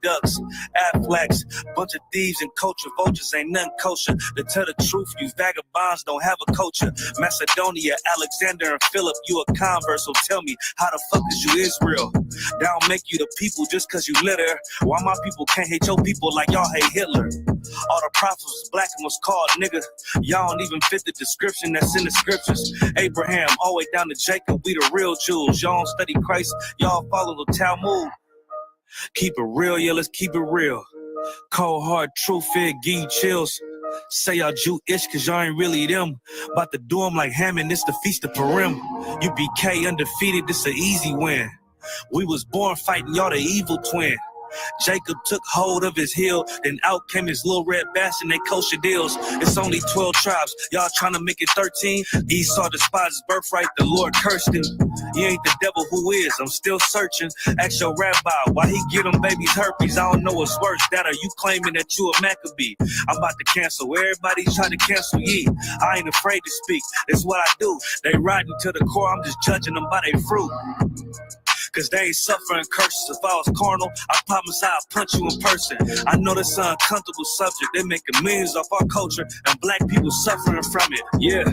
ducks, Aflacs, bunch of thieves and culture vultures, ain't nothing kosher. To tell the truth, you vagabonds don't have a culture. Macedonia, Alexander and Philip, you a convert, so tell me, how the fuck is you Israel? That don't make you the people just cause you live there. Why my people can't hate your people like y'all hate Hitler? All the prophets was black and was called nigga. Y'all don't even fit the description that's in the scriptures. Abraham, all the way down to Jacob, we the real Jews. Y'all don't study Christ, y'all follow the Talmud. Keep it real, yeah, let's keep it real. Cold hard truth, it give you chills. Say y'all Jewish cause y'all ain't really them. About to do them like Hammond, it's the Feast of Purim. UBK undefeated, this an easy win. We was born fighting, y'all the evil twin. Jacob took hold of his heel, then out came his little red bastard, they kosher deals. It's only 12 tribes, y'all trying to make it 13. Esau despised his birthright, the Lord cursed him. You ain't the devil, who is? I'm still searching. Ask your rabbi, why he get them babies herpes? I don't know what's worse, that or you claiming that you a Maccabee. I'm about to cancel, everybody trying to cancel ye. I ain't afraid to speak, it's what I do. They riding to the core, I'm just judging them by their fruit. Cause they ain't suffering curses. If I was carnal, I promise I'd punch you in person. I know this an uncomfortable subject. They making millions off our culture and black people suffering from it. Yeah,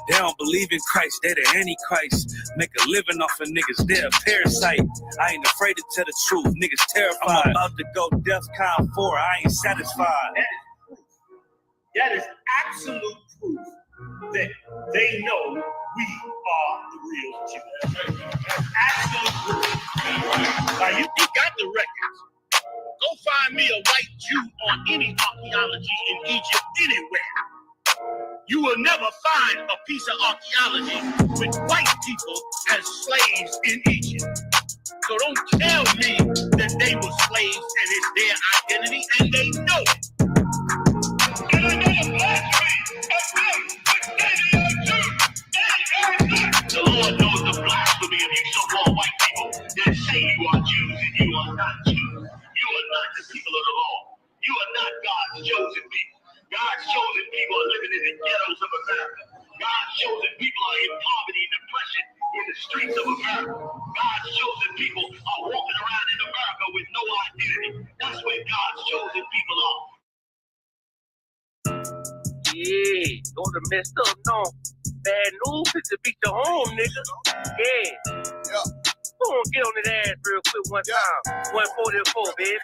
they don't believe in Christ. They the Antichrist. Make a living off of niggas. They're a parasite. I ain't afraid to tell the truth. Niggas terrified. I'm about to go DEFCON 4. I ain't satisfied. That is absolute proof that they know we are the real Jews. Absolute proof. Now you got the records. Go find me a white Jew on any archaeology in Egypt anywhere. You will never find a piece of archaeology with white people as slaves in Egypt. So don't tell me that they were slaves and it's their identity, and they know it. And I know the blasphemy of them. The Lord knows the blasphemy of you so-called white people that say you are Jews and you are not Jews. You are not the people of the law. You are not God's chosen people. God's chosen people are living in the ghettos of America. God's chosen people are in poverty and depression in the streets of America. God's chosen people are walking around in America with no identity. That's where God's chosen people are. Yeah, go to messed up, no. Bad news is to beat your home, nigga. Yeah. Go on, get on that ass real quick one time. 144, baby.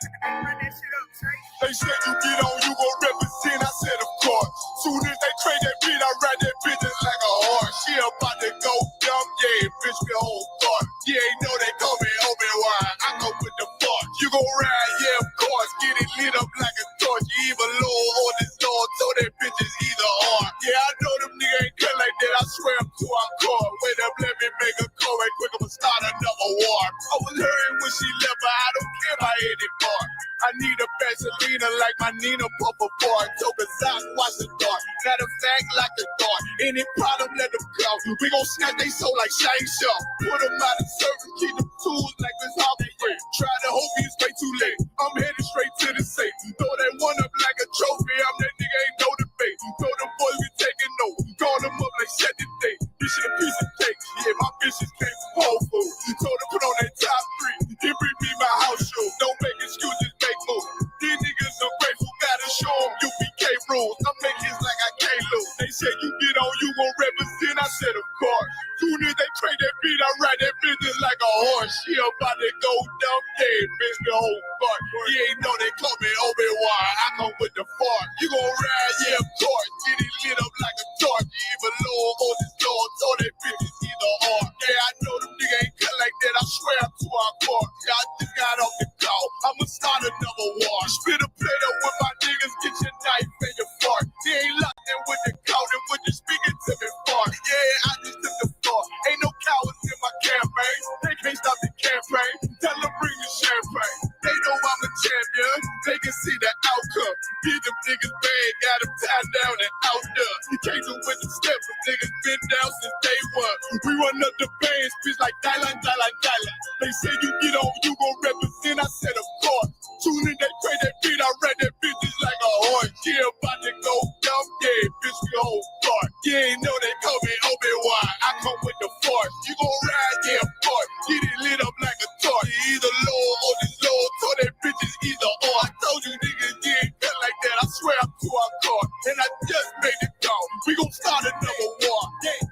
They said you get on, you gon' represent. I said, of course. Soon as they trade that beat, I ride that bitch just like a horse. She about to go dumb, yeah, bitch, me whole thought. You ain't know they call me Obi-Wan. I go with the force. You gon' ride, yeah, of course. Get it lit up like a torch. You even low on this Lord, so that bitch is either or. Yeah, I know them niggas ain't cut like that. I swear I'm to our core. Wait up, let me make a call right quick. I'ma start another war. I was hurting when she left, but I don't care about anymore. I need a Vaseline like my Nina Papa bar. Took a sock, watch the dark. Matter of fact, like the dark. Any problem, let them go. We gon' snatch they soul like Shane Shaw. Put them out of service, keep them tools like this Harvey Free. Try to hope it's way too late. I'm headed straight to the safe. Throw that one up like a trophy. I'm that nigga, ain't no debate. Throw them boys, we taking notes. Call them up like set the date. This shit a piece of cake. Yeah, my bitches came from Whole Foods. Told them put on that top 3. Then bring me my house show. Don't make excuses, make moves. These niggas are grateful, gotta show them UBK rules. I make hits like I can't lose. They said you get on, you gon' represent. I said of course. Soon as they trade that beat, I ride that business like a horse. She about to go dumb, yeah, bitch, the whole part. You ain't know they call me Obi-Wan. I come with the fart. You gon' ride, yeah, of course. Get it lit up like a torch. You even low on this Lord, so that bitch is either or. Yeah, I know them niggas ain't cut like that. I swear I'm to our core. Y'all just got off the call. I'ma start another war. Spit a plate up with my niggas, get your knife and your fork. They ain't locked in with the count and with the speaking to me fart. Yeah, I just took the floor. Ain't no cowards in my campaign. They can't stop the campaign. Tell them bring the champagne. They know I'm a champion. They can see the outcome. Get them niggas bad, got them tied down and out there. You can't do with them steps. Niggas been down since day one. We run up the bands, bitch like Dylan. They say you get on, you gon' represent. I said of course. Soon as they pray that beat, I ride that bitch just like a horse. Yeah, about to go dumb, yeah, bitch, the whole part. You ain't know they call me Obi-Wan. I come with the force. You gon' ride, yeah, of course. Get it lit up like a torch. You either low or this low, so that bitch is either or I told you niggas you ain't cut like that. I swear I'm to our car, and I just made it go. We gon' start another war. Yeah.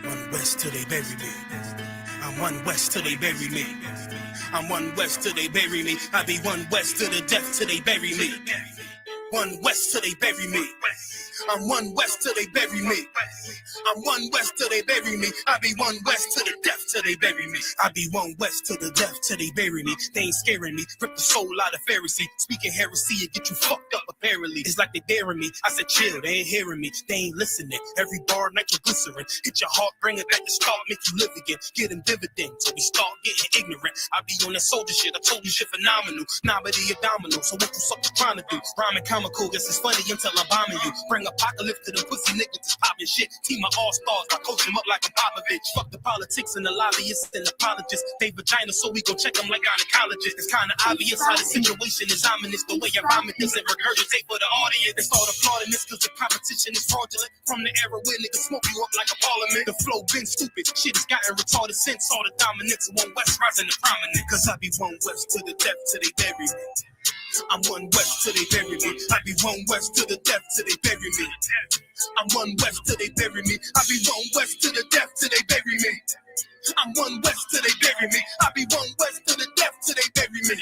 One west till they bury me. I'm one west till they bury me. I'm one west till they bury me. I be one west to the death till they bury me. One west till they bury me. I'm one west till they bury me. I'm one west till they bury me. I be one west to the death till they bury me. I be one west to the death till they bury me. They ain't scaring me. Rip the soul out of Pharisee. Speaking heresy and get you fucked up apparently. It's like they daring me. I said chill, they ain't hearing me. They ain't listening. Every bar nitroglycerin. Hit your heart, bring it back to start, make you live again. Get them dividends so we start getting ignorant. I be on that soldier shit. I told you shit phenomenal. Nominee a domino. So what you suckers trying to do? Rhyming comical. Guess it's funny until I'm bombing you. Bring apocalypse to the pussy niggas that's popping shit. Team of all-stars, I coach them up like a Popovich. Fuck the politics and the lobbyists and apologists. They vagina, so we go check them like gynecologists. It's kinda obvious how the situation is ominous. The way I vomit this and regurgitate for the audience. They start applauding this cause the competition is fraudulent. From the era where niggas smoke you up like a parliament. The flow been stupid. Shit has gotten retarded since all the dominance of one west rising to prominent. Cause I be one west to the death till they bury me. I'm one west till they bury me. I be one west to the death till they bury me. I'm one west till they bury me. I be one west to the death till they bury me. I'm one west till they bury me. I be one west to the death till they bury me.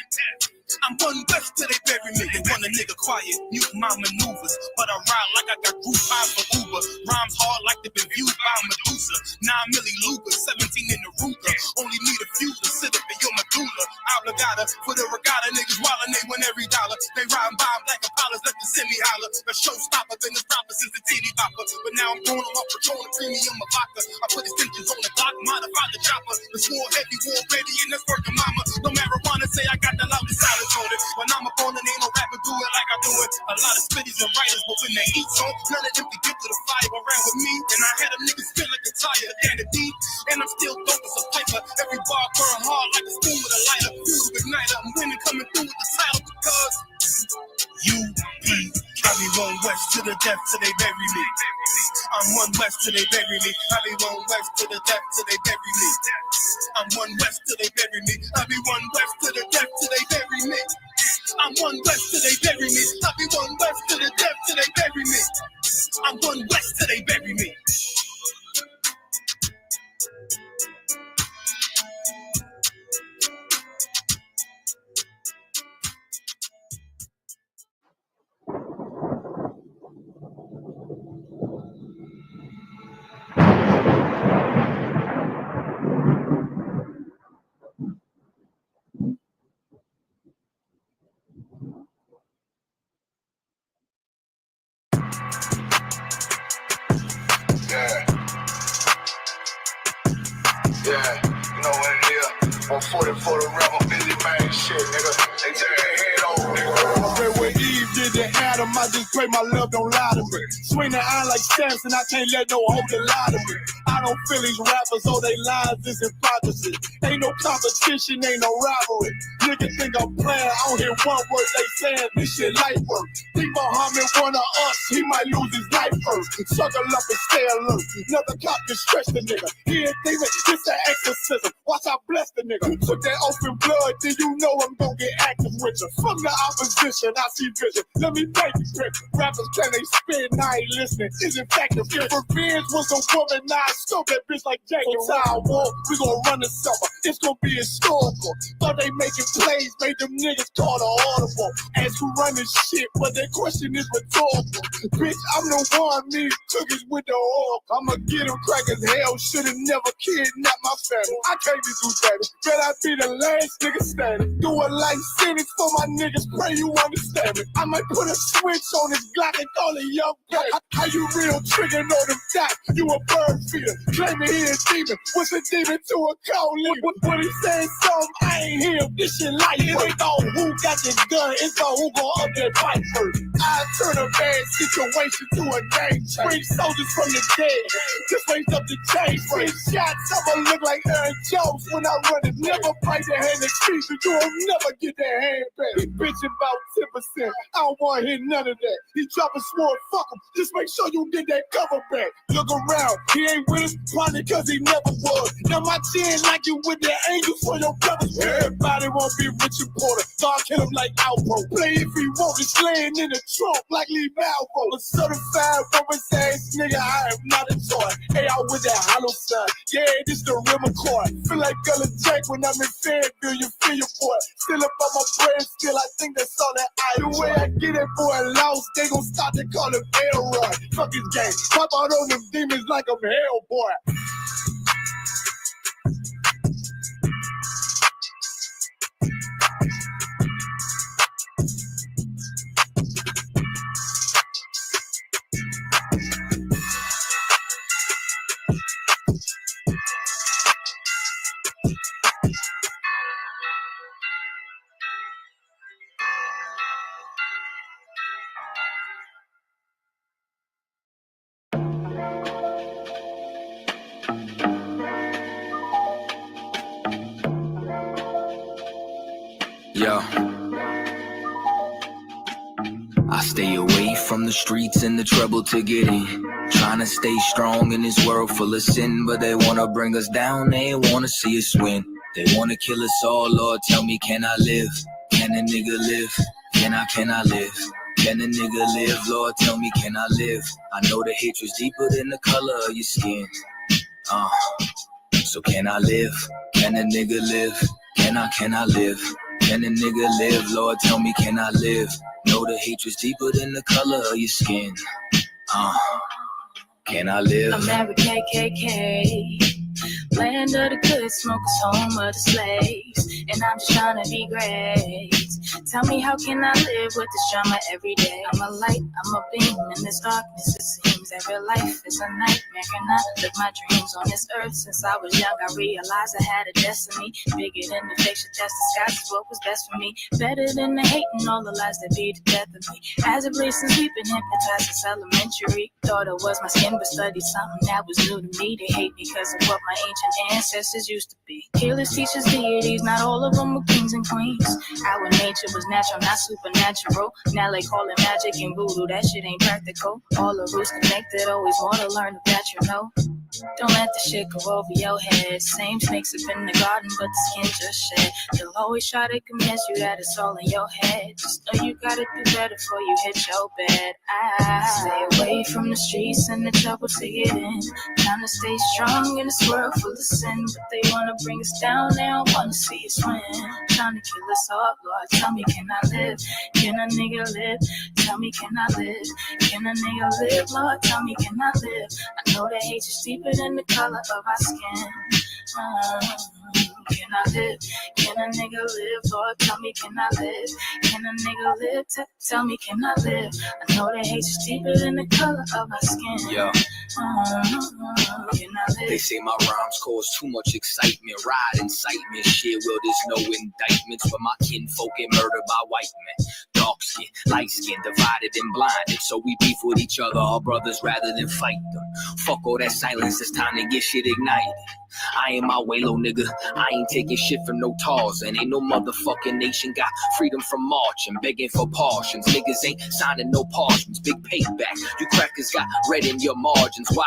I'm one west till they bury me. They want a nigga quiet, mute my maneuvers, but I ride like I got group 5 for Uber. Rhymes hard like they've been viewed by Medusa. 9 milli Luger, 17 in the Ruger. Only need a few to sit up in your medulla. Obligata for the regatta, niggas wildin' they win every dollar. They riding by black Apollos, let the semi holler. The showstopper been the stopper since the teeny bopper. But now I'm going on Patron, premium of vodka. I put extensions on the Glock, modified the chopper. The war heavy, war ready, and that's working mama. No marijuana, say I got the loudest silence on it. When I'm up on it, ain't no rapper do it like I do it. A lot of spitties and writers, but when they eat song, none of them can get to the fire around with me. And I had them niggas feel like a tire and a deep. And I'm still dope as a piper. Every bar burn hard like a spoon with a lighter. Fuse igniter. I'm winning coming through with the title because I be one west to the death till they bury me. I'm one west till they bury me. I be one west to the death till they bury me. I'm one west till they bury me. I be one west to the death till they bury me. I'm one west till they bury me. I be one west to the death till they bury me. I'm one west till they bury me. Yeah, you know what it is. 140 for the rebel, busy man shit, nigga. They tear their head over, nigga. I read what Eve did to Adam. I just pray my love don't lie to me. Swing the iron like stamps and I can't let no hope to lie to me. I don't feel these rappers, all they lies is hypocrisy. Ain't no competition, ain't no rivalry. Niggas think I'm playing, I don't hear one word they saying, this shit light work. Think Muhammad one of us, he might lose his life first. Suckle up and stay alert. Another cop can stretch the nigga. He ain't thinking, it's an exorcism. Watch I bless the nigga. Took that open blood, then you know I'm gonna get active with you. From the opposition, I see vision. Let me thank you, Chris. Rappers can they spin, I ain't listening. Is in fact if revenge was a woman, now I stole that bitch like Jack and Wild Wolf. We gon' run the summer. It's gonna be historical. Thought they making plays, made them niggas call the audible. Ask who run this shit, but that question is rhetorical. Bitch, I'm the one, me cookies with the oil. I'ma get them crackers, hell, should've never kidnapped my family. I can't be too baby, bet I be the last nigga standing. Do a life sentence for my niggas, pray you understand me. I might put a switch on this Glock and call it young gang. How you real triggering on them dots? You a bird feeder, claiming he a demon. What's a demon to a cold leader? When he says something, I ain't hear him. This shit like it ain't on who got the gun, it's on who gon' up that fight first. I turn a bad situation to a game change. Bring soldiers from the dead, just raise up the change. Bring shots, I'ma look like Aaron Jones when I run it. Never fight the hand and speak, but you will never get that hand back. He bitching about 10%. I don't want to hear none of that. He dropping sword, fuck him. Just make sure you get that cover back. Look around, he ain't with us, probably cause he never was. Now my chin like you with the angels for your brothers. Everybody won't be Richard Porter, so I kill him like Alpo. Play if he won't, it's laying in the trunk like Lee Malvo. A certified rubber ass nigga, I am not a toy. Hey, out with that hollow sign. Yeah, this the real McCoy. Feel like Gullah Jack when I'm in Fayetteville, you feel your boy. Still up on my bread, still I think that's all that I do. The way I get it boy lost, they gon' start to call him Elroy. Fuck his game, pop out on them demons like I'm Hellboy. Yo, I stay away from the streets and the trouble to get in. Trying to stay strong in this world full of sin, but they wanna bring us down, they wanna see us win. They wanna kill us all, Lord, tell me, can I live? Can a nigga live? Can I live? Can a nigga live? Lord, tell me, can I live? I know the hatred's deeper than the color of your skin. So can I live? Can a nigga live? Can I live? Can a nigga live? Lord, tell me, can I live? Know the hatred's deeper than the color of your skin. Can I live? America, KKK. Land of the good, smokers, home of the slaves. And I'm just trying to be great. Tell me, how can I live with this drama every day? I'm a light, I'm a beam in this darkness. It seems that real life is a nightmare. Can I live my dreams on this earth? Since I was young, I realized I had a destiny bigger than the fiction that disguises what was best for me. Better than the hate and all the lies that beat the death of me. As a bleeds and sleeping, hypnotized since elementary. Thought it was my skin, but studied something that was new to me. They hate because of what my ancient ancestors used to be. Healers, teachers, deities, not all of them were kings and queens. Our nature was natural, not supernatural. Now they call it magic and voodoo, that shit ain't practical. All the roots connected, always more to learn that you know. Don't let the shit go over your head. Same snakes up in the garden, but the skin just shed. They'll always try to convince you that it's all in your head. Just know you gotta do better before you hit your bed. Stay away from the streets and the trouble to get in. Trying to stay strong in this world full of sin, but they wanna bring us down, they don't wanna see us win. Trying to kill us all, Lord, tell me, can I live? Can a nigga live? Tell me, can I live? Can a nigga live? Lord, tell me, can I live? I know that hate is deeper than the color of our skin. Can I live? Can a nigga live? Lord, tell me, can I live? Can a nigga live? Tell me, can I live? I know that hate is deeper than the color of our skin. Yo. Can I live? They say my rhymes cause too much excitement. Ride incitement, shit, well there's no indictments. But my kinfolk get murdered by white men. Dark skin, light skin, divided and blinded. So we beef with each other, our brothers, rather than fight them. Fuck all that silence, it's time to get shit ignited. I ain't my way, low nigga. I ain't taking shit from no tars. And ain't no motherfucking nation got freedom from marching, begging for portions. Niggas ain't signing no parchments. Big payback. You crackers got red in your margins. Why?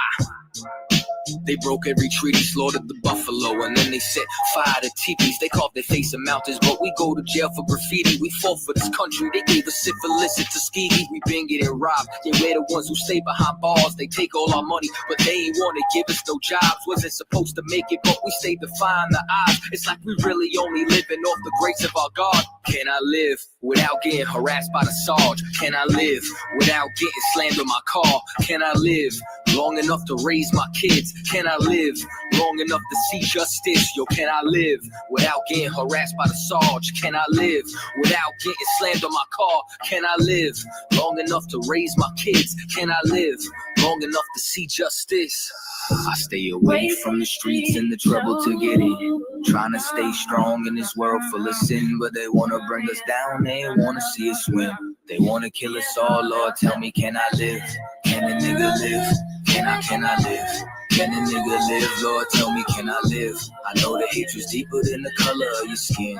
They broke every treaty, slaughtered the buffalo, and then they set fire to teepees. They carved their face in mountains, but we go to jail for graffiti. We fought for this country, they gave us syphilis and Tuskegee. We been getting robbed, yeah, we're the ones who stay behind bars. They take all our money, but they ain't wanna give us no jobs. Wasn't supposed to make it, but we stayed defying the odds. It's like we really only living off the grace of our God. Can I live without getting harassed by the Sarge? Can I live without getting slammed on my car? Can I live long enough to raise my kids? Can I live long enough to see justice? Yo, can I live without getting harassed by the Sarge? Can I live without getting slammed on my car? Can I live long enough to raise my kids? Can I live long enough to see justice? I stay away from the streets and the trouble to get in. Trying to stay strong in this world full of sin, but they wanna bring us down, they wanna see us swim. They wanna kill us all, Lord, tell me, can I live? Can a nigga live? Can I live? Can a nigga live? Lord, tell me, can I live? I know the hatred's deeper than the color of your skin.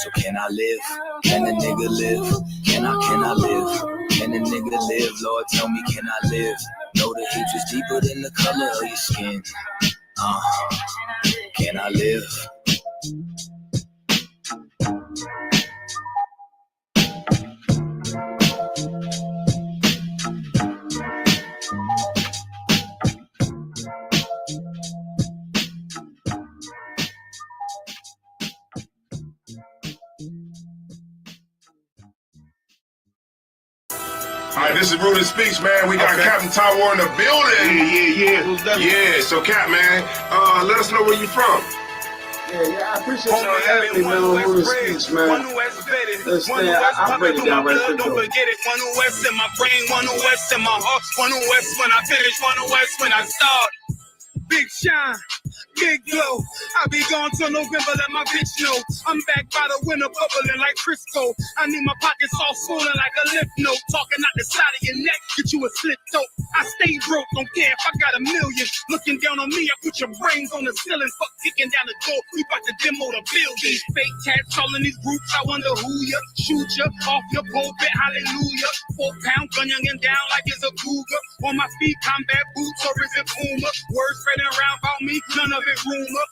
So can I live? Can a nigga live? Can I live? Can a nigga live? Lord, tell me, can I live? Know the hatred's deeper than the color of your skin. Can I live? All right, this is Rooted Speech, man. We got Captain Tywar in the building. Yeah. So, Cap, man, let us know where you from. Yeah, I appreciate y'all having me, man, on Rooted Speech, man. Understand, I break it down right quick, though. Don't forget it. One West in my brain, one West in my heart, one West when I finish, one West when I start. Big shine, big glow. I'll be gone till November, let my bitch know. I'm back by the winter, bubbling like Crisco. I need my pockets all swollen like a lip note. Talking out the side of your neck, get you a slip throat. I stay broke, don't care if I got a million. Looking down on me, I put your brains on the ceiling. Fuck kicking down the door, we about to demo the building. Fake cats all in these groups, I wonder who ya. Shoot ya off your pulpit, hallelujah. 4-pound gun youngin' down like it's a cougar. On my feet, combat boots, or is it Puma? Words spreading around about me, none of it rumor.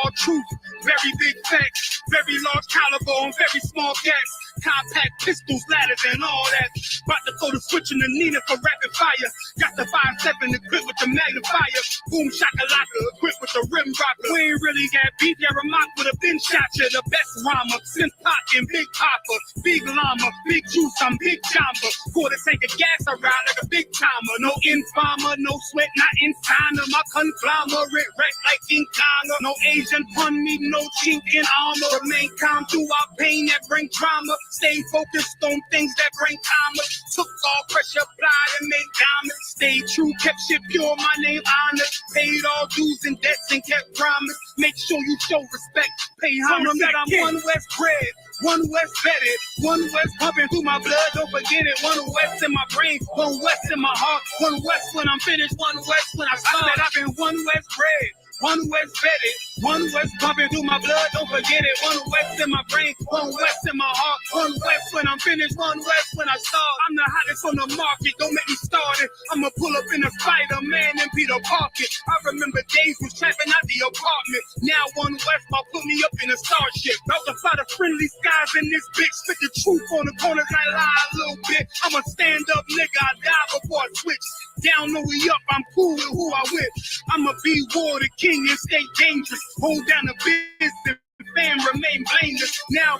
All truth, very big facts, very large caliber on very small gaps. Compact pistols, ladders, and all that. About to throw the switch in the Nina for rapid fire. Got the 5.7 equipped with the magnifier. Boom shakalaka equipped with the rim rocker. We ain't really got beat, Jeremiah would have been shot you. The best rhymer, synth pop and big popper. Big llama, big juice, I'm big jumper. Quarter tank of gas, I ride like a big timer. No informer, no sweat, not in China. My conglomerate wreck like King Kong. No Asian pun me, no chink in armor. Remain calm through our pain that bring trauma. Stay focused on things that bring karma. Took all pressure, applied and made diamonds. Stayed true, kept shit pure, my name honored. Paid all dues and debts and kept promise. Make sure you show respect. Pay homage. I'm one West bred, one West vetted, one West pumping through my blood. Don't forget it. One West in my brain, one West in my heart. One West when I'm finished, one West when I start. I said I've been one West bred. One West vetted, one West pumping through my blood, don't forget it. One West in my brain, one West in my heart. One West when I'm finished, one West when I start. I'm the hottest on the market, don't make me start it. I'ma pull up in a Spider-Man and Peter Parker. I remember days was trapping out the apartment. Now One West might put me up in a starship. About to fight the friendly skies in this bitch. Spit the truth on the corners, I lie a little bit. I'm a stand-up nigga, I die before I switch. Down, no we up, I'm cool with who I with. I'ma be war the king and stay dangerous. Hold down the business, fam remain blameless. Now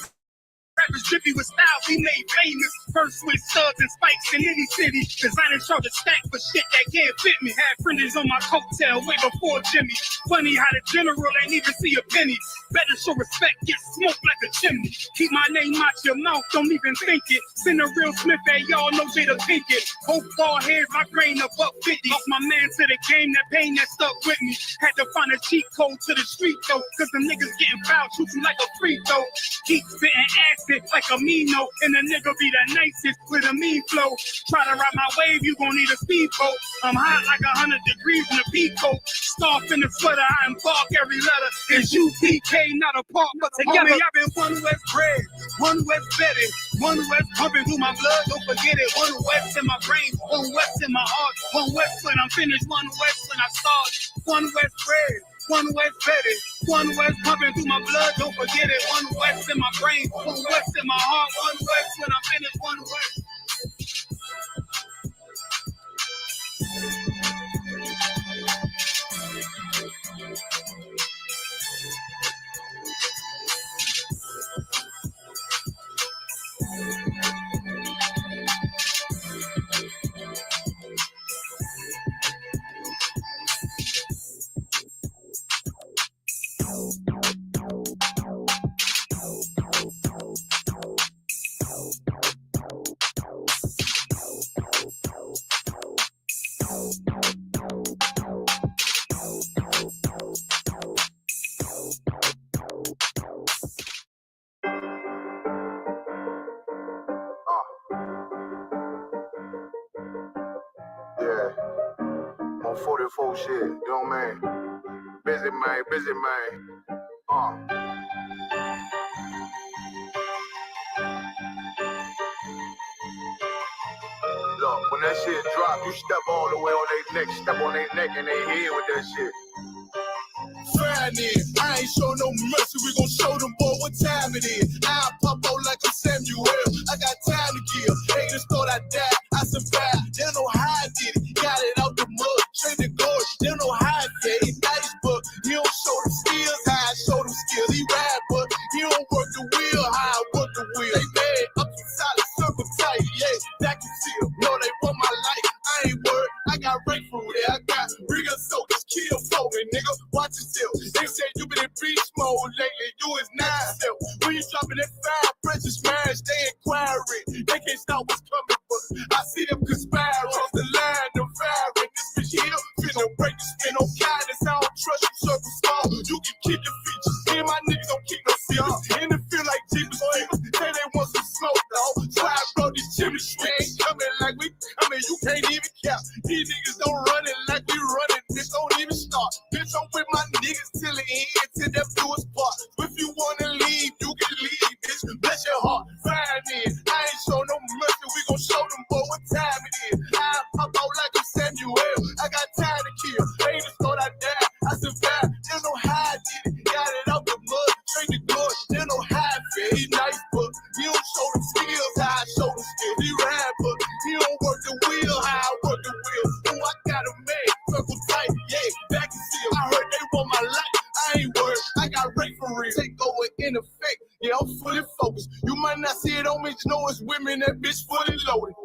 rappers drippy with style we made famous. First with studs and spikes in any city. Designing charge a stack for shit that can't fit me. Had friends on my coattail way before Jimmy. Funny how the general ain't even see a penny. Better show respect, get smoked like a chimney. Keep my name out your mouth, don't even think it. Send a real Smith at y'all know Jada Pinkett. Both ball heads, my grain of $150. Off my man to the game, that pain that stuck with me. Had to find a cheat code to the street though. Cause the niggas getting fouled, shoot you like a free throw. Keep spitting acid like a Mino. And the nigga be the nicest with a mean flow. Try to ride my wave, you gon' need a speedboat. I'm hot like 100 degrees in a peacoat. Scarf in the sweater, I embark every letter. It's UPK, not a part, but together. I've been one West bred, one West vetted, one West pumping through my blood, don't forget it. One West in my brain, one West in my heart. One West when I'm finished, one West when I start. One West bred, one West vetted, one West pumping through my blood, don't forget it. One West in my brain, one West in my heart. One West when I'm finished, one West. 44 shit, you know what I mean? Busy man. Look, when that shit drop, you step all the way on their neck, step on their neck and they head with that shit. Friday, I ain't show no mercy, we gon' show them boy what time it is. I pop out like I'm Samuel, I got time to kill. Haters thought I died, I survived. They don't know how I did it, got it out the mud, straight to gold. They don't know how I did it, nice, but he don't show them skills, how I show them skills. He ride, but he don't work the wheel, how I work the wheel. They mad, up to solid, circle tight, yeah, back and seal. No, they want my life, I ain't worried. I got rape food there, I got rigor soldiers, kill folk, and nigga, watch yourself. They say you been in beast mode lately, you is not yourself. When you dropping that fire, precious smash, they inquiring. They can't stop what's coming, but I see them conspire. Cross the line, the firing. This bitch here, finna break the spin on kindness. I don't trust you, circle small. You can keep your features. Me and my niggas don't keep no secrets. And it feel like Jeepers Creepers. Say they want some smoke, dog. So I brought these chimney strings coming like we, you can't even count. These niggas don't run it like we running. Bitch, don't even start. Bitch, I'm with my niggas till the end, till that blue part. If you wanna leave, you can leave, bitch. Bless your heart, find it. I ain't show no mercy, we gon' show them boy what time it is. I pop out like I'm Samuel, I got time to kill. Haters thought I died, I survived. They don't know how I did it, got it out the mud, straight to good. They don't know how I feel, he nice, but he don't show them skills, how I show them skills. He ride, but he don't work the wheel, how I work the wheel. Oh, I got a man, circle tight, yeah, back and seal. I heard they want my life, I ain't worried, I got rape for real. Take over in effect, yeah, I'm fully focused. You might not see it on me, you know it's women, that bitch fully loaded.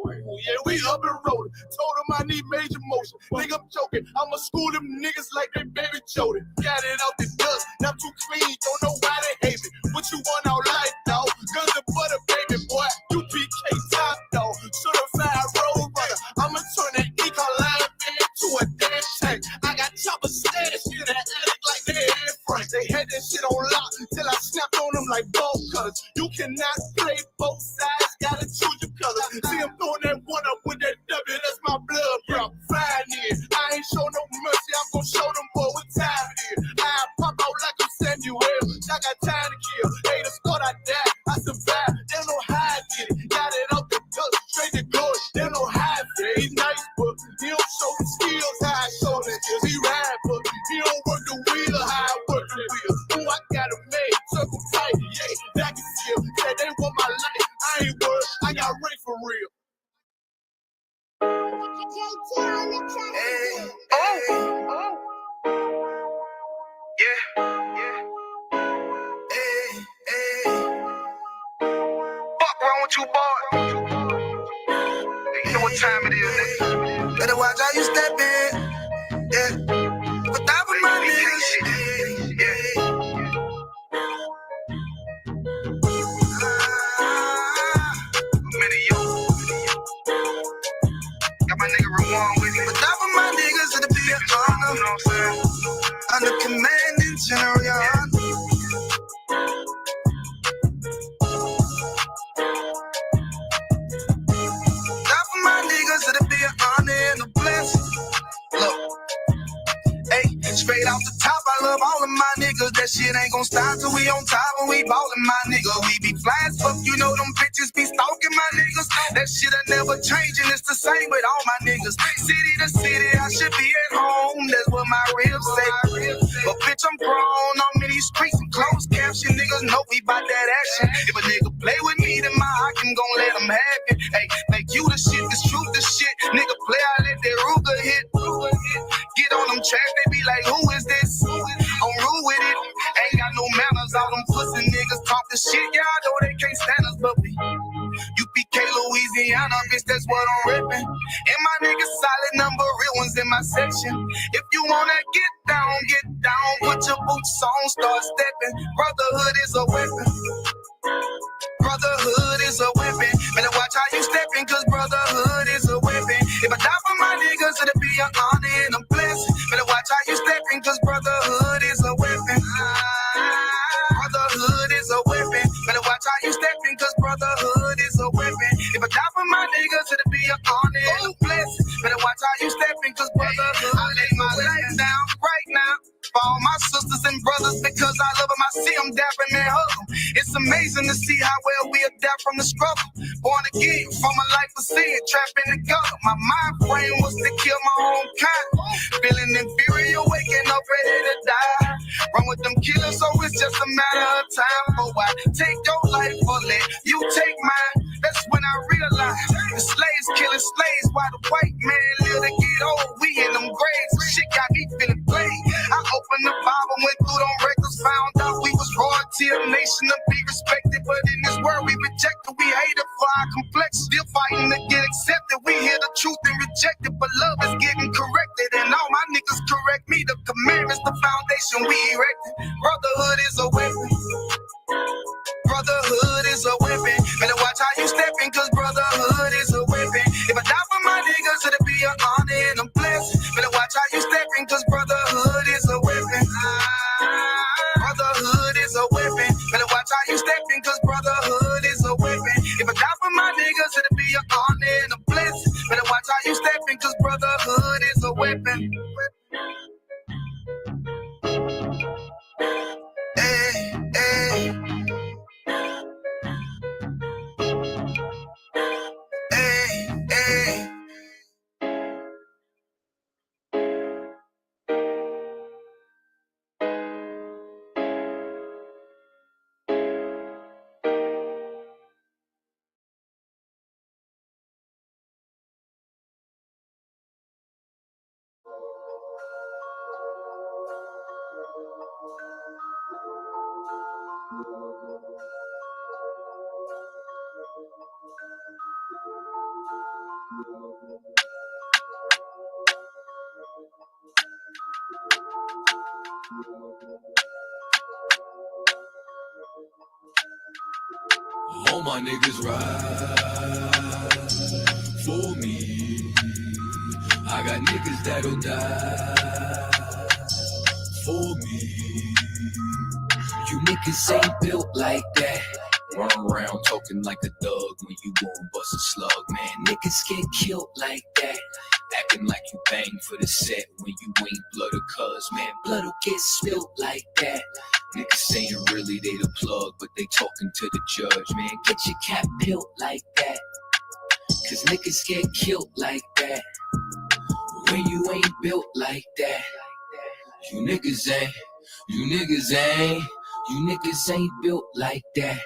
Yeah, we up and rolling. Told them I need major motion. Think I'm joking, I'ma school them niggas like they baby Jody. Got it out the dust, not too clean, don't know why they hate me. What you want out life, dawg? Guns and butter, baby boy. You PK top, dawg. Certified road runner. I'ma turn that eco-line into a damn tank. I got chopper stash in that attic like they had Frank. They had that shit on lock till I snapped on them like bolt cutters. You cannot play both sides, gotta choose your colors. See I'm throwing that one up with that W, that's my blood, bro. Fine it. I ain't show no mercy, I'm gon' show them boy what time it is. I pop out like I'm Samuel, I got time to kill. Haters thought I died, I survived. They don't know how I did it, got it out the dust, straight to good. They don't know how I feel, he nice, but he don't show the skills, how I show the skills. He ride, but he don't work the wheel, how I work the wheel. Oh, I got a man, circle tight, yeah, back and seal. Said they want my life, I ain't worried, I got rape for real. Hey, Oh. yeah. Hey. Fuck wrong with you, boy? You know what time it is, nigga. Better watch how you step in, yeah. But that was my niggas, yeah. Many yo. Got my nigga Ramon with me. But that was my niggas, it'll be an honor. You know what I'm saying? Under commanding general. That for my niggas, it'll be an honor and a blessing. Look, hey, straight off the top, I love all of my niggas. That shit ain't gon' stop till we on top when we ballin', my nigga. We be fly as fuck, you know them bitches be stalking my niggas. That shit'll never change and it's the same with all my niggas. City to city, I should be at home. That's what my ribs say. But bitch, I'm grown. I'm in these streets and closed caption. Niggas know we bout that action. If a nigga play with me, then my hockey gon' let him have it. Hey, make you the shit, this truth the shit. Nigga play, I let that Ruger hit. Get on them tracks, they be like, who is this? I'm rude with it. Ain't got no manners. All them pussy niggas talk the shit. Yeah, I know they can't stand us, but we UPK, Louisiana, bitch, that's what I'm reppin'. And my niggas solid number, real ones in my section. If you wanna get down, put your boots on, start stepping. Brotherhood is a weapon. Brotherhood is a weapon. Better watch how you steppin', cause brotherhood is a weapon. If I die for my niggas, it'll be an honor and a blessing. Better watch how you steppin', cause brotherhood is a weapon. Brotherhood is a weapon. Better watch how you steppin', cause brotherhood is a weapon. If I die for my niggas, it'll be an honor and a blessing. Better watch how you steppin', cause brotherhood is them and hug them. It's amazing to see how well we adapt from the struggle. Born again from a life of sin, trapped in the gutter. My mind frame was to kill my own kind. Feeling inferior, waking up ready to die. Run with them killers, so it's just a matter of time. Oh, I take your life for it, you take mine. That's when I realized the slaves killing slaves while the white man live to get old. We in them graves, shit got me feeling played. I opened the Bible, went through them records, found out we was royalty, a nation to be respected. But in this world we rejected, we hated for our complex. Still fighting to get accepted. We hear the truth and reject it, but love is getting corrected. And all my niggas correct me. The commandments, the foundation we erected. Brotherhood is a weapon. Brotherhood is a weapon. Better watch how you stepping, cause brotherhood is a weapon. If I die for my niggas, it'll be an honor and a blessing. Better watch how you stepping, cause brotherhood is a weapon. Brotherhood is a weapon. Better watch how you stepping, cause brotherhood is a weapon. If I die for my niggas, it'll be an honor and a blessing. Better watch how you stepping, cause brotherhood is a weapon. Hey, hey. Hey, hey. All my niggas ride for me. I got niggas that'll die for me. You niggas ain't built like that. Run around talking like a thug when you won't bust a slug, man. Niggas get killed like that. Acting like you bang for the set when you ain't blood or cuz, man. Blood'll get spilled like that. Niggas saying really they the plug, but they talking to the judge, man. Get your cap peeled like that, cause niggas get killed like that. When you ain't built like that. You niggas ain't built like that.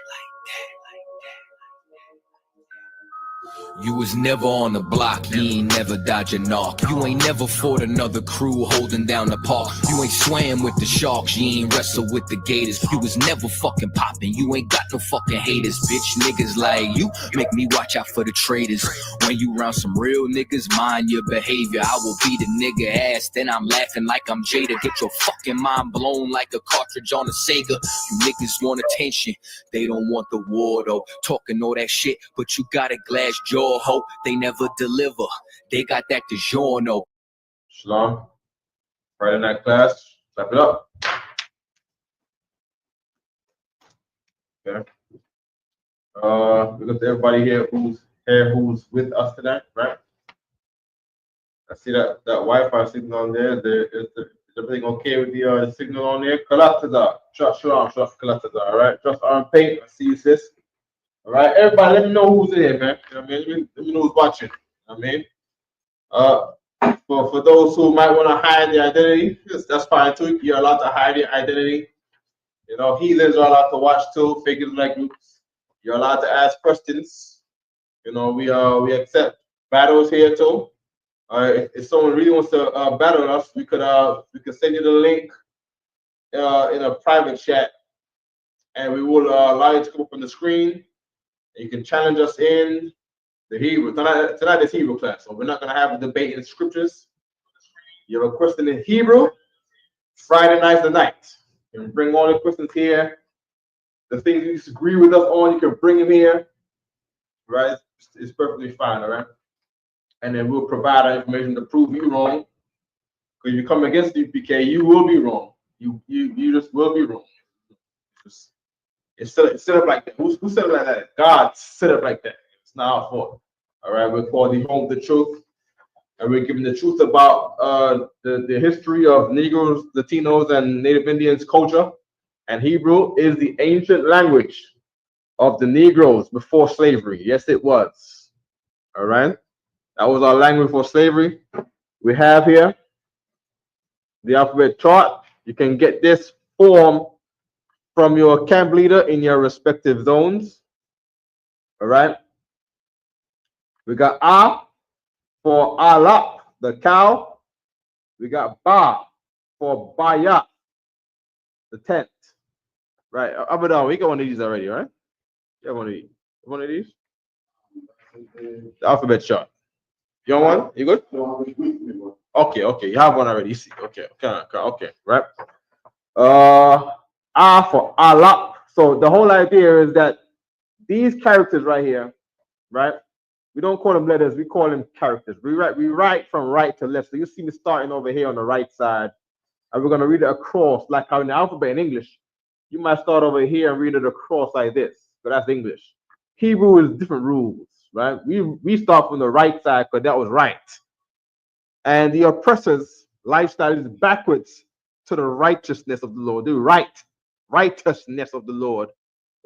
You was never on the block, you ain't never dodge a knock. You ain't never fought another crew holding down the park. You ain't swam with the sharks, you ain't wrestled with the gators. You was never fucking popping, you ain't got no fucking haters. Bitch, niggas like you make me watch out for the traitors. When you round some real niggas, mind your behavior. I will beat a nigga ass, then I'm laughing like I'm Jada. Get your fucking mind blown like a cartridge on a Sega. You niggas want attention, they don't want the war though. Talking all that shit, but you got a glass jaw. Hope they never deliver. They got that DiGiorno. Shalom. Friday night class. Clap it up. Okay. We got everybody here who's with us tonight, right? I see that Wi-Fi signal on there. Is everything okay with the signal on there? Kalataza. Trust Kalataza. All right. Trust Arm Paint. I see you, sis. All right, everybody, let me know who's in here, man. You know what I mean? Let me know who's watching. You know what I mean? For those who might want to hide their identity, that's fine too. You're allowed to hide your identity. You know, heathens are allowed to watch too. Figures like groups. You're allowed to ask questions. You know, we accept battles here too. If someone really wants to battle us, we could send you the link in a private chat, and we will allow you to come up on the screen. You can challenge us in the Hebrew. Tonight is Hebrew class, so we're not going to have a debate in the scriptures. You have a question in Hebrew, Friday night's the night. You can bring all the questions here. The things you disagree with us on, you can bring them here. Right? It's perfectly fine, all right? And then we'll provide our information to prove you wrong. Because if you come against UPK, you will be wrong. You just will be wrong. It's set up like that. Who set it like that? God set it like that. It's not our fault. All right, we're called the home of the truth, and we're giving the truth about the history of Negroes, Latinos, and Native Indians culture. And Hebrew is the ancient language of the Negroes before slavery. Yes, it was. All right. That was our language before slavery. We have here the alphabet chart. You can get this form from your camp leader in your respective zones. All right. We got A for Alap, the cow. We got Ba for Baya, the tent. Right. Abadan, we got one of these already, right? You have one of these. One of these? The alphabet chart. You want one? You good? Okay, okay. You have one already. You see. Okay, okay, right. A for Alap. So the whole idea is that these characters right here, right? We don't call them letters, we call them characters. We write from right to left. So you see me starting over here on the right side, and we're gonna read it across, like how in the alphabet in English. You might start over here and read it across like this. So that's English. Hebrew is different rules, right? We start from the right side because that was right. And the oppressor's lifestyle is backwards to the righteousness of the Lord. The righteousness of the Lord,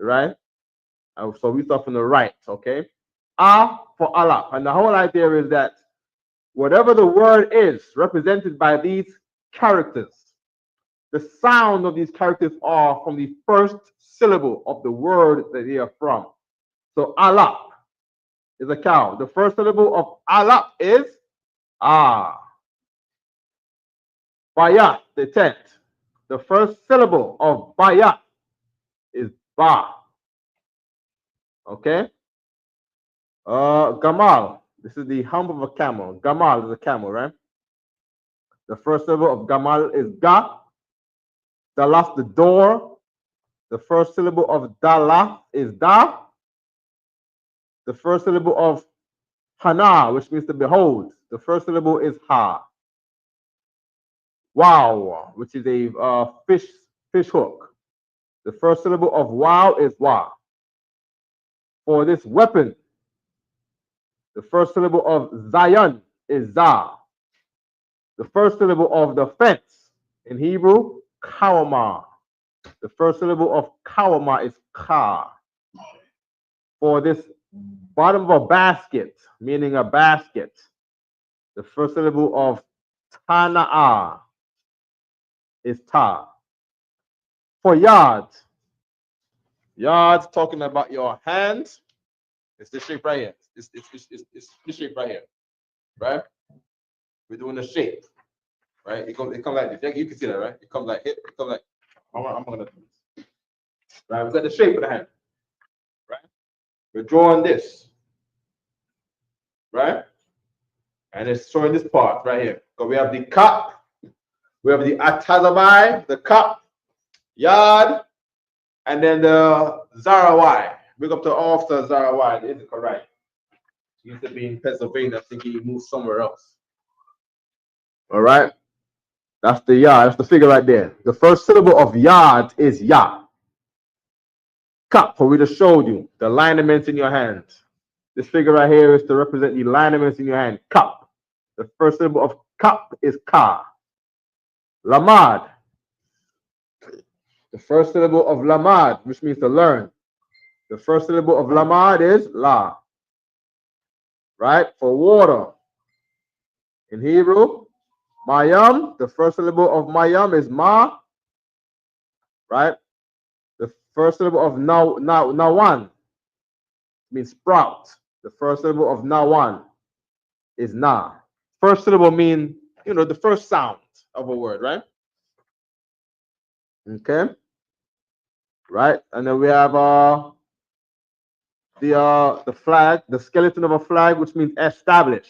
right? So we start from the right, okay? A for Allah. And the whole idea is that whatever the word is represented by these characters, the sound of these characters are from the first syllable of the word that they are from. So Allah is a cow. The first syllable of Allah is Ah. Bayat, the tent. The first syllable of Bayat is Ba. Okay? Gamal. This is the hump of a camel. Gamal is a camel, right? The first syllable of Gamal is Ga. Dalaf, the door. The first syllable of Dalaf is Da. The first syllable of Hana, which means to behold. The first syllable is Ha. Wow, which is a fish hook. The first syllable of Wow is Wa. For this weapon, the first syllable of Zion is Za. The first syllable of the fence in Hebrew, Kawama. The first syllable of Kawama is Ka. For this bottom of a basket, meaning a basket, the first syllable of Tana'a is Ta. For yards talking about your hands. It's this shape right here. It's this shape right here, right? We're doing the shape, right? It comes like this. You can see that, right? It comes like it. It comes like I'm gonna do this. Right? We've got the shape of the hand, right? We're drawing this, right? And it's showing this part right here. So we have the cup, we have the atazabai, the cup, yard, and then the zarawai. Big up to Officer Zarawai, the Ithaca, right? He used to be in Pennsylvania. I think he moved somewhere else. All right. That's the yard. That's the figure right there. The first syllable of yard is ya. Cup, what we just showed you. The lineaments in your hand. This figure right here is to represent the lineaments in your hand. Cup. The first syllable of cup is ka. Lamad. The first syllable of lamad, which means to learn. The first syllable of lamad is la. Right? For water. In Hebrew, mayam. The first syllable of mayam is ma. Right? The first syllable of nawan means sprout. The first syllable of nawan is na. First syllable mean, the first sound of a word, right? Okay. Right? And then we have the flag, the skeleton of a flag, which means establish.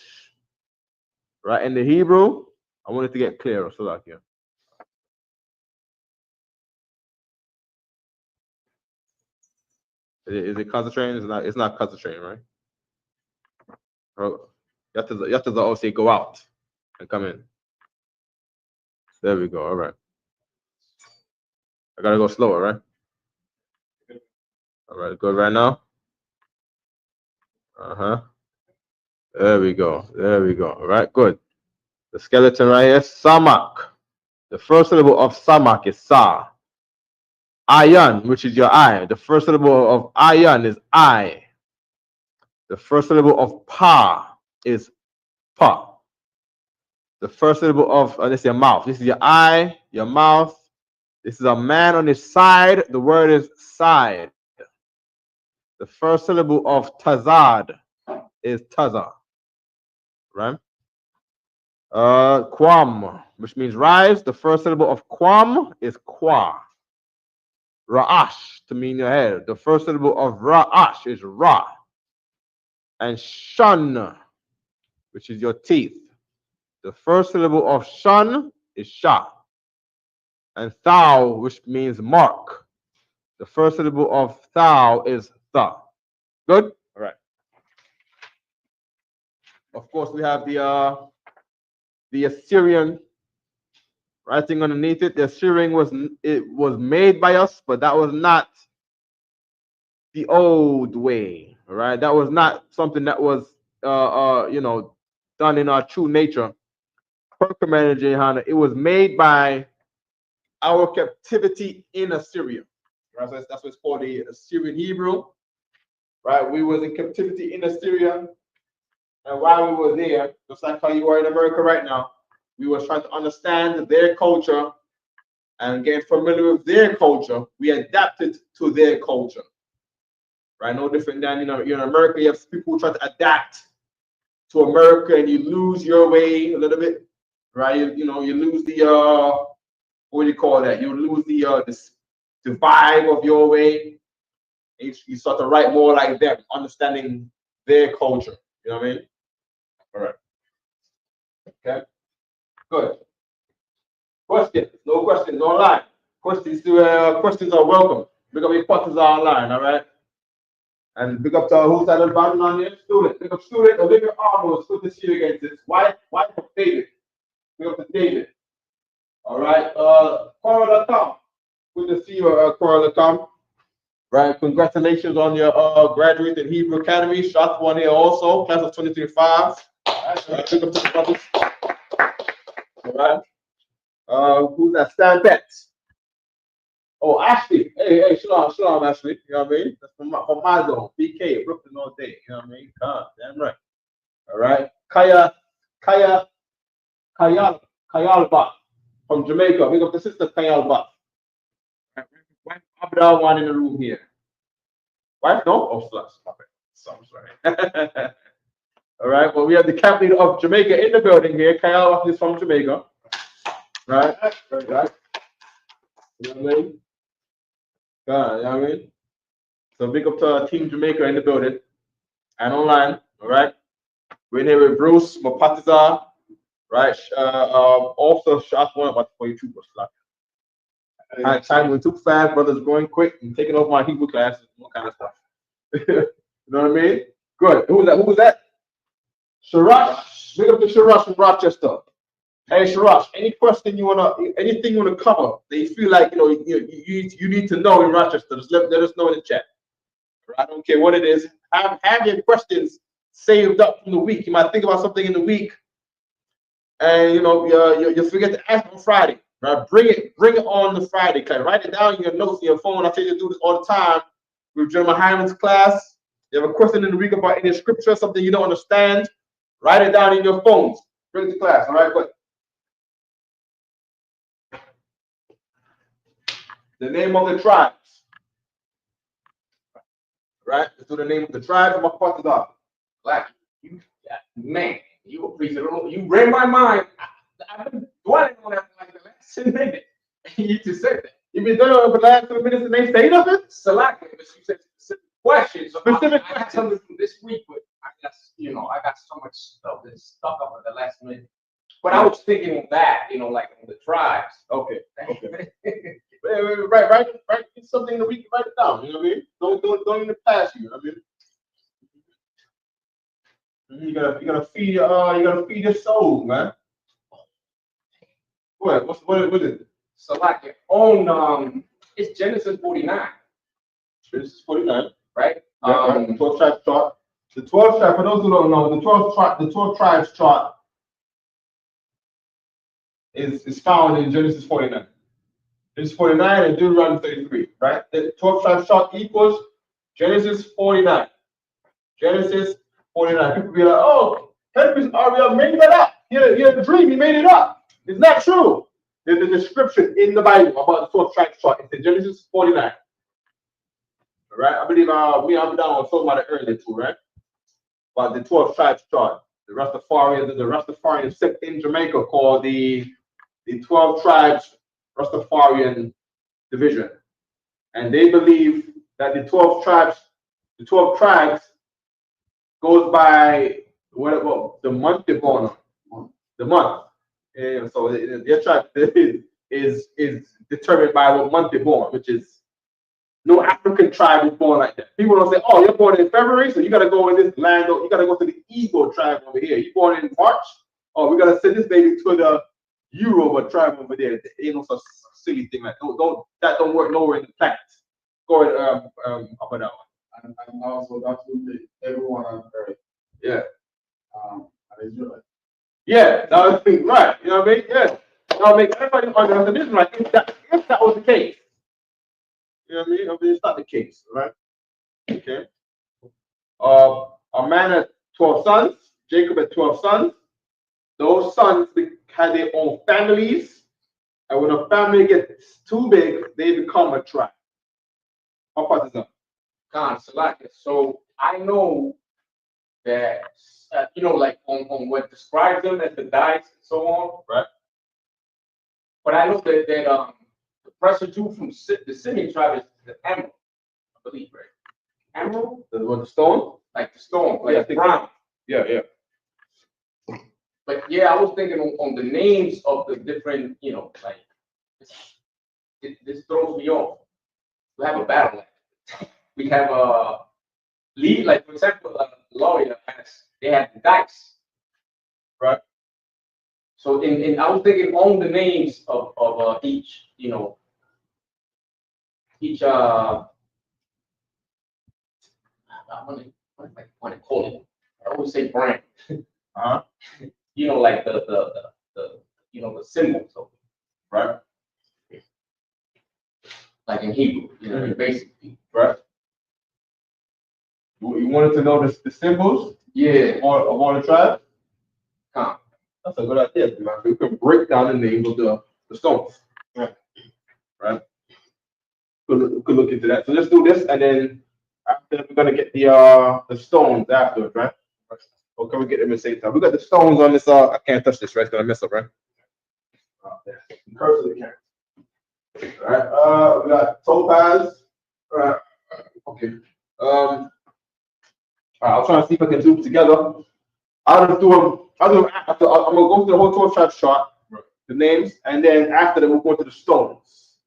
Right? In the Hebrew, I want it to get clearer so that here. Is it concentrating? It's not concentrating, right? You have to also go out and come in. There we go. All right. I gotta go slower, right? All right, good right now. There we go. There we go. All right, good. The skeleton right here, samak. The first syllable of samak is sa. Ayan, which is your I. The first syllable of ayan is I. The first syllable of pa is pa. The first syllable of this is your mouth. This is your eye, your mouth. This is a man on his side. The word is side. The first syllable of tazad is taza. Right? Quam, which means rise. The first syllable of quam is qua. Ra'ash, to mean your head. The first syllable of ra'ash is ra. And shun, which is your teeth. The first syllable of shun is sha. And thou, which means mark. The first syllable of thou is tha. Good? All right. Of course, we have the Assyrian writing underneath it. The Assyrian was made by us, but that was not the old way. All right, that was not something that was done in our true nature. It was made by our captivity in Assyria. Right, so that's what's called the Assyrian Hebrew. Right, we was in captivity in Assyria, and while we were there, just like how you are in America right now, we were trying to understand their culture and get familiar with their culture. We adapted to their culture. Right, no different than you're in America. You have people who try to adapt to America, and you lose your way a little bit. Right, you lose the what do you call that? You lose the vibe of your way. You start to write more like them, understanding their culture. You know what I mean? All right. Okay. Good. Questions? No questions online. Questions are welcome. Big up your questions are online. All right. And big up to who's at the bottom on there? Student. Big up student. Olivia Arnold. It's good to see you again. Sis. Why David? Big up to David. All right. Coral.com. Good to see you, Coral.com. Right. Congratulations on your graduate in Hebrew Academy. Shots one here also. Class of 2025. Right. Big up to the brothers. All right. Who's that? Stan Betts. Oh, Ashley. Hey, shalom, Ashley. You know what I mean? That's from my zone. BK, Brooklyn all day. You know what I mean? Damn right. All right. Kayalba from Jamaica. We got the sister Kayalba. Wife Abdul one in the room here. Wife? No? Oh, sorry. All right. Well, we have the captain of Jamaica in the building here. Kayalba is from Jamaica. Right? Very good. You know what I mean? You know what I mean? So big up to Team Jamaica in the building and online. All right. We're in here with Bruce, Mapatiza, right? Also shot one about 42 was like. Time went too fast, brothers going quick and taking over my Hebrew classes, all kind of stuff. You know what I mean? Good. Who was that? Sharash. Big up to Sharash from Rochester. Hey Sharash, anything you wanna cover that you feel like you need to know in Rochester, just let us know in the chat. I don't care what it is. Have your questions saved up from the week. You might think about something in the week, and you forget to ask on Friday. Right? Bring it on the Friday class. Write it down in your notes in your phone. I tell you to do this all the time with Jeremiah Hyman's class. You have a question in the week about any scripture, something you don't understand. Write it down in your phones. Bring it to class. All right, good. The name of the tribes. Right? Let's do the name of the tribes of my parts of Black, man, you appreciate it. You read my mind. I've been dwelling on that for like the last 10 minutes. You just said that. You've been doing it for the last 2 minutes and they say nothing? Select it, but you said specific questions. So I got something from this week, but I got so much stuff that's stuck up at the last minute. But I was thinking of that, like on the tribes. Okay. Right. It's something that we can write it down. You know what I mean? Don't even pass you. You know what I mean? You gotta feed your soul, man. What is it? So like your own it's Genesis 49. Genesis 49. Right? The 12 tribes chart. The 12 tribes, for those who don't know, the 12 tribes chart is found in Genesis 49. Genesis 49 and Deuteronomy 33, right? The 12 tribes chart equals Genesis 49. Genesis 49. People be like, oh, Henry Ariel made that up. He had a dream, he made it up. It's not true. There's a description in the Bible about the 12 tribes chart. It's in Genesis 49. All right, I believe I'm down on talking about it earlier too, right? But the 12 tribes chart, the Rastafarian sect in Jamaica called the 12 tribes Rastafarian division. And they believe that the 12 tribes goes by the month they're born on. The month. And so their tribe is determined by what month they're born, which is no African tribe is born like that. People don't say, oh, you're born in February, so you gotta go in this land, you gotta go to the Igbo tribe over here. You're born in March, oh, we gotta send this baby to the Yoruba tribe over there. You know, such silly thing like that don't work nowhere in the planet. Go ahead, up and down. And also that's what everyone on earth. Yeah. Israel. Yeah, that was right. You know what I mean? Yeah. Now make everybody understand this, right? If that was the case. You know what I mean? I mean, it's not the case, right? Okay. A man had 12 sons. Jacob had 12 sons. Those sons had their own families. And when a family gets too big, they become a tribe. How far is that? So I know that, like on what describes them as the dice and so on. Right. But I know that the prostitute from the Simeon tribe is the emerald, I believe, right? Emerald? The stone? Like the stone, like brown. Yeah. But yeah, I was thinking on the names of the different, like this throws me off. We have a battle. We have a lead, like for example, a lawyer they have the dice. Right. So I was thinking on the names of each, I want to call it. I always say brand. Like the symbols of it. Right. Like in Hebrew, basically. Right. You wanted to know the symbols? Yeah. Of all the tribes? That's a good idea, man. We can break down the names of the stones. Right. We could look into that. So let's do this, and then after we're gonna get the stones afterwards, right? Or can we get them at the same time? We got the stones on this. I can't touch this, right? It's gonna mess up, right? Curse of the camera. All right. We got topaz. All right. Okay. All right, I'll try and see if I can do it together. I'll just do them. I'm gonna go through the whole 12 tribe chart, the names, and then after that we'll go to the stones.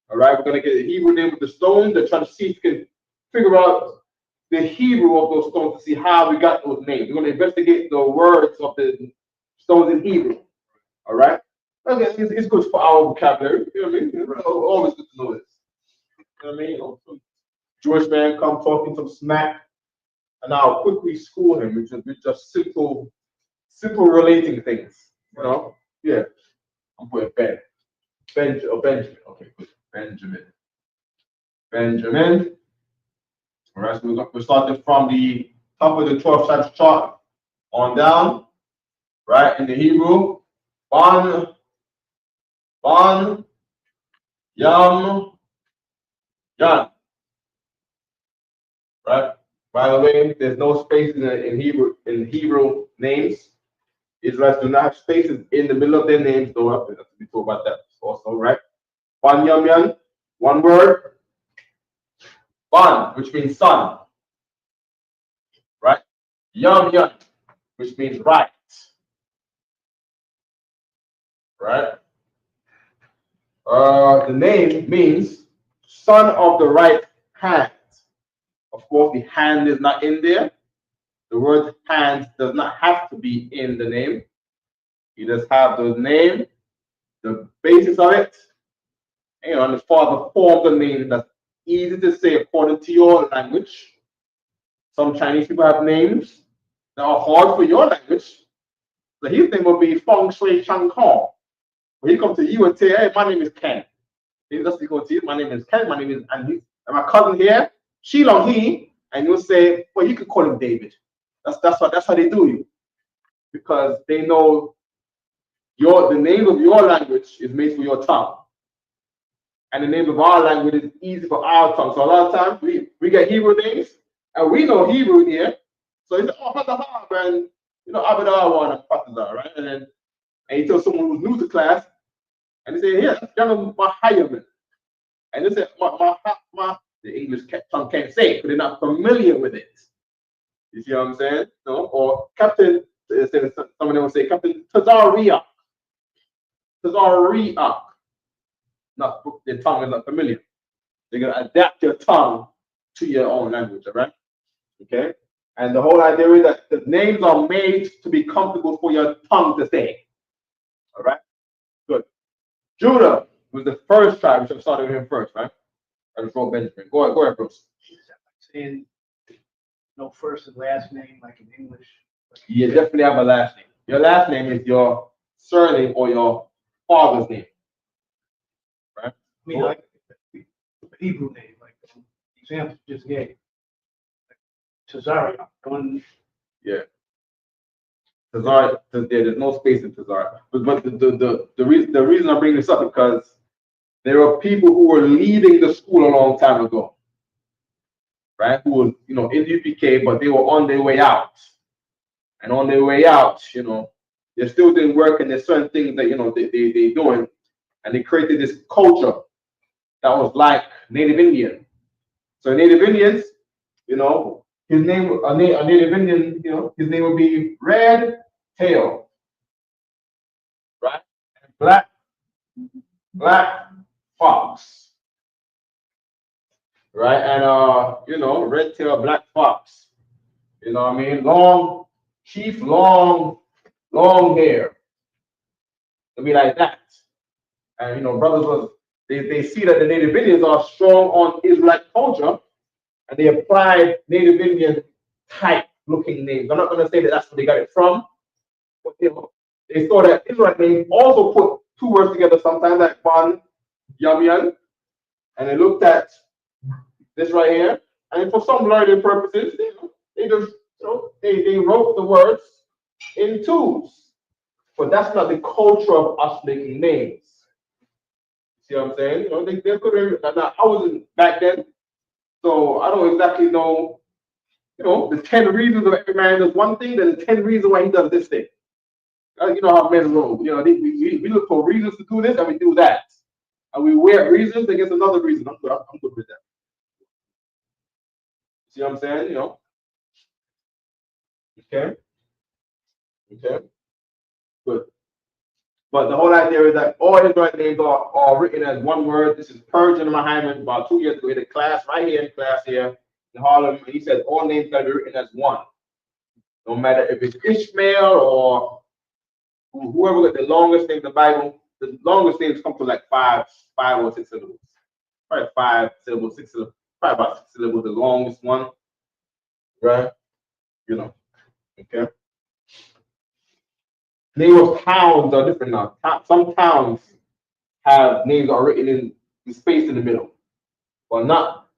All right, we're gonna get the Hebrew name of the stones and try to see if we can figure out the Hebrew of those stones to see how we got those names. We're gonna investigate the words of the stones in Hebrew. All right. Okay, it's good for our vocabulary. You know what I mean? It's always good to know this. You know what I mean? Jewish man come talking some smack, and I'll quickly school him with just simple relating things. Yeah. I'm putting Benjamin. Okay, good. Benjamin. All right, so we're starting from the top of the 12 tribes chart on down. Right, in the Hebrew, Ban, Yam, Yan. Right. By the way, there's no spaces in Hebrew names. Israelites do not have spaces in the middle of their names, though. I have to be told about that also, right? Ban, Yam, Yan, one word. Ban, which means son. Right? Yam, Yan, which means right. Right? The name means son of the right hand. Of course, the hand is not in there. The word hand does not have to be in the name. You just have the name, the basis of it, and as far as the form of the name, that's easy to say according to your language. Some Chinese people have names that are hard for your language. So his name will be Feng Shui Chang Kong. When he comes to you and say, hey, my name is Ken. He just go to you, my name is Ken, my name is, and my cousin here, Sheila, he, and you'll say, well, you can call him David. That's how they do you. Because they know the name of your language is made for your tongue. And the name of our language is easy for our tongue. So a lot of times we get Hebrew names, and we know Hebrew here. So you say, oh, Fatahab, and Abadar and Fatahar, right? And you tell someone who's new to class, and they say, yeah, that's young Mahayaman. And they say, the English tongue can't say it because they're not familiar with it. You see what I'm saying? No? Or Captain, someone will say, Captain Tazariak. Tazariak. Not their tongue is not familiar. They're gonna adapt your tongue to your own language, all right? Okay? And the whole idea is that the names are made to be comfortable for your tongue to say. All right? Good. Judah was the first tribe, which I started with him first, right? I just wrote Benjamin. Go ahead, Bruce. Saying no first and last name like in English. You definitely have a last name. Your last name is your surname or your father's name. Right? I mean, like the Hebrew name, like the example you just gave. Tazariah. Yeah. Tazariah, there's no space in Tazariah. But the reason I bring this up is because there are people who were leaving the school a long time ago. Right? Who were, in UPK, but they were on their way out. And on their way out, they're still doing work and there's certain things that, they're doing. And they created this culture that was like Native Indian. So Native Indians, his name, a Native Indian, his name would be Red Tail. Right? And Black Fox. Right? And, Red Tail, Black Fox. You know what I mean? Long hair. It'll be like that. And, brothers, they see that the Native Indians are strong on Israelite culture, and they applied Native Indian type looking names. I'm not going to say that that's where they got it from, but they saw that Israelite names also put two words together sometimes, like Ban, Yamian, and they looked at this right here, and for some learning purposes, they just, they wrote the words in twos. But that's not the culture of us making names. See what I'm saying? They could have. I wasn't back then, so I don't exactly know. The 10 reasons of every man does one thing, then the 10 reasons why he does this thing. You know how men roll. We look for reasons to do this, and we do that, and we wear reasons against another reason. I'm good with that. See what I'm saying? Okay. Good. But the whole idea is that all Israelite names are written as one word. This is Persian Muhammad about 2 years ago in a class right here in Harlem. And he said all names got to be written as one. No matter if it's Ishmael or whoever got the longest name in the Bible, the longest names come to like five or 6 syllables. Probably 5 syllables, 6 syllables, probably about 6 syllables, the longest one. Right? Okay. Name of towns are different now. Some towns have names are written in the space in the middle, but not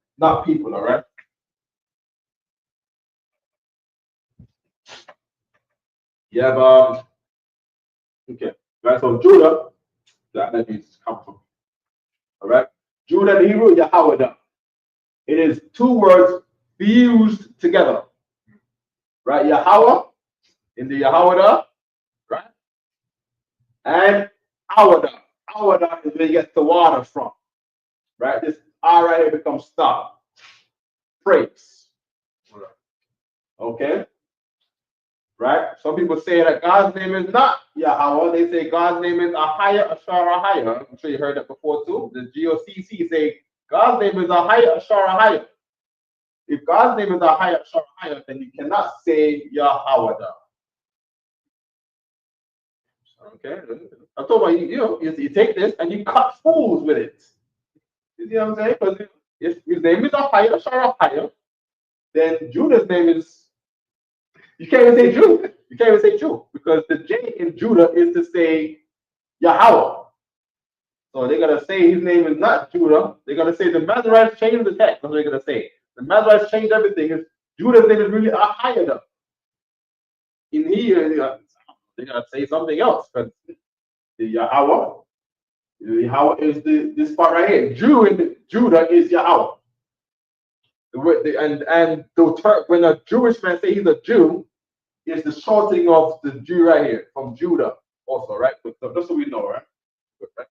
people. All right. You have okay. Right. So Judah, that means come from. All right. Judah, the Hebrew, Yahweh. It is 2 words fused together. Right. Yahweh in the Yahweh. Right? And Awada. Awada is where you get the water from. Right? This R right here becomes stop. Praise. Okay? Right? Some people say that God's name is not Yahweh. They say God's name is Ahaya Ashara Ahaya. I'm sure you heard that before too. The GOCC say God's name is Ahaya Ashara Ahaya. If God's name is Ahaya Ashara Ahaya, then you cannot say Yahweh. Okay, I'm talking about you take this and you cut fools with it. You see what I'm saying? Because if his name is Ahaya, Sharahaya, then Judah's name is, you can't even say Jew. You can't even say Jew because the J in Judah is to say Yahweh. So they're gonna say his name is not Judah. They're gonna say the Masoretes changed the text. That's what they're gonna say. The Masoretes changed everything. Judah's name is really higher up. In here, they're gonna say something else because the Yahweh is this part right here. Judah is Yahweh. And when a Jewish man say he's a Jew, it's the shortening of the Jew right here from Judah also, right? So just so we know, right? Good, right?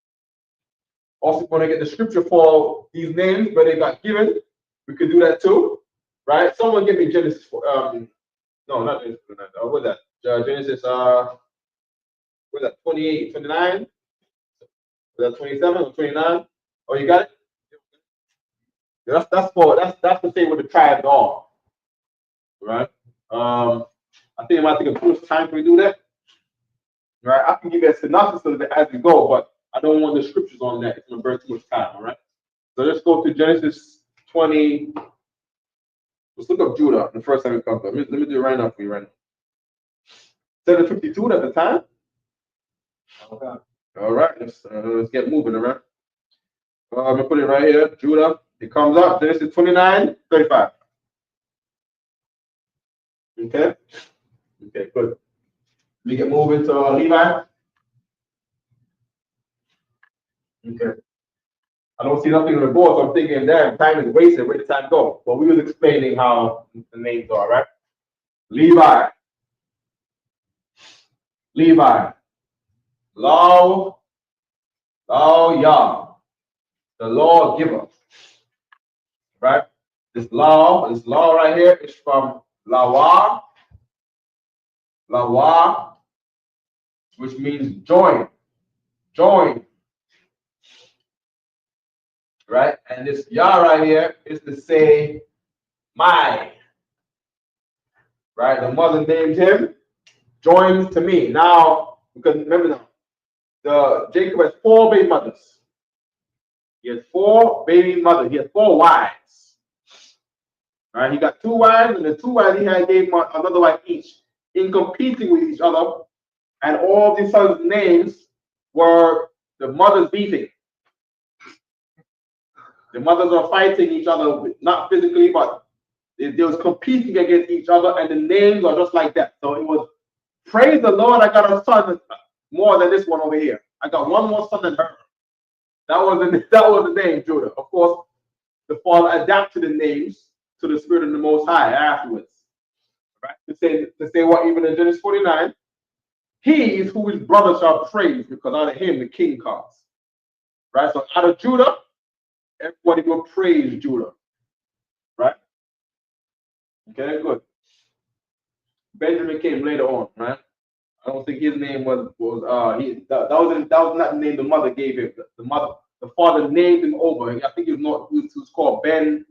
Also, when I get the scripture for these names where they got given, we could do that too, right? Someone give me Genesis. No, not Genesis. What's that? Genesis. What's that? 28, 29. Was that 27 or 29? Oh, you got it. That's the same with the tribes all, right? I think it might take a too much time for me to do that. Right? I can give you a synopsis of it as we go, but I don't want the scriptures on that. It's gonna burn too much time. All right. So let's go to Genesis 20. Let's look up Judah the first time it comes up. Let me do it right now for you, right now. 752 at the time. Okay. All right. Let's get moving. All right. I'm gonna put it right here. Judah. It comes up. Genesis 29, 35. Okay. Okay. Good. Let me get moving to Levi. Okay. I don't see nothing on the board, so I'm thinking, damn, time is wasted. Where did time go? But we was explaining how the names are, right? Levi. Law, Yah, the law giver. Right? This law right here is from Lawa, which means join. Right? And this Yah right here is to say my. Right? The mother named him, joins to me. Now, because remember now, Jacob has 4 baby mothers. He has 4 baby mothers. He has 4 wives. Right? He got 2 wives, and the 2 wives he had gave another wife each, in competing with each other. And all these sons' names were the mothers beating. The mothers were fighting each other, not physically, but they was competing against each other, and the names are just like that. So it was, praise the Lord, I got a son more than this one over here. I got one more son than her. That was the name, Judah. Of course, the father adapted the names to the Spirit of the Most High afterwards. Right? To say what, even in Genesis 49, he is who his brothers shall praise, because out of him the king comes. Right? So out of Judah, everybody will praise Judah. Right? Okay, good. Benjamin came later on, right? I don't think his name was that was not the name the mother gave him. The father named him over. I think he was called Ben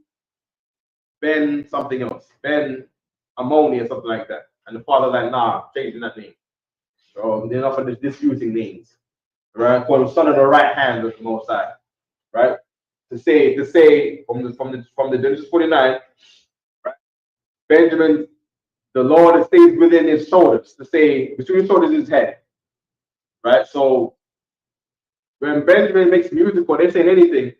something else, Ben Ammoni or something like that. And the father like, nah, changing that name. So they're not for disusing names, right? Called him son of the right hand of the Most High, right? To say from the Genesis 49, right? Benjamin, the Lord that stays within his shoulders, to say between his shoulders is his head. Right? So when Benjamin makes music or they say anything,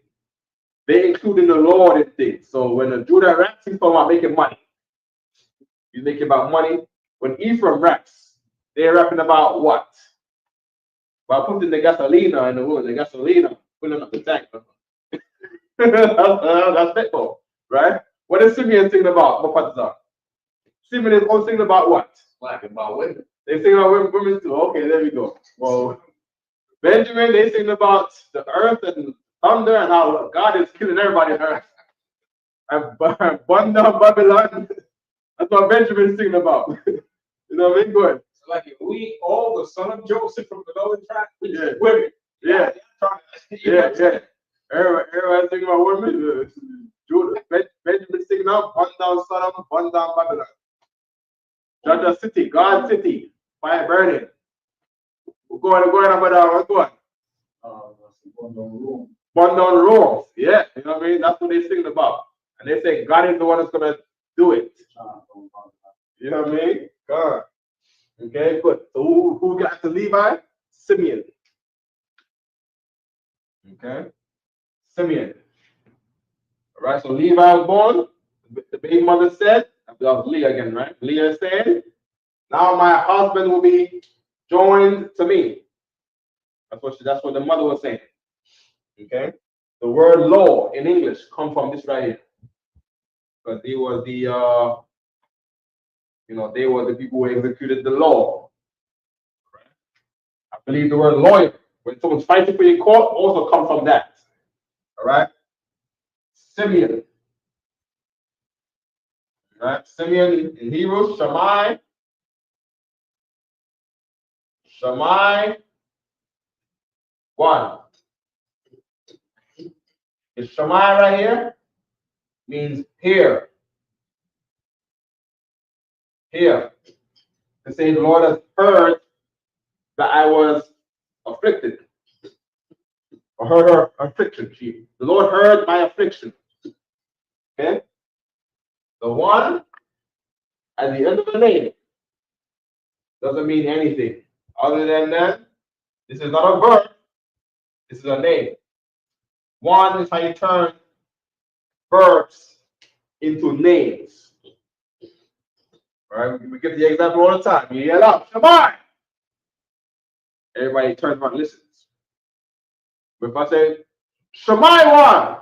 they include in the Lord in things. So when a Judah raps, he's talking about making money. He's making about money. When Ephraim raps, they're rapping about what? About putting the gasolina in the wood, the gasolina, filling up the tank. That's football, right? What is Simeon singing about? Simeon is all singing about what? Like about women. They sing about women too. Okay, there we go. Well, Benjamin, they sing about the earth and thunder and how God is killing everybody on earth. And Bunda, Babylon, that's what Benjamin's singing about. You know what I mean? Good. So like if we all the son of Joseph from the northern tribe, Yeah. women. Yeah. Yeah. Everybody singing about women. Judah, Benjamin singing out, bun down Sodom, bun down Babylon. Judge city, God city, fire burning. We're going about what's going? Bun down Rome. Yeah, you know what I mean? That's what they sing about. And they say God is the one that's gonna do it. You know what I mean? God. Okay, good. So who got to Levi? Simeon. Okay. Simeon. All right, so Levi was born. The baby mother said, that was Leah again, right? Leah said, now my husband will be joined to me. That's what the mother was saying. Okay. The word law in English comes from this right here. Because they were they were the people who executed the law. I believe the word lawyer, when someone's fighting for your court, also comes from that. All right. Simeon. All right. Simeon in Hebrew, Shammai. Shammai. One. Is Shammai right here? Means here. Here. To say the Lord has heard that I was afflicted. Or heard her affliction. The Lord heard my affliction. Okay? The one at the end of the name doesn't mean anything. Other than that, this is not a verb. This is a name. One is how you turn verbs into names. All right? We give the example all the time. You yell out, Shabbat. Everybody turns around and listens. But if I say, Shammai one,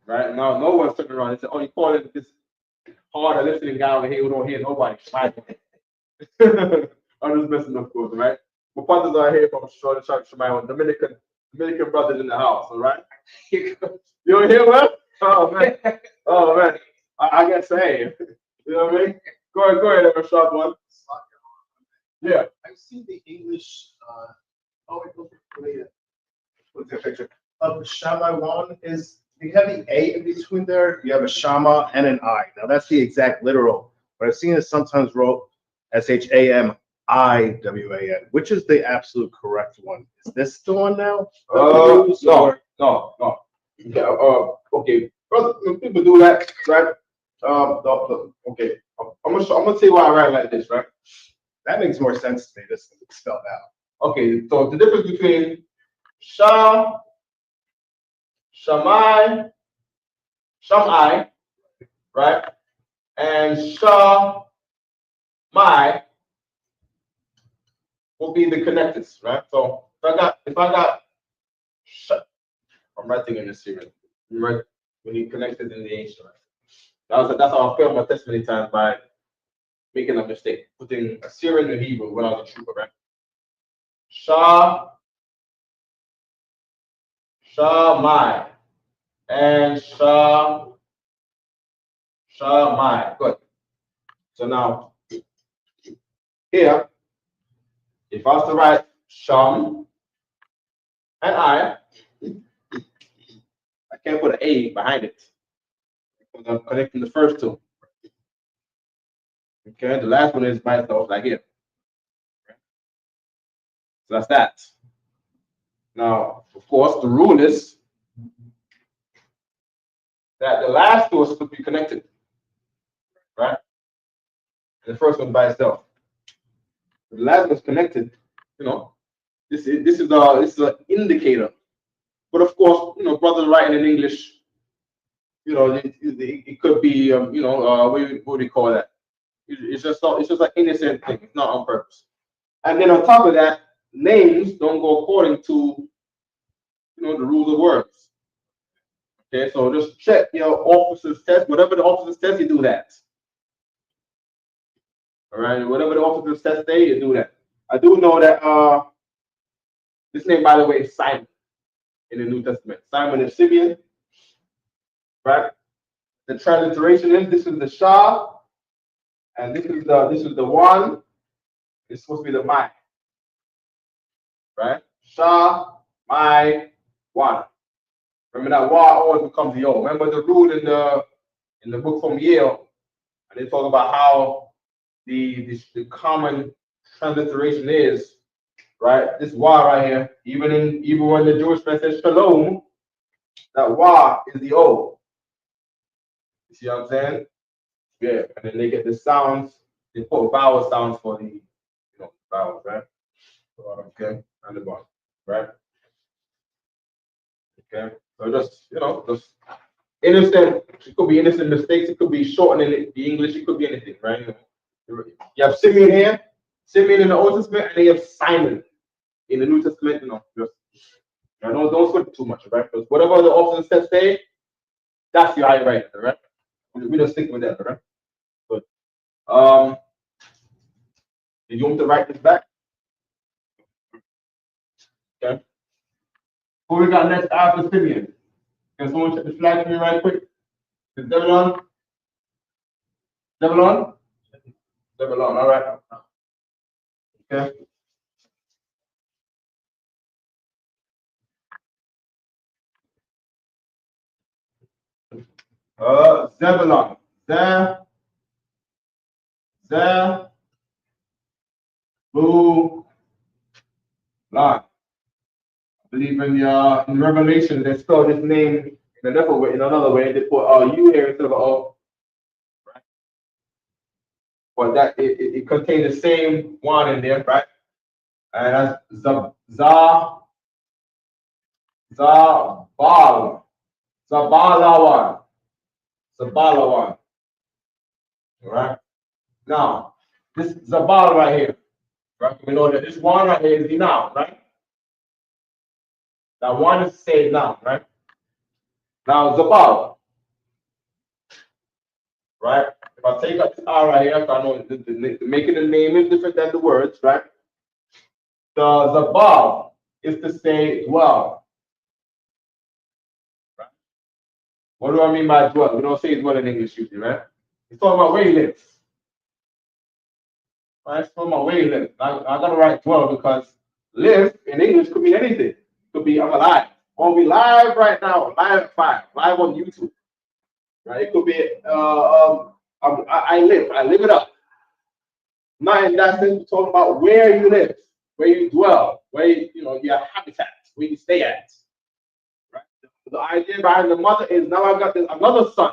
right? Now no one's turning around and say, oh, you call it this hard listening guy over here who don't hear nobody. Shammai. I'm just messing up, of course, right? My brothers are here from Short Church, Shammai one, Dominican brothers in the house, all right? You don't hear what? Oh man. Oh man. I guess hey. You know what I mean? Go ahead, have a short one. Yeah. I've seen the English what's the picture? Of Shammai one is you have the A in between there, you have a Shama and an I. Now that's the exact literal, but I've seen it sometimes wrote SHAMIWAN. Which is the absolute correct one? Is this the one now? No. Yeah, okay. People do that, right? Okay. I'm gonna tell you why I write like this, right? That makes more sense to me. This is spelled out. Okay, so the difference between Shammai, right, and Shammai will be the connectors, right? So if I got I'm writing in the series, right? When you connected in the ancient, right? That's how I failed my test many times by making a mistake, putting a Syrian in Hebrew when I was a trooper, right? Shammai and Shammai. Good. So now here, if I was to write Sham and I can't put an A behind it because I'm connecting the first two. Okay, the last one is by itself, like here. So that's that. Now, of course, the rule is that the last two are supposed to be connected, right? And the first one by itself. The last one's connected. You know, this is an indicator. But of course, you know, brothers writing in English, you know, it could be, what do you call that? It's just an innocent thing. It's not on purpose. And then on top of that, names don't go according to, you know, the rules of words. Okay, so just check your officer's test. Whatever the officer's test, you do that. All right, whatever the officer's test say, you do that. I do know that this name, by the way, is Simon in the New Testament. Simon is Simeon, right? The transliteration is this is the Shah, and this is the one. It's supposed to be the my, right? Shah, my, one. Remember that wa always becomes the o. Remember the rule in the book from Yale, and they talk about how the common transliteration is, right? This wa right here, even when the Jewish man says shalom, that wa is the o. You see what I'm saying? Yeah, and then they get the sounds. They put vowel sounds for the vowels, right? Okay, and the bottom, right? Okay, so just just innocent. It could be innocent mistakes. It could be shortening the English. It could be anything, right? You have Simeon here, Simeon in the Old Testament, and then you have Simon in the New Testament. Just don't sweat too much, right? Because whatever the officer says, say, that's your high right, right? We just stick with that, right? Good. Did you want me to write this back? Okay. Who we got next after Simeon? Can someone check the flag for me right quick? Is Devilon? Devilon? Devilon, all right. Okay. Zebulon. Zebulon. I believe in Revelation they spell this name in another way. They put U here instead of O. Right? But that it contains the same one in there, right? And that's Zabalawan. All right. Now, this Zabal right here, right? We know that this one right here is the noun, right? That one is the same noun, right? Now, Zabal, right? If I take up this R right here, I know making the name is different than the words, right? The Zabal is to say dwell. Right? What do I mean by dwell? We don't say dwell in English usually, right? It's talking about where he lives. Right? It's talking about where he lives. I gotta write dwell because live in English could be anything. It could be I'm alive. Or we live right now, live at 5, live on YouTube. Right? It could be I live it up. Not in that sense, we're talking about where you live, where you dwell, where your habitat, where you stay at. Right? The idea behind the mother is now I got another son.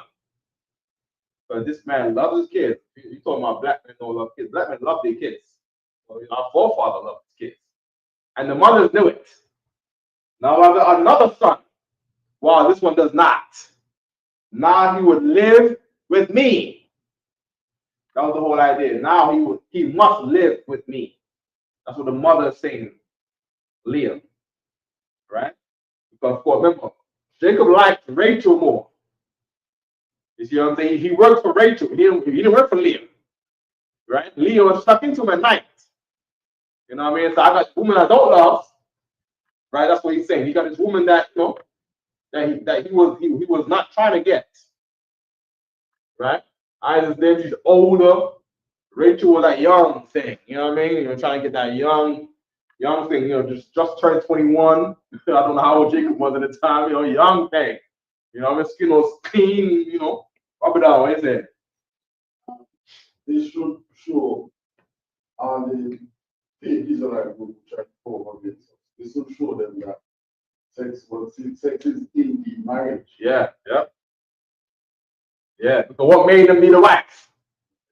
But this man loves his kids. You talking about black men don't love kids. Black men love their kids. Well, our forefather loved his kids. And the mothers knew it. Now I got another son. Wow, this one does not. Now he would live with me. That was the whole idea. Now he must live with me. That's what the mother is saying. Live. Right? Because remember, Jacob liked Rachel more. You see what I'm saying? He worked for Rachel. He didn't work for Leah. Right? Leah was stuck into him at night. You know what I mean? So I got woman I don't love. Right? That's what he's saying. He got this woman that that he was not trying to get. Right? I understand she's older. Rachel was that young thing. You know what I mean? Trying to get that young thing. Just turned 21. I don't know how old Jacob was at the time. Young thing. His skin was clean. Up and down. What is it? They should show on the Israelite group trying to cover this. They should show them that sex is in the marriage. Yeah. Because what made them be the wife?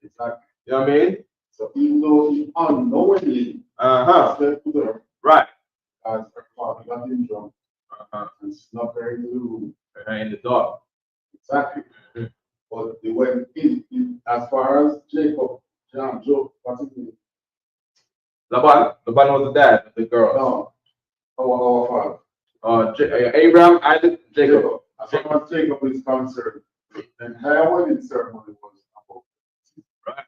Exactly. You know what I mean? So even though he unknowingly slept with her, right, as her father got him drunk, and snuck her into in the dark. Exactly. But they went in as far as Jacob, Job, particularly. Laban was the dad of the girl. No, our father. Abraham, Isaac, Jacob. As far as Jacob is concerned, the entire wedding ceremony was about. Right.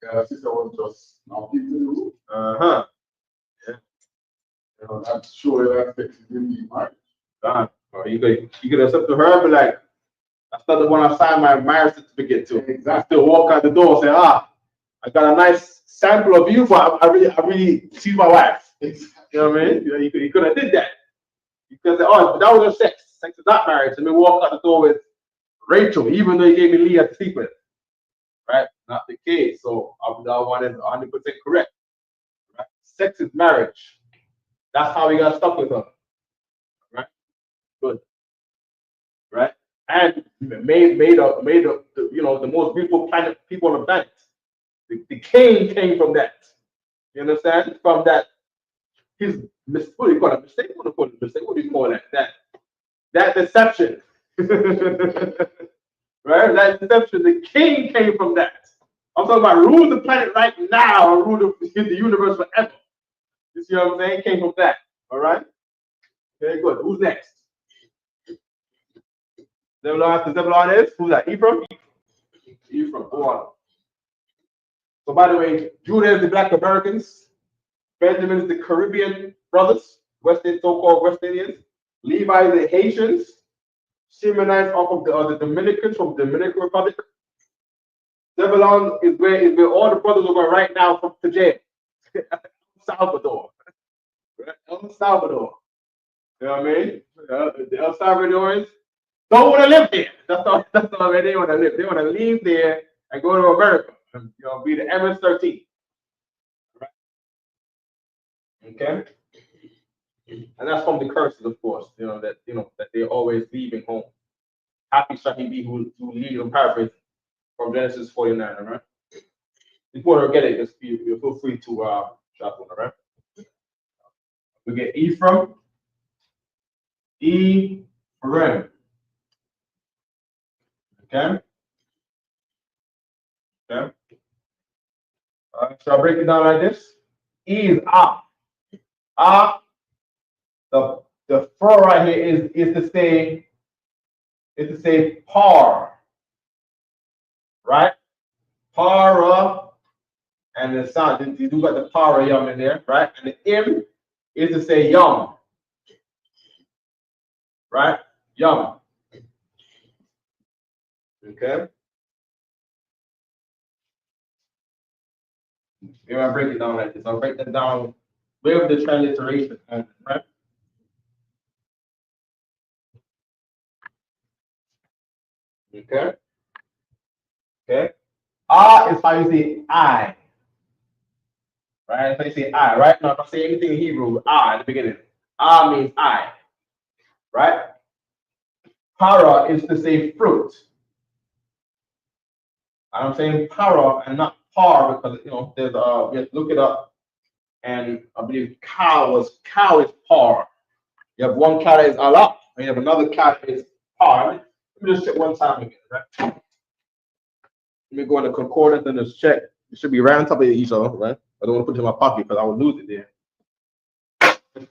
Her sister was just knocking to the roof. Yeah. That's sure that sex is in the marriage. You could accept to her, but like, that's not the one I signed my marriage certificate to. Exactly. I still walk out the door and say, I got a nice sample of you, but I really see my wife. Exactly. You know what I mean? You could have did that. You could say, but that was your sex. Sex is not marriage. Let me walk out the door with Rachel, even though you gave me Leah to sleep with. Right? Not the case. So that one is 100% correct. Right? Sex is marriage. That's how we got stuck with her. Right? Good. Right? And made the most beautiful people on the planet. The king came from that. You understand? From that, his what do you call it? Mistake? What do you call it? Mistake? What do you call that? That deception. Right? That deception. The king came from that. I'm talking about rule the planet right now and rule the universe forever. You see what I'm saying? Came from that. All right? Very good. Who's next? Zebulon is? Who's that? Ephraim? Ephraim. Go on. So by the way, Judah is the Black Americans. Benjamin is the Caribbean brothers, so-called West Indians. Levi is the Haitians. Shimonites off of the Dominicans from the Dominican Republic. Zebulon is where all the brothers are going right now from to jail. Salvador. Right? El Salvador. You know what I mean? The El Salvadorians don't want to live there. That's all where they want to live. They want to leave there and go to America. And, be the MS-13. Right? Okay? And that's from the curses, of course. That they're always leaving home. Happy shall he be who leaves. I'm paraphrasing from Genesis 49. All right. If you want to get it, just feel free to shop on. All right. We get Ephraim. Ephraim. Okay. Okay. All right. So I'll break it down like this. E is ah. Ah. The fur right here is to say par, right? Para, and the sound, you do got the para yum in there, right? And the im is to say yum, right? Yum. Okay. Here I break it down like this. I'll break that down with the transliteration, right? Okay. Okay. Ah is how you say I. Right? If I say I, right? Now if I say anything in Hebrew, I at the beginning. Ah means I. Right? Para is to say fruit. I'm saying para and not par because there's we have to look it up. And I believe cow is par. You have one cow that is Allah, and you have another cow that is par. Let me just check one time again, right? Let me go in the concordance and just check. It should be right on top of each other, right? I don't want to put it in my pocket because I will lose it there.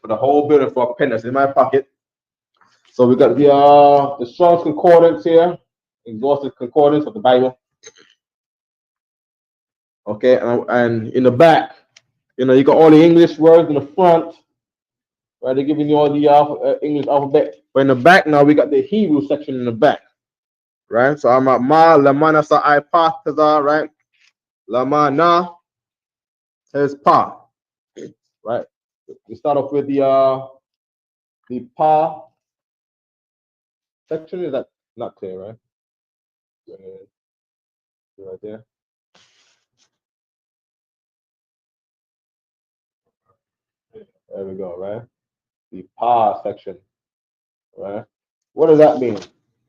For the whole building for a pen that's in my pocket. So we got the Strong's Concordance here, exhaustive concordance of the Bible. Okay, and in the back, you got all the English words in the front, right? They're giving you all the English alphabet. But in the back now, we got the Hebrew section in the back, right? So I'm at ma lamana sa I pa taza, right? Lamana is pa, right? We start off with the pa section. Is that not clear, right? Right there. There we go, right? The pa section, right? What does that mean?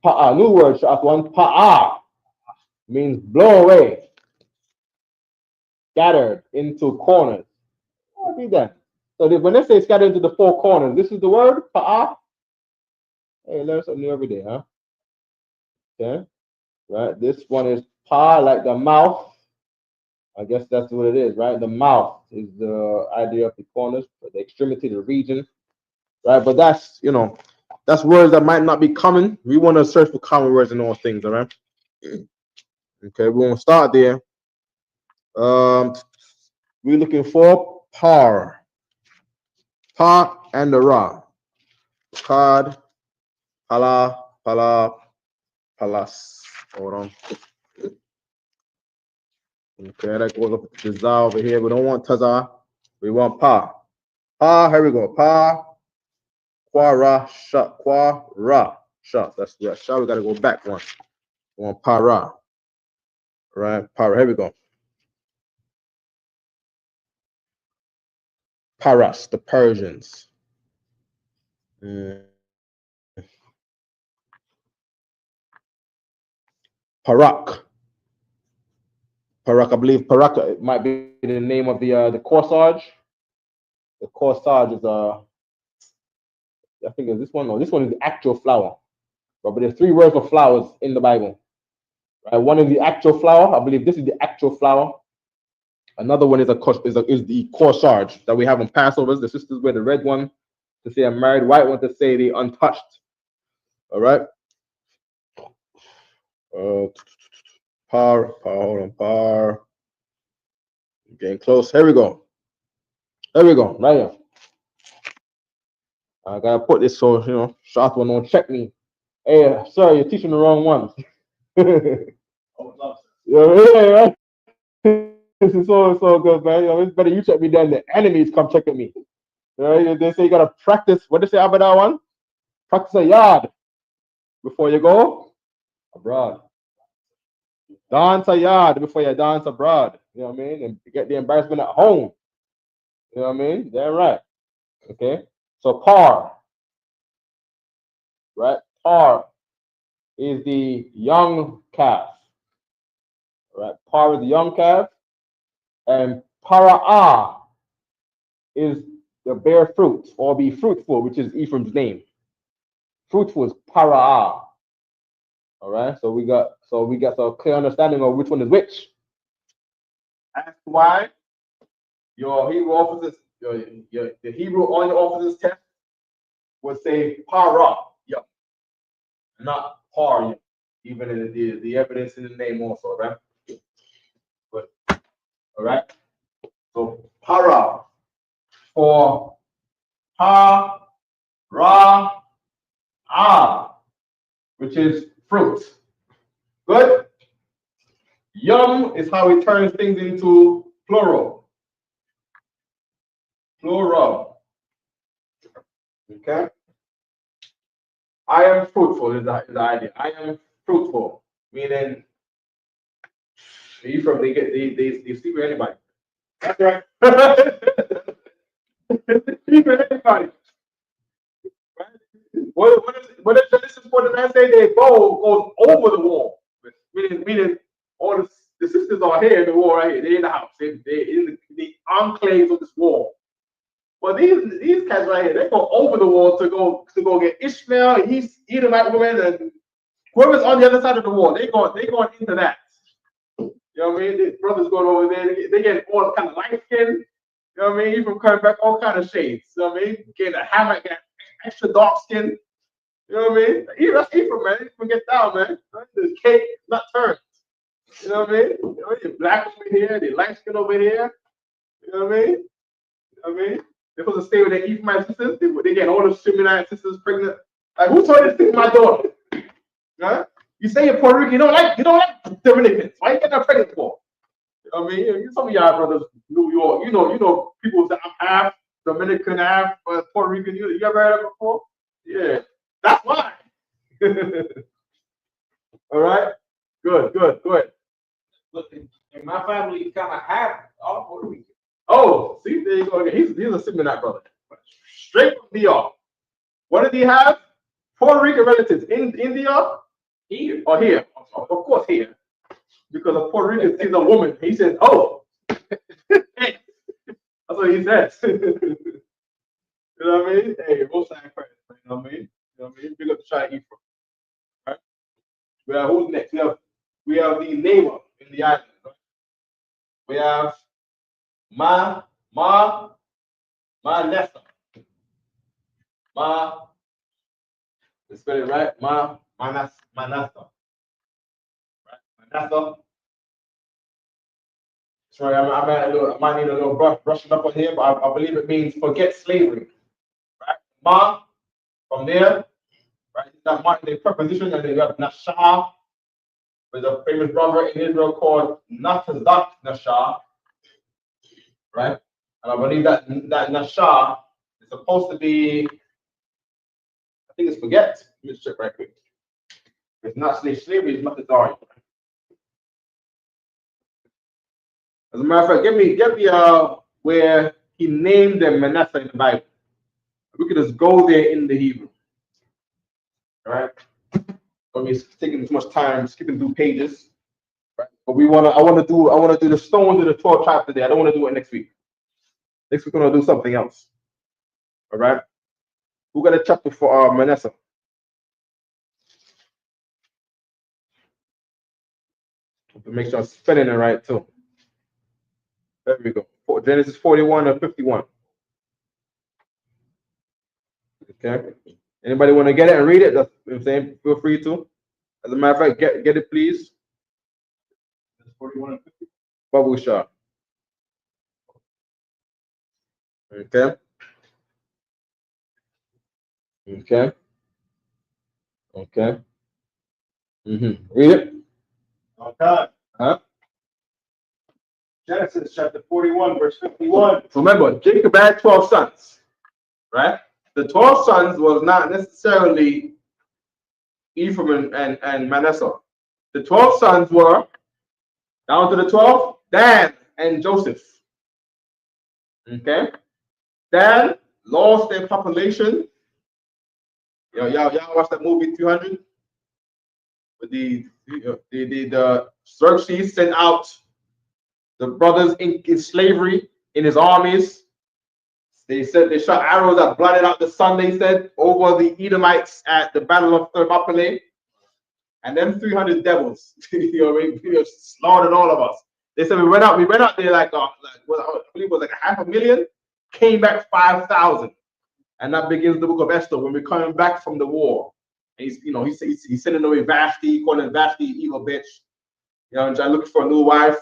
Pa, new word, one pa means blow away, scattered into corners. What is that? So when they say scattered into the four corners, this is the word pa. Hey, learn something new every day, huh? Okay, right? This one is pa, like the mouth. I guess that's what it is, right? The mouth is the idea of the corners, the extremity, the region, right? But that's that's words that might not be common. We want to search for common words in all things, all right? Okay, we're gonna start there. We're looking for par and the ra. Card, pala, palas. Hold on. Okay, that goes up to the over here. We don't want taza. We want pa. Here we go. Pa, qua, ra, sha, qua, ra, sha. That's the sha. We gotta go back one. We want pa, ra. Right, para. Here we go. Paras, the Persians. Parak, I believe Parak might be the name of the corsage. The corsage is I think it's this one. No, this one is the actual flower. But there's 3 words for flowers in the Bible. Right? One is the actual flower. I believe this is the actual flower. Another one is the corsage that we have on Passovers. The sisters wear the red one to say I'm married, white one to say they untouched. All right. Hold on. Getting close. Here we go. Right here. I gotta put this so Sharp one don't check me. Hey, sir, you're teaching the wrong one. Yeah. This is so good, man. It's better you check me than the enemies come checking me. Right? They say you gotta practice. What they say about that one? Practice a yard before you go abroad. Dance a yard before you dance abroad. You know what I mean? And get the embarrassment at home. You know what I mean? Damn right. Okay. So par. Right? Par is the young calf. Right? Par is the young calf. And para'ah is the bear fruit or be fruitful, which is Ephraim's name. Fruitful is para'ah. All right. So we got a clear understanding of which one is which. That's why your Hebrew officers, the Hebrew on your officers test would say para, not par, even in the evidence in the name also, right? But all right. So para for pa ra ah, which is fruit. Good. Yum is how it turns things into plural. Okay. I am fruitful is the idea. I am fruitful, meaning Ephraim, they sleep with anybody. That's right. They sleep with anybody. What is this is for the man say they goes over the wall. Meaning all the sisters are here in the wall right here. They're in the house. They're in the enclaves of this wall. But these cats right here, they go over the wall to go get Ishmael, Edomite women, and whoever's on the other side of the wall. They going into that. You know what I mean? These brothers going over there. They get all kind of light skin. You know what I mean? Even coming back all kind of shades. You know what I mean? Getting a hammock, getting extra dark skin. You know what I mean? That's Ephraim, man. Ephraim get down, man. The cake not turned. You know what I mean? You know, the black over here, the light skin over here. You know what I mean? You know what I mean? They're supposed to stay with their Ephraimite sisters. They get all the Shemanite sisters pregnant. Like, who told you to stick my daughter? Huh? You say you're Puerto Rican, you don't like Dominicans. Why you getting her pregnant for? You know what I mean? Some of y'all brothers, New York, you know, people that I'm half Dominican, half Puerto Rican. You ever heard of it before? Yeah, that's why. All right, good. Look, in my family, kind of half all Puerto Rican. Oh, see, there you go. He's a Simonite brother, straight from DR. What did he have? Puerto Rican relatives in India. Here or here? Of course here, because a Puerto Rican is a woman. He says, "Oh." That's what he says. You know what I mean? Hey, both sides credit. You know what I mean? You know what I mean? Big up to try to eat from. Right? We have who's next? We have the neighbor in the island. Right? We have Nessa. Let's spell it right. Manasa. Right? Manasa. Sorry, I might need a little brushing up on here, but I believe it means forget slavery. Right? From there, right? That Martin the preposition, and then you have Nasha, with a famous brother in Israel called Natazak Nasha. Right? And I believe that Nasha is supposed to be, I think it's forget. Let me check right quick. It's not slavery, it's not the Dari. As a matter of fact, get me where he named them Manasseh in the Bible. We could just go there in the Hebrew. All right. I mean, it's taking too much time skipping through pages. Right? But I want to do the stones of the 12 tribes today. I don't want to do it next week. Next week we're gonna do something else. All right. Who got a chapter for Manasseh? To make sure I'm spelling it right too. There we go. Genesis 41 and 51. Okay. Anybody want to get it and read it? That's what I'm saying. Feel free to. As a matter of fact, get it, please. 41 and 50. Bubble shot. Okay. Okay. Okay. Read it. Okay. Huh? Genesis chapter 41, verse 51. So remember, Jacob had 12 sons, right? The 12 sons was not necessarily Ephraim and Manasseh. The 12 sons were, down to the 12, Dan and Joseph. Okay? Dan lost their population. Y'all watch that movie 300? With the Xerxes sent out the brothers in slavery in his armies. They said they shot arrows that blotted out the sun, they said, over the Edomites at the Battle of Thermopylae. And them 300 devils, we slaughtered all of us. They said we went out there like I believe it was like 500,000, came back 5,000. And that begins the book of Esther when we're coming back from the war. And he's sending away Vashti, calling Vashti evil bitch. And trying looking for a new wife.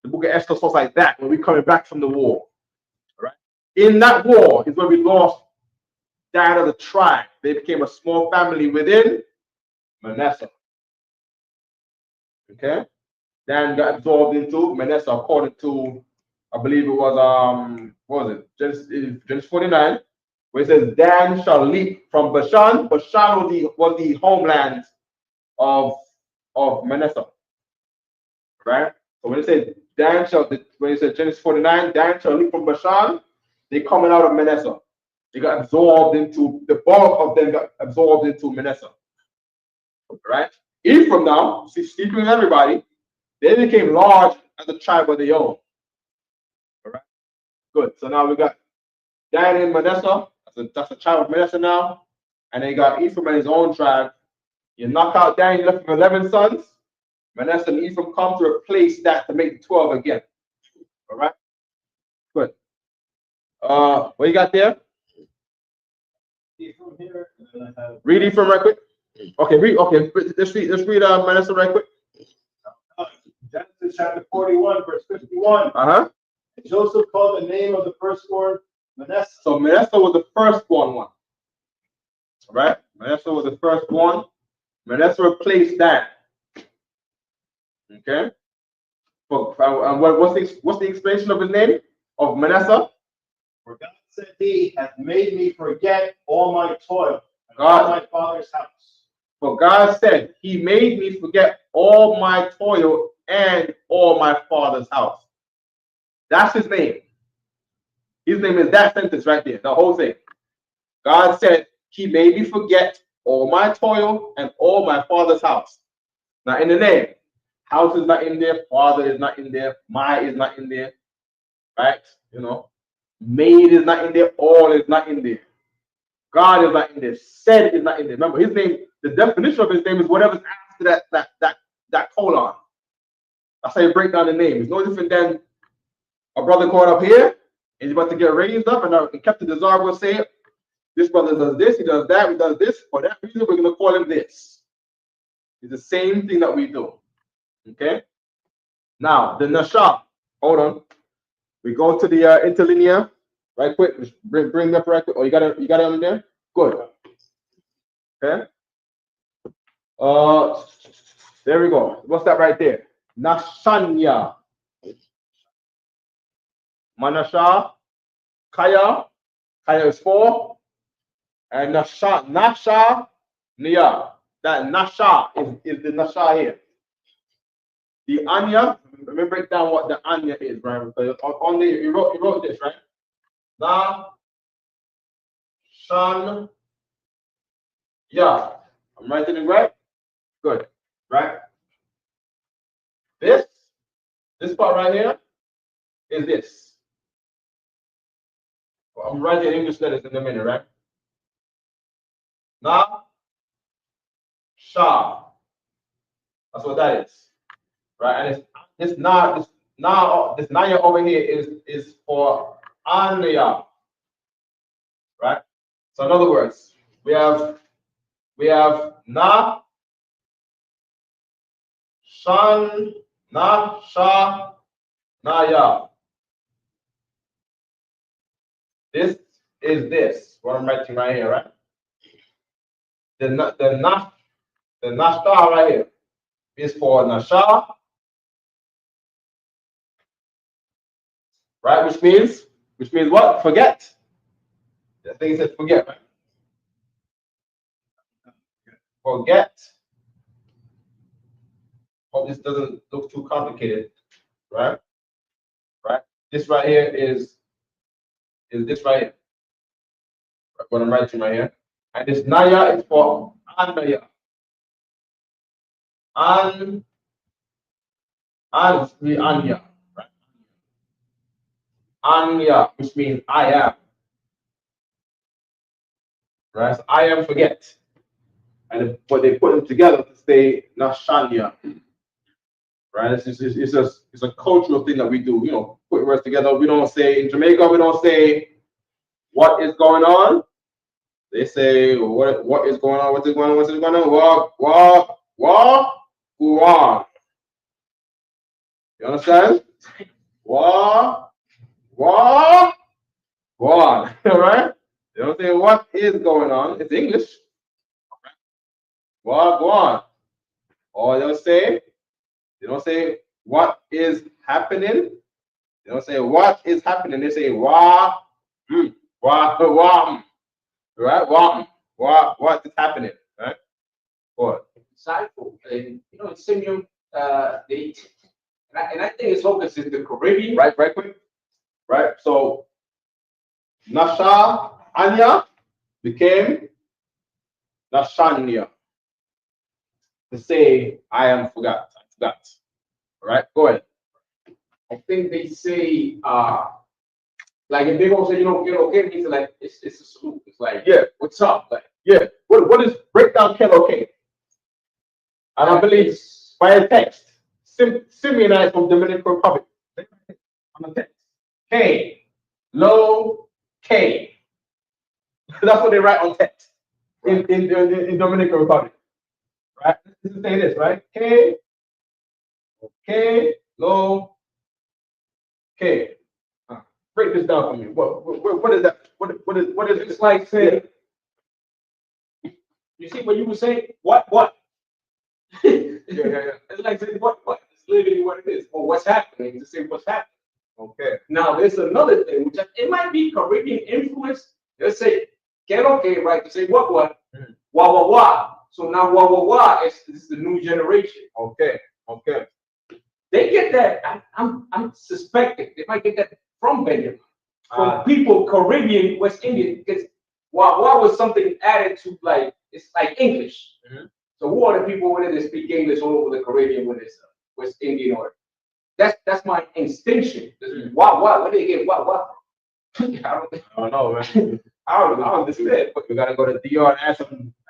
The book of Esther starts like that when we're coming back from the war. Right? In that war is where we lost that of the tribe. They became a small family within Manasseh. Okay? Dan got absorbed into Manasseh according to, I believe it was what was it? Genesis 49, where it says Dan shall leap from Bashan. Bashan was the homeland of Manasseh. Right? So when it says when it says Genesis 49, Dan shall leap from Bashan, they coming out of Manasseh. They got absorbed into, the bulk of them got absorbed into Manasseh. Right? Ephraim now, sleeping with everybody, they became large as a tribe of their own. All right? Good. So now we got Dan and Manasseh. That's a tribe of Manasseh now. And then you got Ephraim and his own tribe. You knock out Dan, you left with 11 sons. Manasseh and Ephraim come to replace that to make the 12 again. All right? Good. What you got there? Ephraim here. Read Ephraim right quick. Okay, let's read Manasseh right quick. Genesis chapter 41, verse 51. Uh-huh. Joseph called the name of the firstborn Manasseh. So Manasseh was the firstborn one. All right? Manasseh was the firstborn. Manasseh replaced Dan. Okay? What's the explanation of his name? Of Manasseh? For God said he hath made me forget all my toil and all my father's house. For God said, he made me forget all my toil and all my father's house. That's his name. His name is that sentence right there, the whole thing. God said, he made me forget all my toil and all my father's house. Now in the name, house is not in there, father is not in there, my is not in there, right? Made is not in there, all is not in there. God is not in there, said is not in there. Remember, his name, the definition of his name is whatever's after that colon. That's how you break down the name. It's no different than a brother caught up here, and he's about to get raised up, and Captain Desire will say, this brother does this, he does that, he does this. For that reason, we're going to call him this. It's the same thing that we do. Okay? Now, the Nashah. Hold on. We go to the interlinear right quick. Bring up right quick. Oh, you got it on there? Good. Okay. There we go. What's that right there? Nashanya. Manasha. Kaya. Kaya is 4. And Nasha. Nia. That Nasha is the Nasha here. The Anya, let me break down what the Anya is, right? Because on the you wrote this, right? Na Shan Ya. I'm writing it right? Good. Right? This part right here is this. I'm writing English letters in a minute, right? Na, sha. That's what that is, right? And this naya over here is for anya, right? So in other words, we have na, shan, na, sha, naya. This is this, what I'm writing right here, right? The nashta right here is for nasha, right? Which means what? Forget. The thing said forget, right? Forget. Hope this doesn't look too complicated, right? Right? This right here is this right here. What I'm writing right here. And this naya is for anaya. Anya, right? Anya, which means I am. Right? So I am forget. But they put them together to say Nashanya. Right? It's a cultural thing that we do. You know, put words together. We don't say in Jamaica, we don't say what is going on. They say what is going on, what's going on, what's going on, go on. You understand? Go on. All right? They don't say what is going on. It's English. Go on. Or they don't say what is happening. They don't say what is happening. They say right? What is happening? Right? What? Cycle. And you know, Simeon, they and I think it's focused in the Caribbean. Right, quick. Right. So Nasha Anya became Nashanya. To say I am forgot. All right, go ahead. I think they say like if they gonna say you don't get okay, it means like it's a salute. It's like what's up? Like what is breakdown get okay? And I believe by a text, Simeonite from Dominican Republic. On the text. K, low, K. That's what they write on text in Dominican Republic. Right? This is say this, right? K, low, K. Break this down for me. What is that? What is it's like saying? You see what you were saying? What? Yeah. It's like saying what? It's literally what it is. Or what's happening? To say what's happening. Okay. Now there's another thing, which it might be Caribbean influence. They'll say get okay, right? To say what? Wah. So now wah is the new generation. Okay. They get that. I'm suspecting they might get that from Benjamin, from people Caribbean, West Indian, because wah was something added to like it's like English. So who are the people when they speak English all over the Caribbean when it's West Indian or that's my instinction. Wah, where they get wah? I don't know, man. I don't understand. But we gotta go to DR and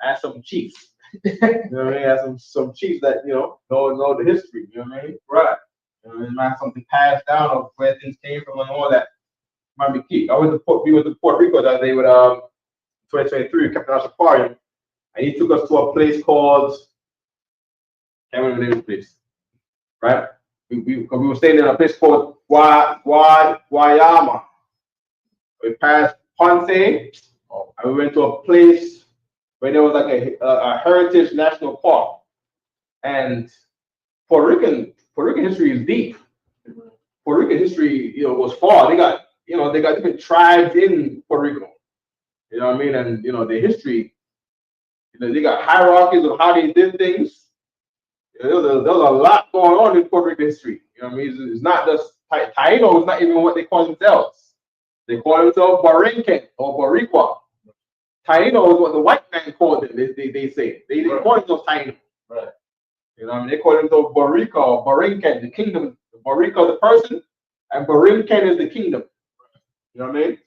ask some chiefs. You know what I mean? Ask some chiefs that know the history. You know what I mean? Right. You know, it might have something passed down of where things came from and all that. Might be key. We went to Puerto Rico that day with 2023 Captain Safari, and he took us to a place called can't remember the name of the place. Right? We were staying in a place called Guayama. We passed Ponce, and we went to a place where there was like a heritage national park. And Puerto Rican history is deep. Puerto Rican history, was far. They got different tribes in Puerto Rico. You know what I mean? And the history, they got hierarchies of how they did things. There's a lot going on in Puerto Rican history. You know what I mean? It's not just Taino is not even what they call themselves. They call themselves Barinque or Boricua. Taino is what the white man called them. They say they didn't call themselves Taino. Right. You know what I mean? They call themselves Borica or Barinque, the kingdom. Borica the person, and Barinque is the kingdom. You know what I mean?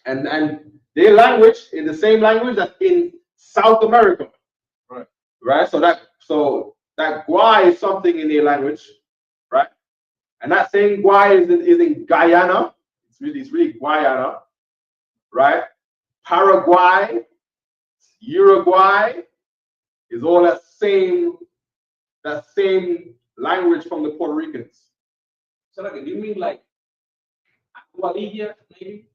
And their language is the same language that's in South America. Right? So that Gua is something in their language, right? And that same Gua is in Guyana. It's really Guyana, right? Paraguay, Uruguay is all that same language from the Puerto Ricans. So like, do you mean like Guadilla, maybe?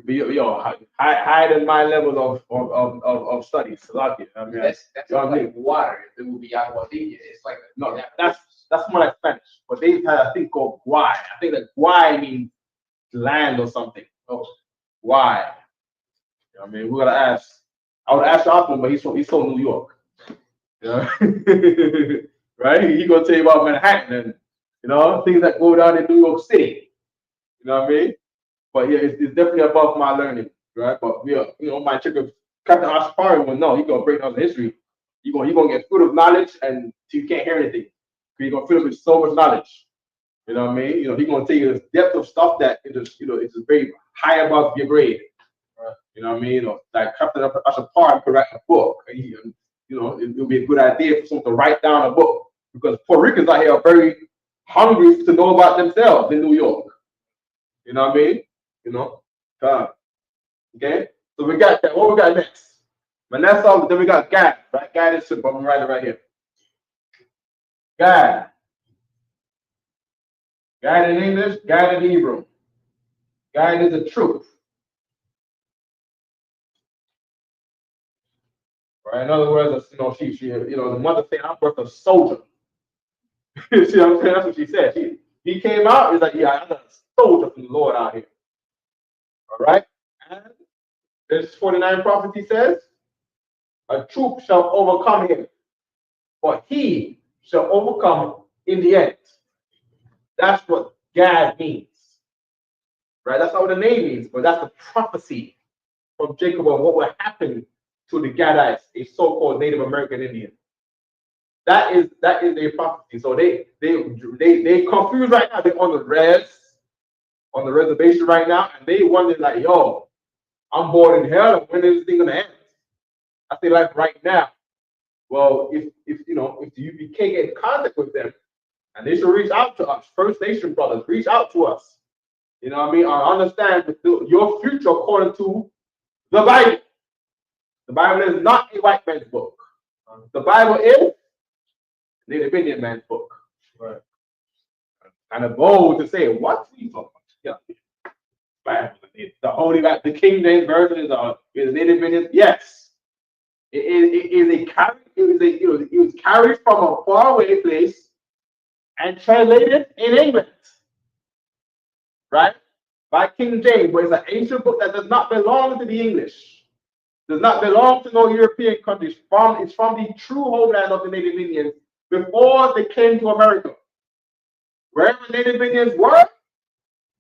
Yo, higher than my level of studies. Lucky. I mean, That's not like water. It would be Aguadilla. It's like no, that's more like Spanish. But they had a thing called Guay. I think that Guay means land or something. Oh, why? You know what I mean, we gotta ask. I would ask Osman, but he's from New York. Yeah. Right? He gonna tell you about Manhattan and things that go down in New York City. You know what I mean? But yeah, it's definitely above my learning, right? But my chick of Captain Aspari will know. He gonna break down the history. He gonna get full of knowledge and you can't hear anything. You're gonna fill up with so much knowledge. You know what I mean? He gonna tell you the depth of stuff that it's just very high above your grade. Right. You know what I mean? Like Captain Aspari could write a book. It'll be a good idea for someone to write down a book because Puerto Ricans out here are very hungry to know about themselves in New York. You know what I mean? Okay. So we got that. What we got next? Manasseh. Then we got Gad. Right? Gad is simple. I'm gonna write it right here. Gad. Gad in English. Gad in Hebrew. Gad is the truth. Right. In other words, she the mother saying, "I'm worth a soldier." You see what I'm saying? That's what she said. He came out. He's like, "Yeah, I'm a soldier from the Lord out here." All right. And this 49 prophecy says, "A troop shall overcome him, but he shall overcome in the end." That's what Gad means. Right? That's not what the name means, but that's the prophecy from Jacob of what will happen to the Gadites, a so-called Native American Indian. That is their prophecy. So they confused right now. They're on the reservation right now, and they wondering like, "Yo, I'm bored in hell. And when is this thing gonna end?" I say like right now. Well, if you can't get in contact with them, and they should reach out to us, First Nation brothers, reach out to us. You know what I mean? I understand your future according to the Bible. The Bible is not a white man's book. The Bible is Native Indian man's book. Right. Kind of bold to say, what are you talking about? Yeah. The King James version is Native Indian. Yes. It was carried from a faraway place and translated in England. Right? By King James, but it's an ancient book that does not belong to the English. Does not belong to no European countries. It's from the true homeland of the Native Indians before they came to America. Wherever Native Indians were,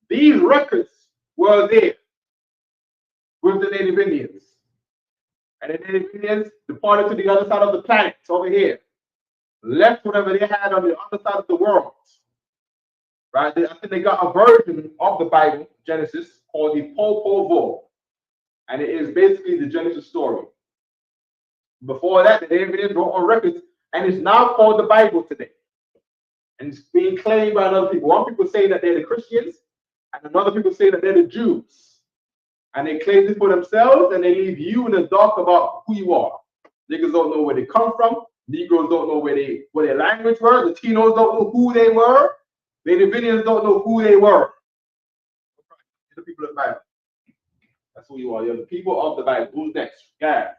these records were there with the Native Indians. And the Native Indians departed to the other side of the planet, over here. Left whatever they had on the other side of the world. Right? I think they got a version of the Bible, Genesis, called the Popol Vuh. And it is basically the Genesis story. Before that, the Native Indians wrote on records, and it's now called the Bible today. And it's being claimed by other people. One people say that they're the Christians, and another people say that they're the Jews. And they claim this for themselves, and they leave you in the dark about who you are. Niggas don't know where they come from. Negroes don't know where their language were. Latinos don't know who they were. Native Indians don't know who they were. The people of the Bible. That's who you are. You're the people of the Bible. Who's next? God.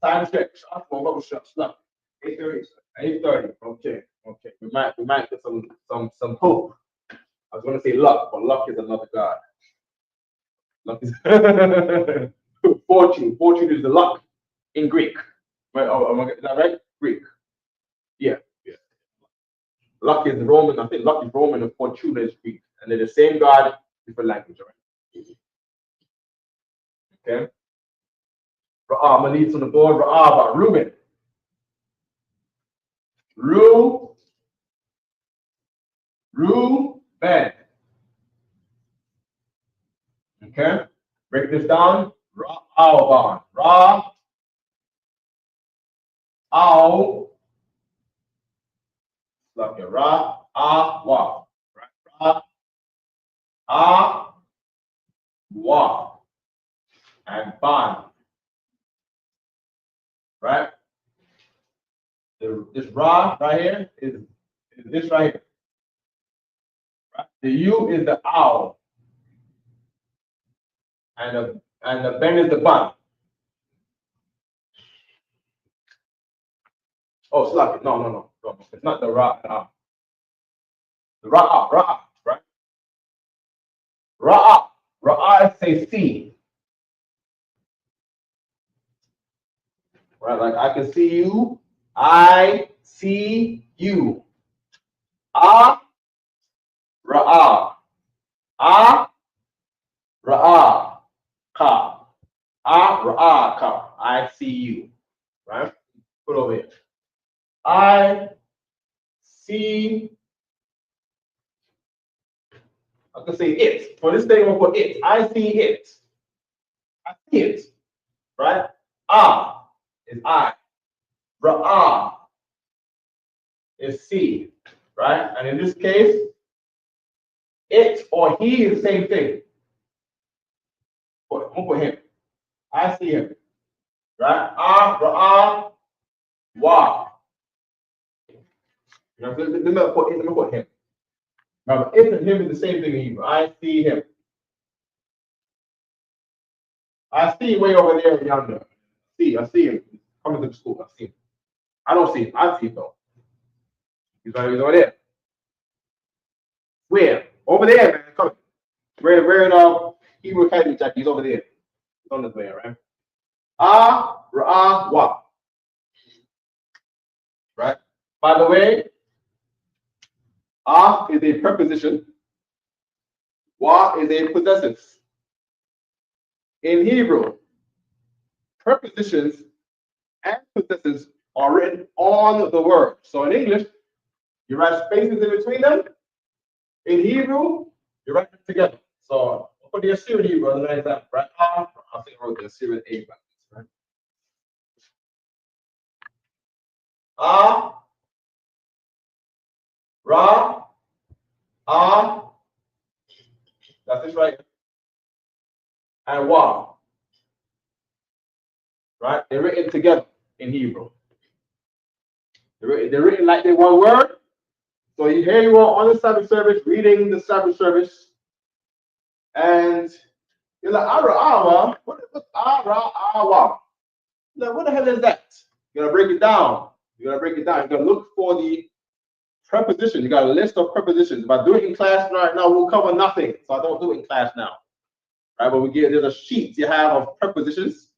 Time check. 8:30. 8:30. Okay. We might get some hope. I was gonna say luck, but luck is another god. Luck is fortune. Fortune is the luck in Greek. Right? Is that right? Greek. Yeah. Luck is Roman. I think luck is Roman and fortune is Greek. And they're the same god, different language, right? Okay. Ra'ah, I'm gonna lead to the board. Ra'ah, Reuben. Reuben. Okay? Break this down. Ra, ow, bond. Ra, ow. Like a ra, ah, wa. Right? Ra, ah, wa. And bond. Right? This ra right here is this right here. Right? The U is the owl. And the ben is the bun. Oh, slap it. No. It's not the ra. The ra, right? Ra, say C. Right? Like I can see you. I see you. Ah, ra, ah, ra, ka. Ah, ra, ka. I see you. Right? Put over here. I see. I can say it. For this thing, I'm gonna put it. I see it. I see it. Right? Ah is I. Ra'ah is see. Right? And in this case, it or he is the same thing. I'm gonna put him. I see him. Right? Ah, ra'ah, wa. You know, let me put him. Now, it and him is the same thing in Hebrew. I see him. I see way over there yonder. I see him coming to the school. I see him. I don't see him. I see him though. He's over there. Where? Over there, man. Come on. Where in Hebrew Academy, Jack? He's over there. He's on this way, right? Ah, ra'ah, wa. Right? By the way, ah is a preposition. Wa is a possessive. In Hebrew, prepositions and possessives are written on the word. So in English, you write spaces in between them. In Hebrew, you write them together. So for the Assyrian Hebrew, as an example, right? I think I wrote the Assyrian A back, right? Ah, ra, ah, that's it right. And wa, right? They're written together in Hebrew. They're written like they're one word. So here you are on the Sabbath service, reading the Sabbath service, and you're like, ara, what ara, awa? Like, what the hell is that? You gotta break it down. You gotta look for the preposition. You got a list of prepositions. If I do it in class right now, we'll cover nothing. So I don't do it in class now. Right? But there's a sheet you have of prepositions,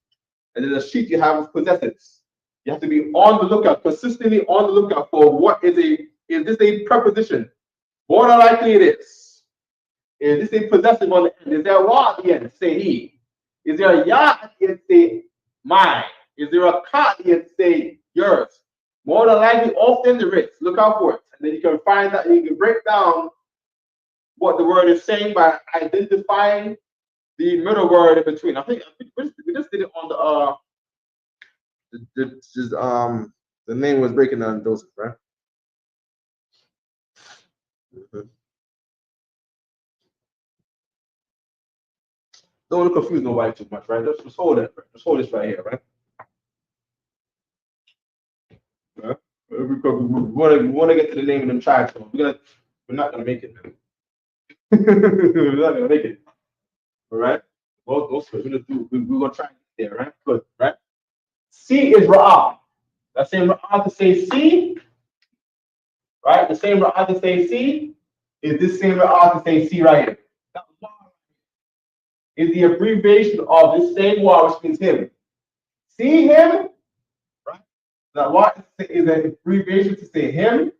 and there's a sheet you have of possessives. You have to be on the lookout, consistently on the lookout for what is this a preposition? More than likely it is. Is this a possessive on the end? Is there a wa at the end? Say he. Is there a ya at the end? Say mine. Is there a ka at the end? Say yours. More than likely, often there is. Look out for it. And then you can find that you can break down what the word is saying by identifying the middle word in between. I think we just did it on the name was breaking down those, right? Don't confuse nobody too much, right? Just hold it. Just hold this right here, right? Because we want to get to the name of them tribes. So we're not gonna make it, man. We're not gonna make it. All right. Well, we're gonna try and get there, right? Good, right? C is ra'ah. That same ra'ah to say C, right? The same ra'ah to say C is this same ra'ah to say C right here. That is the abbreviation of this same word, which means him. See him, right? That what is an abbreviation to say him.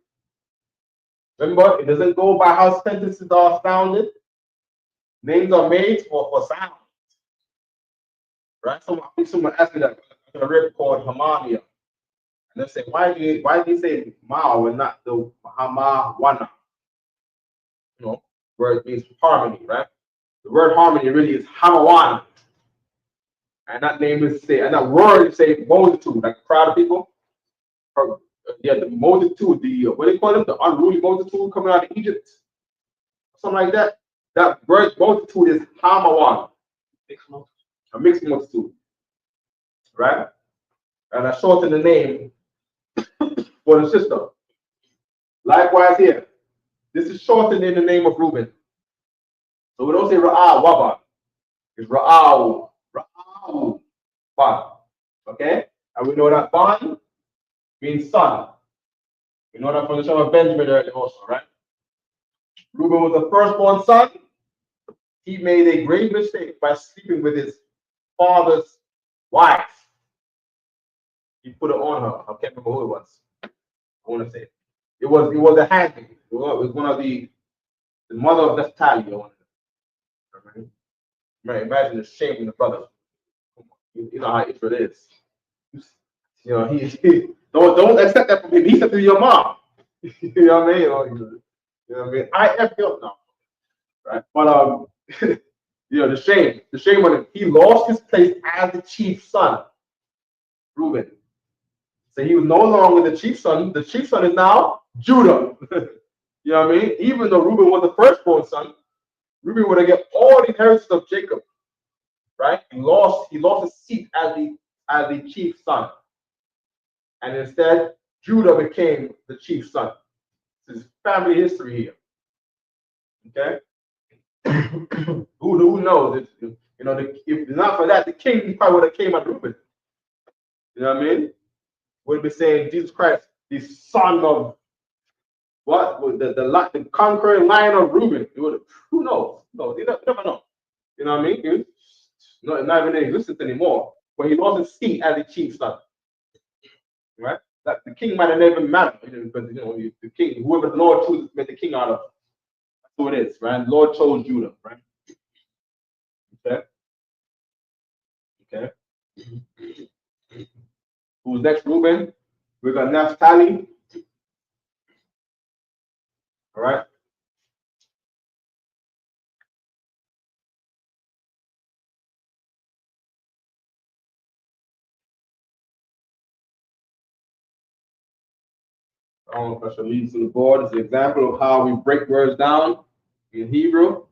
Remember, it doesn't go by how sentences are sounded. Names are made for sound. Right? I think someone asked me that in a rip called Hamania. And they say, why do you say ma when not the Hama Wana? You know, where it means harmony, right? The word harmony really is Hamawan. And that name is say, and that word is say multitude, like a crowd of people. Or, yeah, the multitude, the what do you call them? The unruly multitude coming out of Egypt. Something like that. That word multitude is Hamawan. A mixed multitude. Right? And I shorten the name for the sister. Likewise here. This is shortened in the name of Reuben. So we don't say Ra'ah Waban. It's Ra'ah. Ra'ah Ban. Okay? And we know that Ban means son. We know that from the tribe of Benjamin earlier also, right? Reuben was the firstborn son. He made a grave mistake by sleeping with his father's wife. He put it on her. I can't remember who it was. I want to say it was a handmaid. It was one of the mother of Naphtali. Right? Imagine the shame in the brother. You know how Israel is. You know, he don't accept that from him. He said to your mom. You know what I mean? You know what I mean? I F him now. Right? But you know, the shame on him. He lost his place as the chief son, Reuben. So he was no longer the chief son. The chief son is now Judah. You know what I mean? Even though Reuben was the firstborn son, Reuben would have get all the inheritance of Jacob. Right? He lost his seat as the chief son. And instead, Judah became the chief son. This is family history here. Okay? Who knows? You know, if not for that, the king probably would have came out of Reuben. You know what I mean? Would be saying Jesus Christ, the son of what? The conquering lion of Reuben. Who knows? No, you never know. You know what I mean? It's not even in existence anymore. But he lost his seat as the chief son. Right? That the king might have never mattered, because the king, whoever the Lord chooses to make the king out of, that's who it is, right? The Lord chose Judah, right? Okay. Who's next? Reuben. We got Naphtali. All right. I shall lead to the board as an example of how we break words down in Hebrew.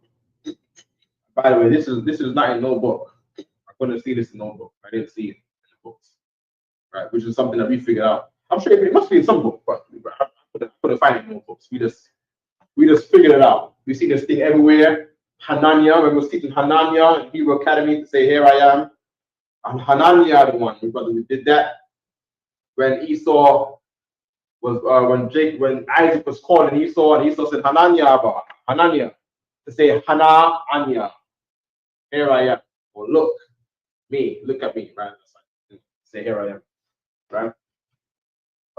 By the way, this is not in no book. I couldn't see this in no book. I didn't see it in the books, right? Which is something that we figured out. I'm sure it must be in some book, but I couldn't find it in no books. We just figured it out. We see this thing everywhere. Hananiah, when we was teaching Hananiah in Hebrew Academy to say, "Here I am." And Hananiah, the one, brother, we did that when Esau was when Isaac was calling Esau, and Esau said Hananiah, to say Hananiah, here I am, or look at me, right? Say here I am, right?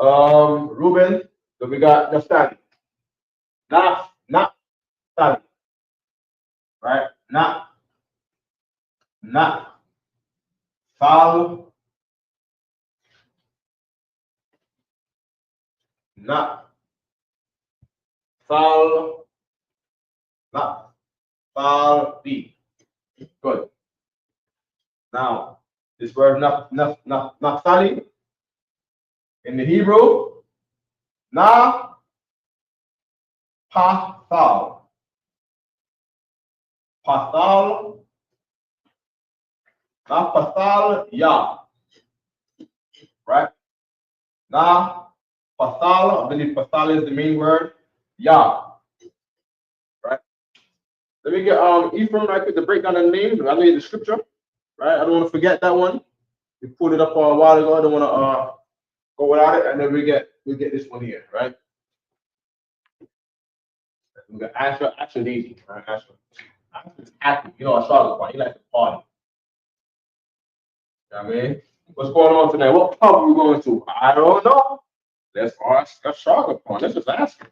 Reuben, so we got Naphtali, Naphtali, right? Follow. Not foul, be good. Now, this word Naphtali in the Hebrew, pathal, ya, right? Pathal, I believe pathal is the main word. Ya. Right? Let me get Ephraim right quick to break down the name. I need the scripture. Right? I don't want to forget that one. We pulled it up a while ago. I don't want to go without it. And then we get this one here, right? We got Asher Daisy, right? Asher's happy. You know, a Charlotte part. He likes to party. You know what I mean? What's going on tonight? What pub are we going to? I don't know. Let's ask a Charlotte part. Let's just ask him.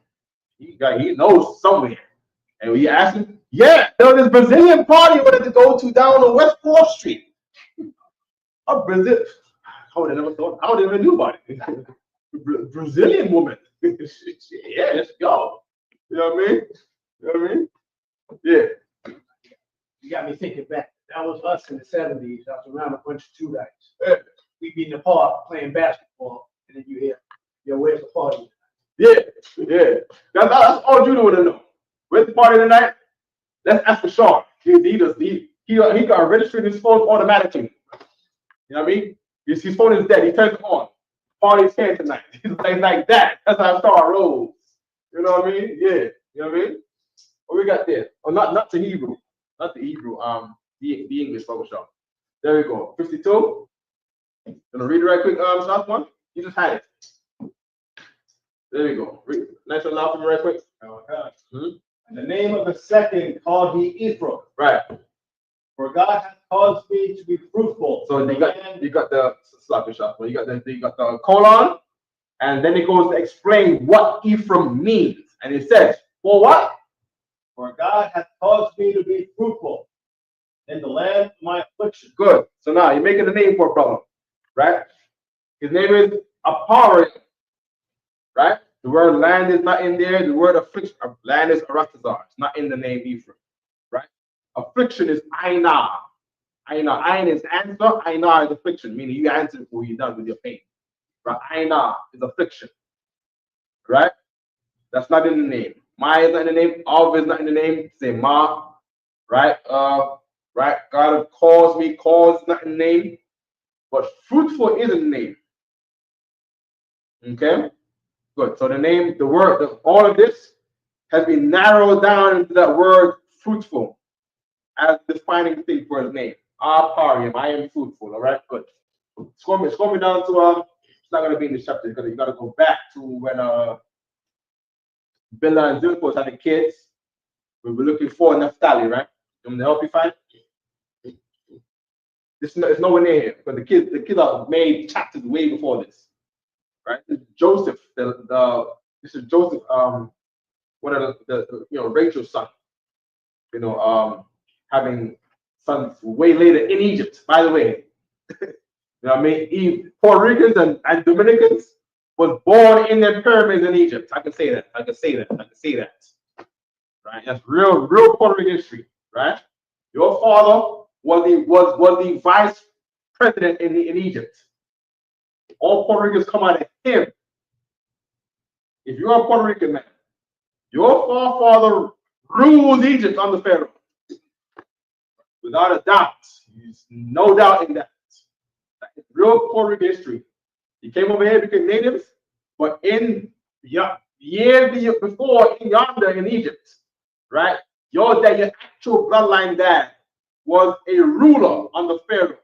He knows somewhere. And we asked him, yeah, there was this Brazilian party we wanted to go to down on West 4th Street. A Brazil. I would have never thought. I would have never knew about it. Brazilian woman. Yeah, let's go. You know what I mean? Yeah. got me thinking back. That was us in the 70s. I was around a bunch of two guys. We'd be in the park playing basketball, and then you hear, yo, where's the party? Yeah. That's all Judah would have known. Where's the party tonight? Let's ask for Sean. He got registered his phone automatically. You know what I mean? His phone is dead. He turns it on. Party's here tonight. He's like that. That's how Star rolls. You know what I mean? Yeah. You know what I mean? What we got there? Oh, not the Hebrew. Not the Hebrew. The English Photoshop. There we go. 52. Gonna read it right quick. Last one. You just had it. There we go. Read. Nice and loud for me right quick. Okay. And the name of the second called he Ephraim. Right. For God hath caused me to be fruitful. So you got the sloppy shot. Well, you got the colon, and then it goes to explain what Ephraim means. And it says, for what? For God hath caused me to be fruitful in the land of my affliction. Good. So now you're making a name for a brother, right? His name is Aparim, right? The word land is not in there. The word affliction, land is Aratazar. It's not in the name Ephraim, right? Affliction is Ainar. Ainar. Ain is answer. Ainar is affliction, meaning you answer before you're done with your pain. Right? Ainar is affliction, right? That's not in the name. Ma is not in the name. Av is not in the name. Say Ma, right? Right? God calls me. Calls not in the name, but fruitful is in the name. Okay. Good. So the name, the word, all of this has been narrowed down into that word fruitful as defining thing for his name. Aparium, I am fruitful. All right, good. Scroll me down to it's not gonna be in the chapter because you gotta go back to when Bilhah and Zilpah had the kids. We were looking for Naphtali, right? You want me to help you find it? It's nowhere near here because the kids are made chapters way before this. Right? This is Joseph, this is Joseph, one of the Rachel's son, having sons way later in Egypt, by the way. You know what I mean? Puerto Ricans and Dominicans was born in the pyramids in Egypt. I can say that. Right? That's real Puerto Rican history, right? Your father was the vice president in Egypt. All Puerto Ricans come out of him. If you're a Puerto Rican man, your forefather ruled Egypt under Pharaoh. Without a doubt. There's no doubt in that. That's real Puerto Rican history. He came over here, became natives, but in years before, in yonder in Egypt, right? Your actual bloodline dad was a ruler under Pharaoh.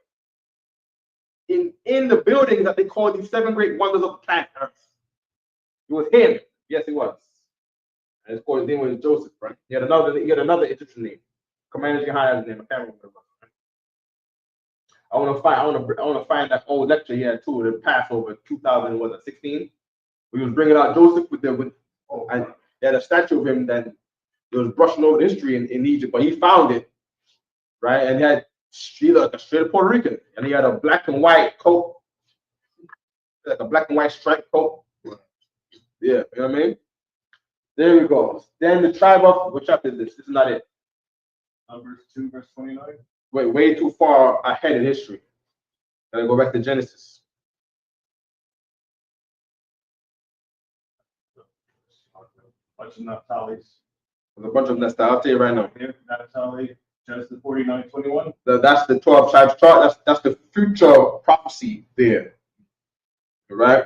In the buildings that they call the 7 great wonders of the planet Earth. It was him. Yes, it was. And his name was Joseph, right? He had another Egyptian name. Commander Jihad his name. I can't remember. I want to find that old lecture he had too, the Passover 2016. We was bringing out Joseph and they had a statue of him that was brushing over the history in Egypt, but he found it, right? And he had like a straight Puerto Rican, and he had a black and white coat, like a black and white striped coat. Yeah, you know what I mean? There we go. Then the tribe of, what chapter is this? This is not it. Numbers 2, verse 29. Wait, way too far ahead in history. Gotta go back to Genesis. Bunch of Naphtali's. There's a bunch of Nesta. I'll tell you right now. Here, Naphtali, Genesis 49:21. That's the 12 tribes chart. That's the future prophecy there. All right?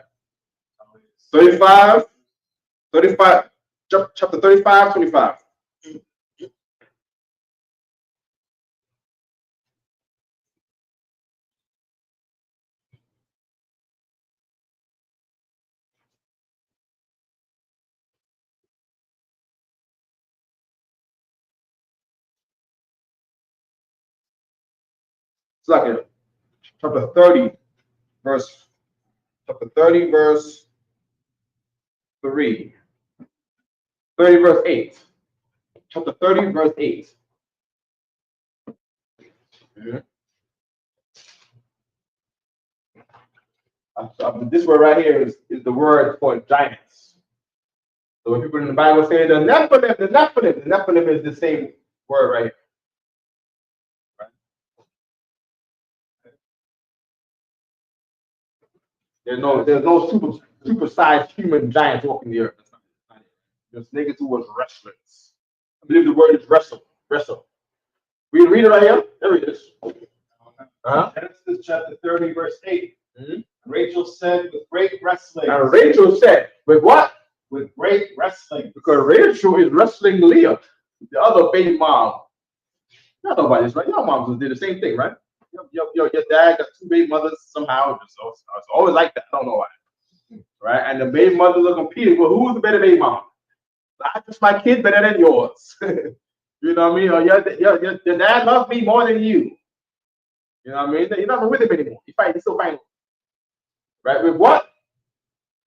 35, chapter 35, 25. It's like a chapter 30, verse 3. 30, verse 8. Chapter 30, verse 8. This word right here is the word for giants. So when people in the Bible say the Nephilim is the same word right here. There's no super-sized human giants walking the earth. That's not it. There's niggas who was wrestlers. I believe the word is wrestle. We read it right here. There it is. Genesis chapter 30, verse 8. Rachel said, with great wrestling. And Rachel said, with what? With great wrestling. Because Rachel is wrestling Leah, the other baby mom. Y'all know about this, right? Your moms did the same thing, right? Your dad got two baby mothers somehow. It's always like that. I don't know why. Right? And the baby mothers are competing. Well, who's the better baby mom? I just my kid better than yours. You know what I mean? Or your dad loves me more than you. You know what I mean? You're not with him anymore. You're still fighting. Right? With what?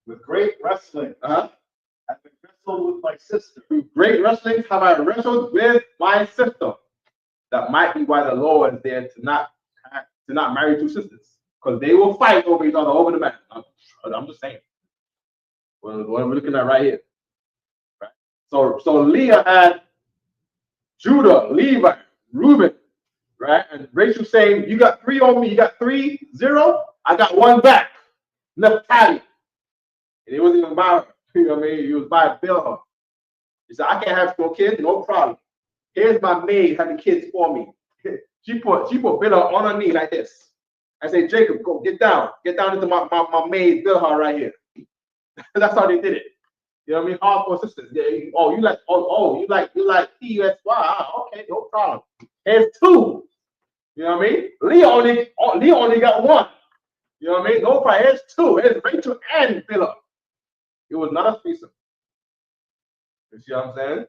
With great wrestling. Uh-huh. I've wrestled with my sister. With great wrestling have I wrestled with my sister. That might be why the Lord is there to not marry two sisters. Because they will fight over each other over the man. I'm just saying. What we're looking at right here. Right? So Leah had Judah, Levi, Reuben, right? And Rachel saying, you got 3 on me, you got 3-0, I got 1 back. Naphtali. And it wasn't even by her. You know what I mean? It was by Bilhah. He said, I can't have no kids, no problem. Here's my maid having kids for me. She put Bilhah on her knee like this. I said, Jacob, go get down into my maid Bilhah right here. That's how they did it. You know what I mean? Hardcore sisters. You like PUSY. Okay, no problem. Here's 2. You know what I mean? Leah only got 1. You know what I mean? No problem. Here's 2. Here's Rachel and Bilhah. It was not a threesome. You see what I'm saying?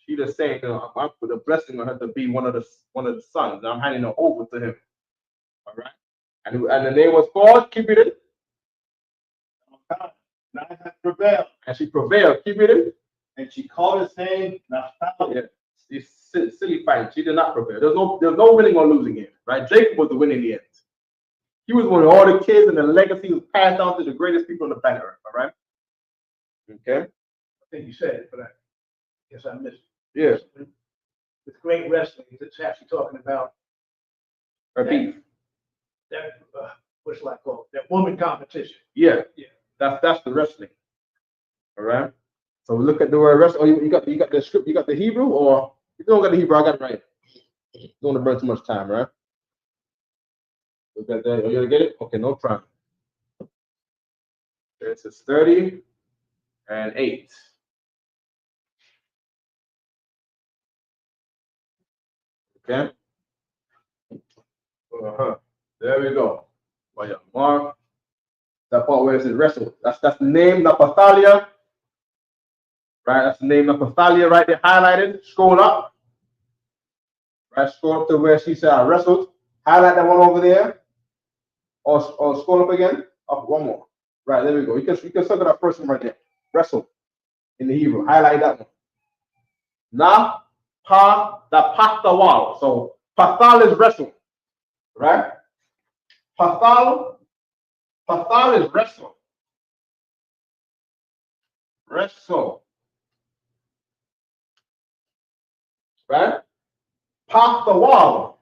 She just saying, I put a blessing on her to be one of the sons. I'm handing her over to him. All right. And the name was called. Keep it. Now I have prevailed. And she prevailed. Keep it. And she called his name Naphtali. Yeah. It's silly fight. She did not prevail. There's no winning or losing here. Right? Jacob was the winner in the end. He was one of all the kids, and the legacy was passed down to the greatest people on the planet Earth. All right. Okay. I think you said it, but I guess I missed it. Yeah. With great wrestling, it's actually talking about beef. That what's like called that woman competition. Yeah. That's the wrestling. All right. So we look at the word wrestling. Oh, you got the script. You got the Hebrew, or you don't got the Hebrew? I got it right. Don't want to burn too much time, right? Look at that. Oh, you gonna get it? Okay, no problem. This is 30 and 8. Okay. There we go. Well, yeah, Mark. That part where it says wrestle. That's the name, Naphthalia. Right, that's the name, Naphthalia, right there, highlighted. Scroll up. Right, scroll up to where she said I wrestled. Highlight that one over there. Or scroll up again. Up one more. Right, there we go. You can circle that first one right there. Wrestle in the Hebrew. Highlight that one. Now, the pathawal. So pathal is wrestle. Right? Pathal is wrestle. Wrestle. Right? Pathawal.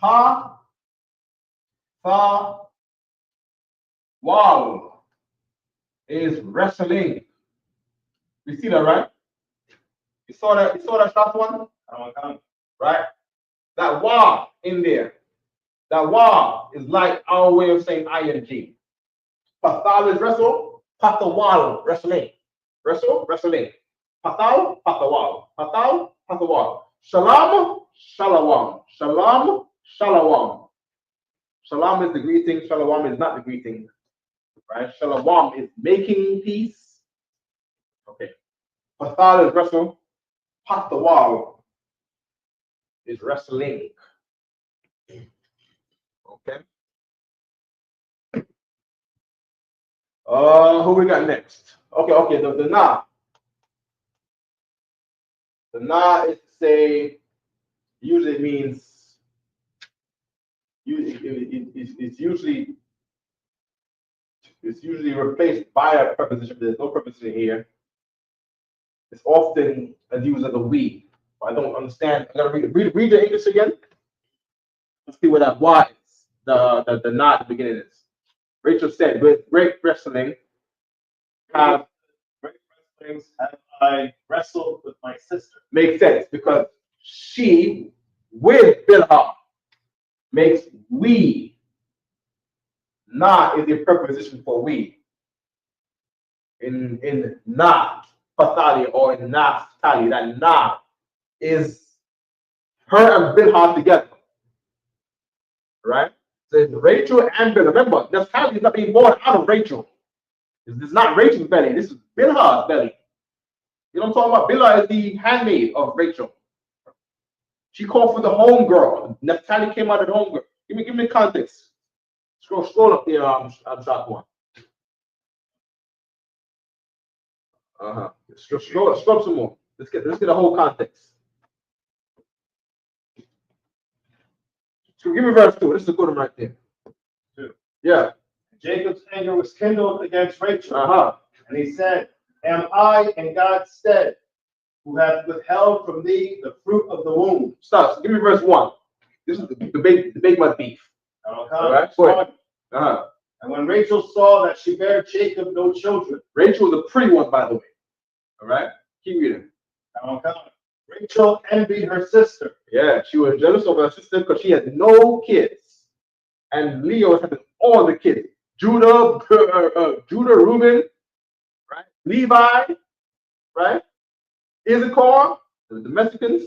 Pathawal is wrestling. You see that, right? You saw that last one? Right? That wa in there. That wa is like our way of saying ing. Pathal is wrestle. Pathawal, wrestling. Wrestle, wrestling. Pathal, pathawal. Pathal, pathawal. Shalom, shalawam. Shalom, shalawam. Shalom is the greeting. Shalawam is not the greeting. Right? Shalawam is making peace. Okay. Pathal is wrestle. Pathawal is wrestling. Okay. Who we got next? Okay, the na. The na is to say, usually means it's usually replaced by a preposition. There's no preposition here. It's often used as a we. I don't understand. I gotta read the English again. Let's see what that why is. The na at the beginning is. Rachel said, with great wrestling, have I wrestled with my sister. Makes sense because she, with Bilhah, makes we. Na is the preposition for we. In Na, Patali, or in Naphtali, that Na is her and Bilhah together. Right? So it's Rachel and Bilhah. Remember, Naphtali is not being born out of Rachel. This is not Rachel's belly. This is Bilhah's belly. You know what I'm talking about? Bilhah is the handmaid of Rachel. She called for the home girl. Naphtali came out of the home girl. Give me the context. Scroll up there, shot one. Scroll up some more. Let's get the whole context. So give me verse 2. This is a good one right there. 2. Yeah. Jacob's anger was kindled against Rachel. And he said, Am I in God's stead, who hath withheld from thee the fruit of the womb? Stop. So give me verse 1. This is the big mud beef. All right. Go ahead. And when Rachel saw that she bare Jacob no children. Rachel was a pretty one, by the way. All right. Keep reading. Rachel envied her sister. Yeah, she was jealous of her sister because she had no kids. And Leah was having all the kids. Judah, Reuben, right? Levi, right? Issachar, the Mexicans,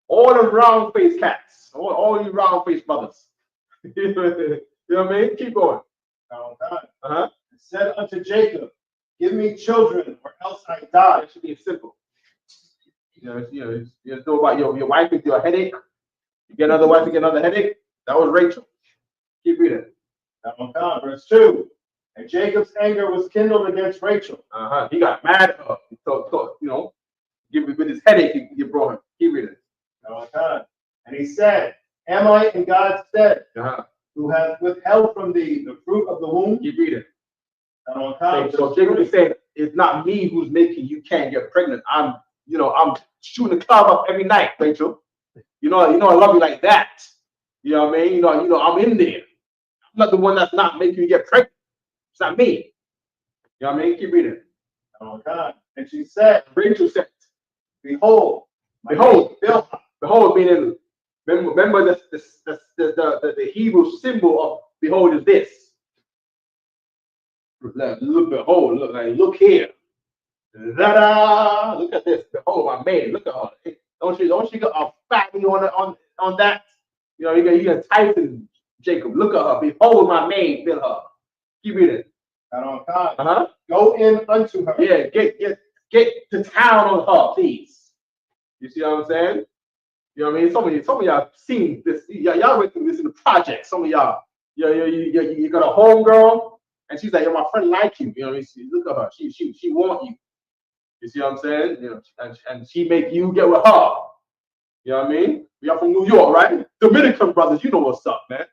all the round-faced cats, all you round-faced brothers. You know what I mean? Keep going. Said unto Jacob, Give me children, or else I die. It should be simple. You know about your wife with your headache. You get another wife, you get another headache. That was Rachel. Keep reading. Verse 2. And Jacob's anger was kindled against Rachel. He got mad at her. So with his headache, he brought him. Keep reading. And he said, Am I in God's stead, who hath withheld from thee the fruit of the womb? Keep reading. So Jacob is saying, it's not me who's making you can't get pregnant. I'm shooting the cloud up every night, Rachel. You know, I love you like that. You know what I mean? You know, I'm in there. I'm not the one that's not making you get pregnant. It's not me. You know what I mean? Keep reading. And she said, Rachel said, Behold, meaning, remember the Hebrew symbol of behold is this. Look here. Da-da! Look at this. Behold, my maid. Look at her. Don't she got a fatty on that? You know, you can type in Jacob. Look at her. Behold, my maid. Feel her. Keep reading. Go in unto her. Yeah, get to town on her, please. You see what I'm saying? You know what I mean? Some of y'all seen this. Y'all went through this in the project. Some of y'all, you got a homegirl, and she's like, my friend like you. You know what I mean? Look at her. She want you. You see what I'm saying? You know, and she make you get with her. You know what I mean? We are from New York, right? Dominican brothers, you know what's up, man.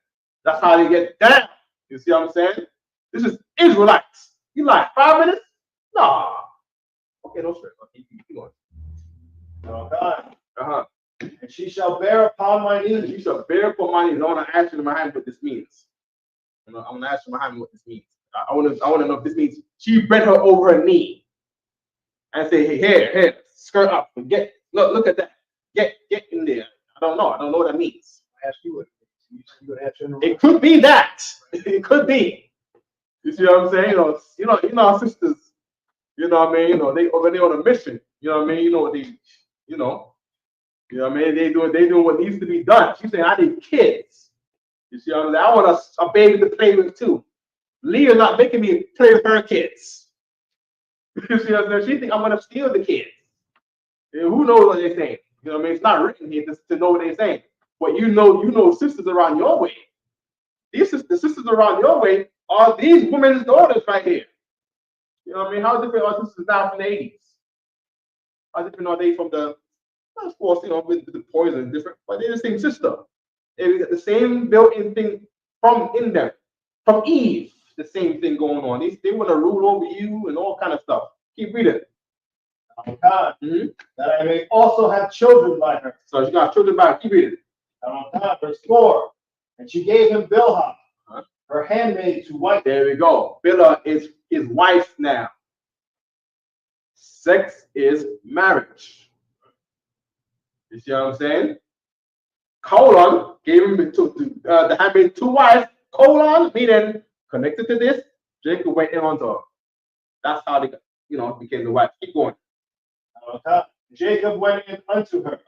That's how they get down. You see what I'm saying? This is Israelites. You like 5 minutes? Nah. Okay, no stress. Okay, keep going. And she shall bear upon my knees. She shall bear upon my knees. I want to ask you in my hand what this means. I want to ask you in my hand what this means. I want to know if this means she bent her over her knee and say, hey, here, skirt up. Look at that. Get in there. I don't know what that means. I ask you what it could be that. It could be. You see what I'm saying? You know our sisters, you know what I mean? You know, they already on a mission. You know what I mean? You know what I mean? They doing what needs to be done. She's saying, I need kids. You see what I'm saying? I want a baby to play with too. Leah's not making me play with her kids. You see what I'm saying? She think I'm gonna steal the kids. And who knows what they're saying? You know what I mean? It's not written here to know what they're saying. But you know sisters around your way. The sisters around your way are these women's daughters right here. You know what I mean? How different are sisters now from the 80s? How different are they from the, of course, you know, with the poison different, but they're the same sister. They got the same built-in thing in them. From Eve, the same thing going on. They want to rule over you and all kind of stuff. Keep reading. That I may also have children by her. So she got children by her. Keep reading. Verse 4. And she gave him Bilhah, her handmaid to wife. There we go. Bilhah is his wife now. Sex is marriage. You see what I'm saying? Colon gave him the handmaid two wives. Colon, meaning connected to this. Jacob went in onto her. That's how they, became the wife. Keep going. Jacob went in unto her.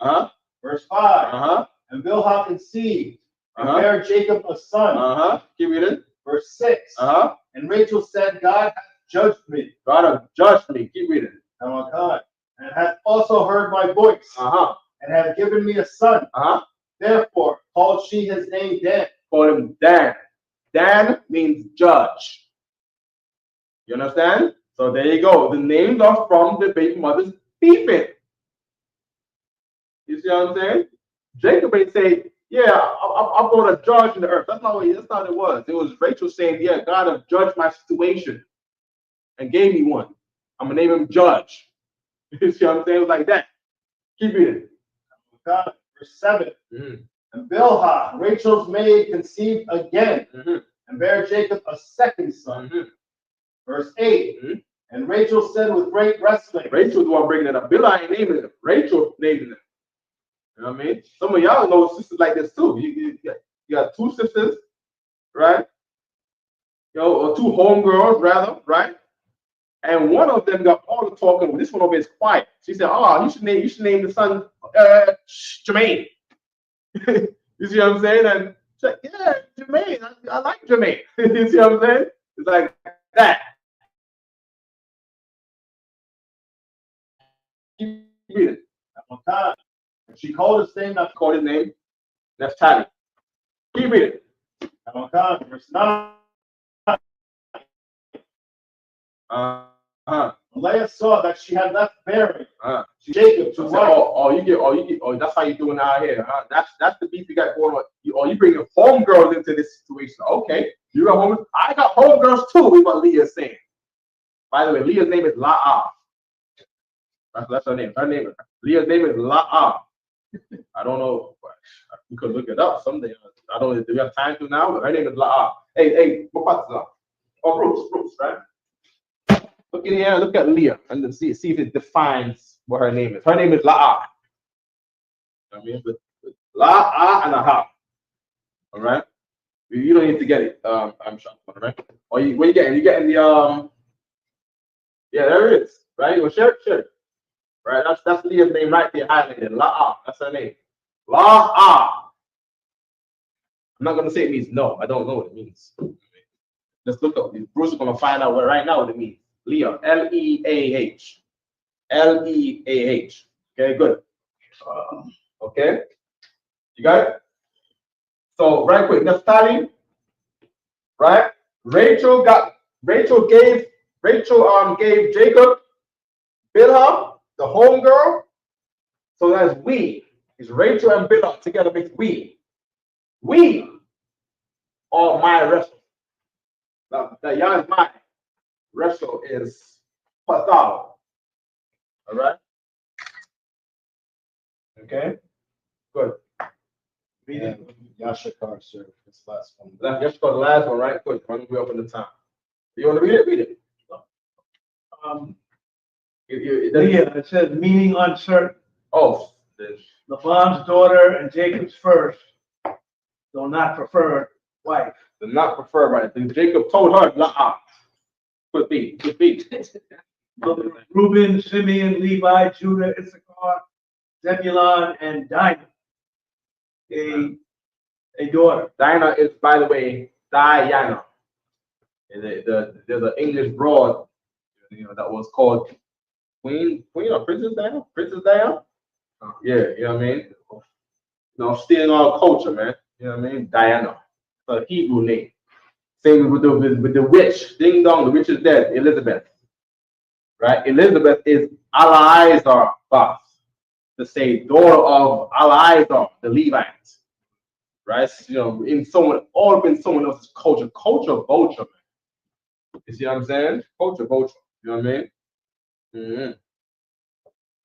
Verse 5. And Bilhah conceived and bare Jacob a son. Keep reading. Verse 6. And Rachel said, God hath judged me. God hath judged me. Keep reading. And hath also heard my voice. And hath given me a son. Therefore called she his name Dan. Called him Dan. Dan means judge. You understand? So there you go. The names are from the baby mother's beefing. You see what I'm saying? Jacob ain't say, yeah, I'm going to judge in the earth. That's not what it was. It was Rachel saying, yeah, God have judged my situation and gave me one. I'm going to name him Judge. You see what I'm saying? It was like that. Keep reading. Verse 7. And Bilhah, Rachel's maid, conceived again and bare Jacob a second son. Verse 8. And Rachel said with great wrestling. Rachel's the one bringing it up. Bilhah ain't naming it. Rachel naming it. You know what I mean? Some of y'all know sisters like this too. You got two sisters, right? Or two homegirls, rather, right? And one of them got all the talking. This one over is quiet. She said, "Oh, you should name the son Jermaine." You see what I'm saying? And she's like, "Yeah, Jermaine. I like Jermaine." You see what I'm saying? It's like that. Keep reading. She called his name. Not called his name. Naphtali. Keep reading. Verse 9. Leah saw that she had left bearing. Jacob to wife. That's how you doing out here, huh? That's the beef you got going on. You bringing homegirls into this situation. Okay, you got home. I got homegirls too. Is what Leah's saying. By the way, Leah's name is La'ah. That's her name. Leah's name is La'ah. I don't know. We could look it up someday. I don't know if we have time to now, but her name is La'ah. Hey, Bruce, right? Look in here, look at Leah, and then see if it defines what her name is. Her name is La'ah. I mean, with La'ah and a ha. All right? You don't need to get it. I'm sure. All right? Or what you getting? You getting the yeah, there it is. Right? Well, share it. Right? That's Leah's name right there, highlighted. La'ah. That's her name. La'ah. I'm not gonna say it means no. I don't know what it means. Let's look up. Bruce is gonna find out right now what it means. Leah, Leah. Leah. Okay, good. Okay, you got it. So right quick, Naphtali. Right, Rachel gave Jacob Bilhah, the homegirl. So that's we. It's Rachel and Bilhah together makes we. We are my wrestle. The young is mine. Wrestle is Patal. All right. Okay. Good. Yashakar, sir. This last one. Yashakar, the last one, right? Good. Running way up in the time. You want to read it? Read it. It says meaning uncertain. Oh. Laban's daughter and Jacob's first, though not preferred wife. The not preferred wife. Jacob told her, La'ah. Could be. Reuben, Simeon, Levi, Judah, Issachar, Zebulun, and Dinah. A daughter. Dinah is, by the way, Diana. There's an English broad, that was called Queen or Princess Diana? Princess Diana? Yeah, you know what I mean? Stealing our culture, man. You know what I mean? Diana. It's a Hebrew name. Same with the witch. Ding dong, the witch is dead. Elizabeth. Right? Elizabeth is Eleazar boss. The same daughter of Eleazar, the Levites. Right? All up in someone else's culture. Culture vulture, man. You see what I'm saying? Culture vulture. You know what I mean? Mm-hmm.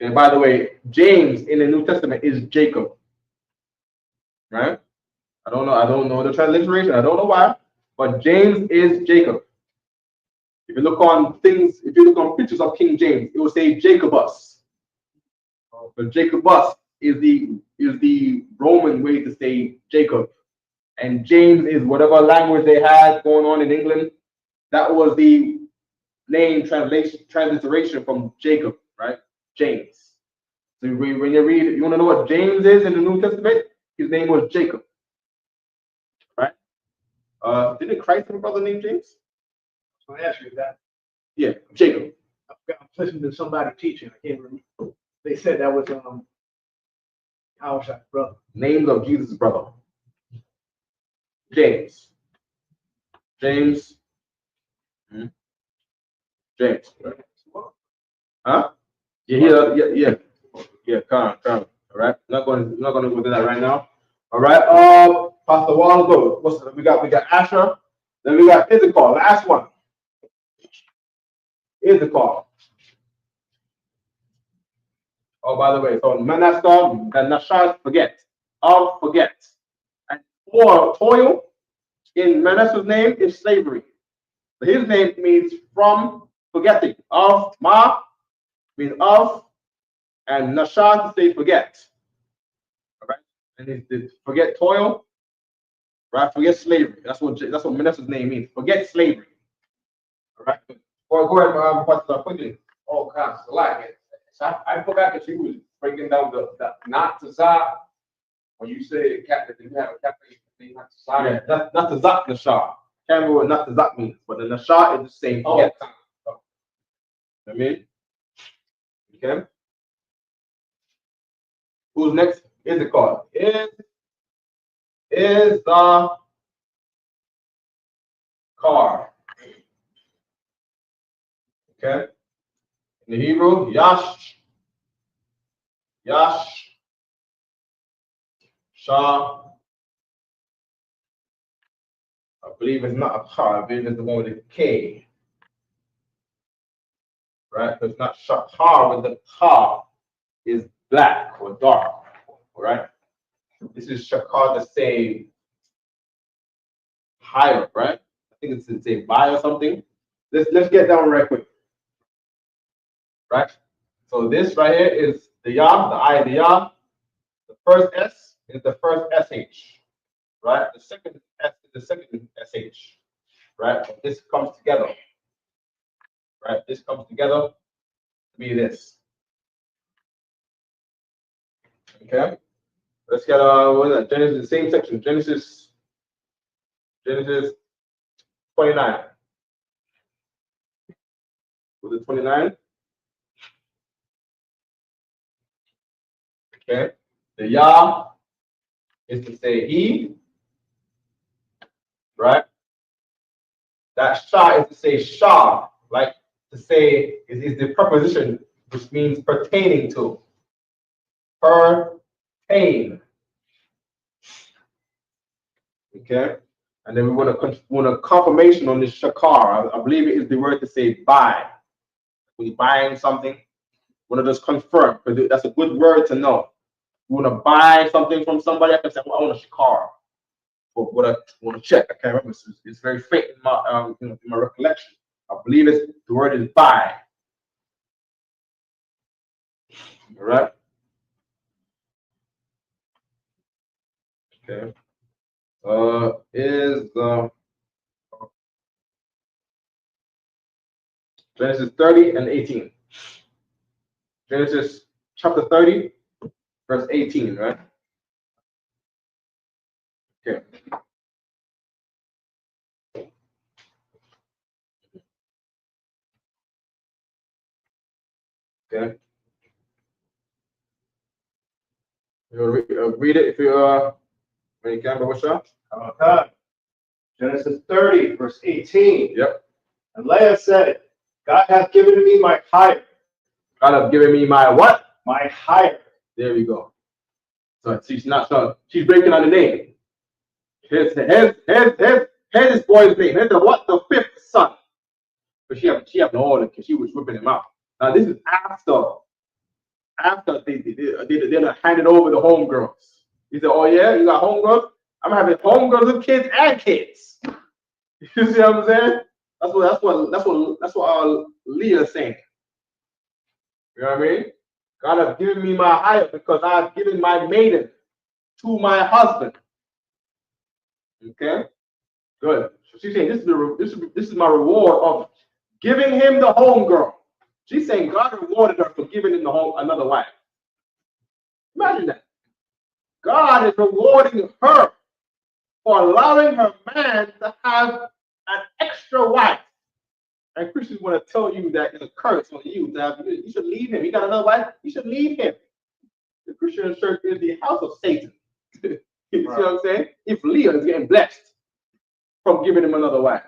And by the way, James in the New Testament is Jacob. Right? I don't know the transliteration. I don't know why. but James is Jacob. If you look on things, if you look on pictures of King James, it will say Jacobus. But Jacobus is the Roman way to say Jacob, and James is whatever language they had going on in England. That was the name transliteration from Jacob, right? James. So when you read, you want to know what James is in the New Testament? His name was Jacob, right? Didn't Christ have a brother named James? I ask you that. Yeah, Jacob. I'm listening to somebody teaching. I can't remember. They said that was how's that brother? Names of Jesus' brother. James. James. James. Huh? Yeah. Come. All right. Not going to go into that right now. All right. Pastor Wall, go. We got Asher. Then we got Issachar. Last one. Issachar. Oh, by the way, so Manasseh, and Nashar, forget. And toil in Manasseh's name is slavery. So his name means from forgetting. Of ma means of, and Nashar to say forget. All right, and it's forget toil, right? Forget slavery. That's what Manasseh's name means. Forget slavery. All right. Go ahead, Pastor, quickly. Oh, God, it's a lot. I forgot that you was breaking down the not to Zah. When you say captain, you have a captain not to Zah. Yeah, that's not to Zak Nashar. Can't remember what not to Zak means, but the Nashar is the same. Oh, yes. I mean, okay. Who's next? Issachar. Is the car. Okay. In the Hebrew, Yash, Shah. I believe it's not a car. I believe it's the one with a K. Right? So it's not Shahar, but the car is black or dark. All right? This is Shakar to say higher, right? I think it's to say by or something. Let's get down right quick. Right? So this right here is the Yah, the I, the Yah. The first S is the first SH. Right? The second S is the second SH. Right? So this comes together. Right? This comes together to be this. Okay? Let's get Genesis, the same section. Genesis 29. Was it 29? Okay. The Yah is to say he, right? That Shah is to say Shah, like to say is the preposition which means pertaining to. Pertain. Okay. And then we want a confirmation on this Shakar. I believe it is the word to say buy. When you're buying something, want to just confirm, because that's a good word to know. You want to buy something from somebody, I can say, well, I want a Shakar. For what I want to check. I can't remember. It's very faint in my in my recollection. I believe the word is buy. All right. Okay. Is Genesis 30 and 18. Genesis chapter 30, verse 18, right? Okay. Okay. You read it if you when you can, but what's up? Okay. Genesis 30, verse 18. Yep. And Leah said, God hath given me my hire. God hath given me my what? My hire. There we go. So she's not so she's breaking on the name. Here's this boy's name. Here's the fifth son. But she have no order because she was whipping him out. Now this is after they're handing over the homegirls. He said, oh yeah, you got homegirls? I'm having homegirls with kids and kids. You see what I'm saying? That's what Leah is saying. You know what I mean? God has given me my hire because I have given my maiden to my husband. Okay, good. So she's saying this is my reward of giving him the home girl. She's saying God rewarded her for giving him the home another wife. Imagine that. God is rewarding her for allowing her man to have an extra wife. And Christians want to tell you that it's a curse on you. That you should leave him. He got another wife. You should leave him. The Christian church is the house of Satan. You see what I'm saying? If Leah is getting blessed from giving him another wife.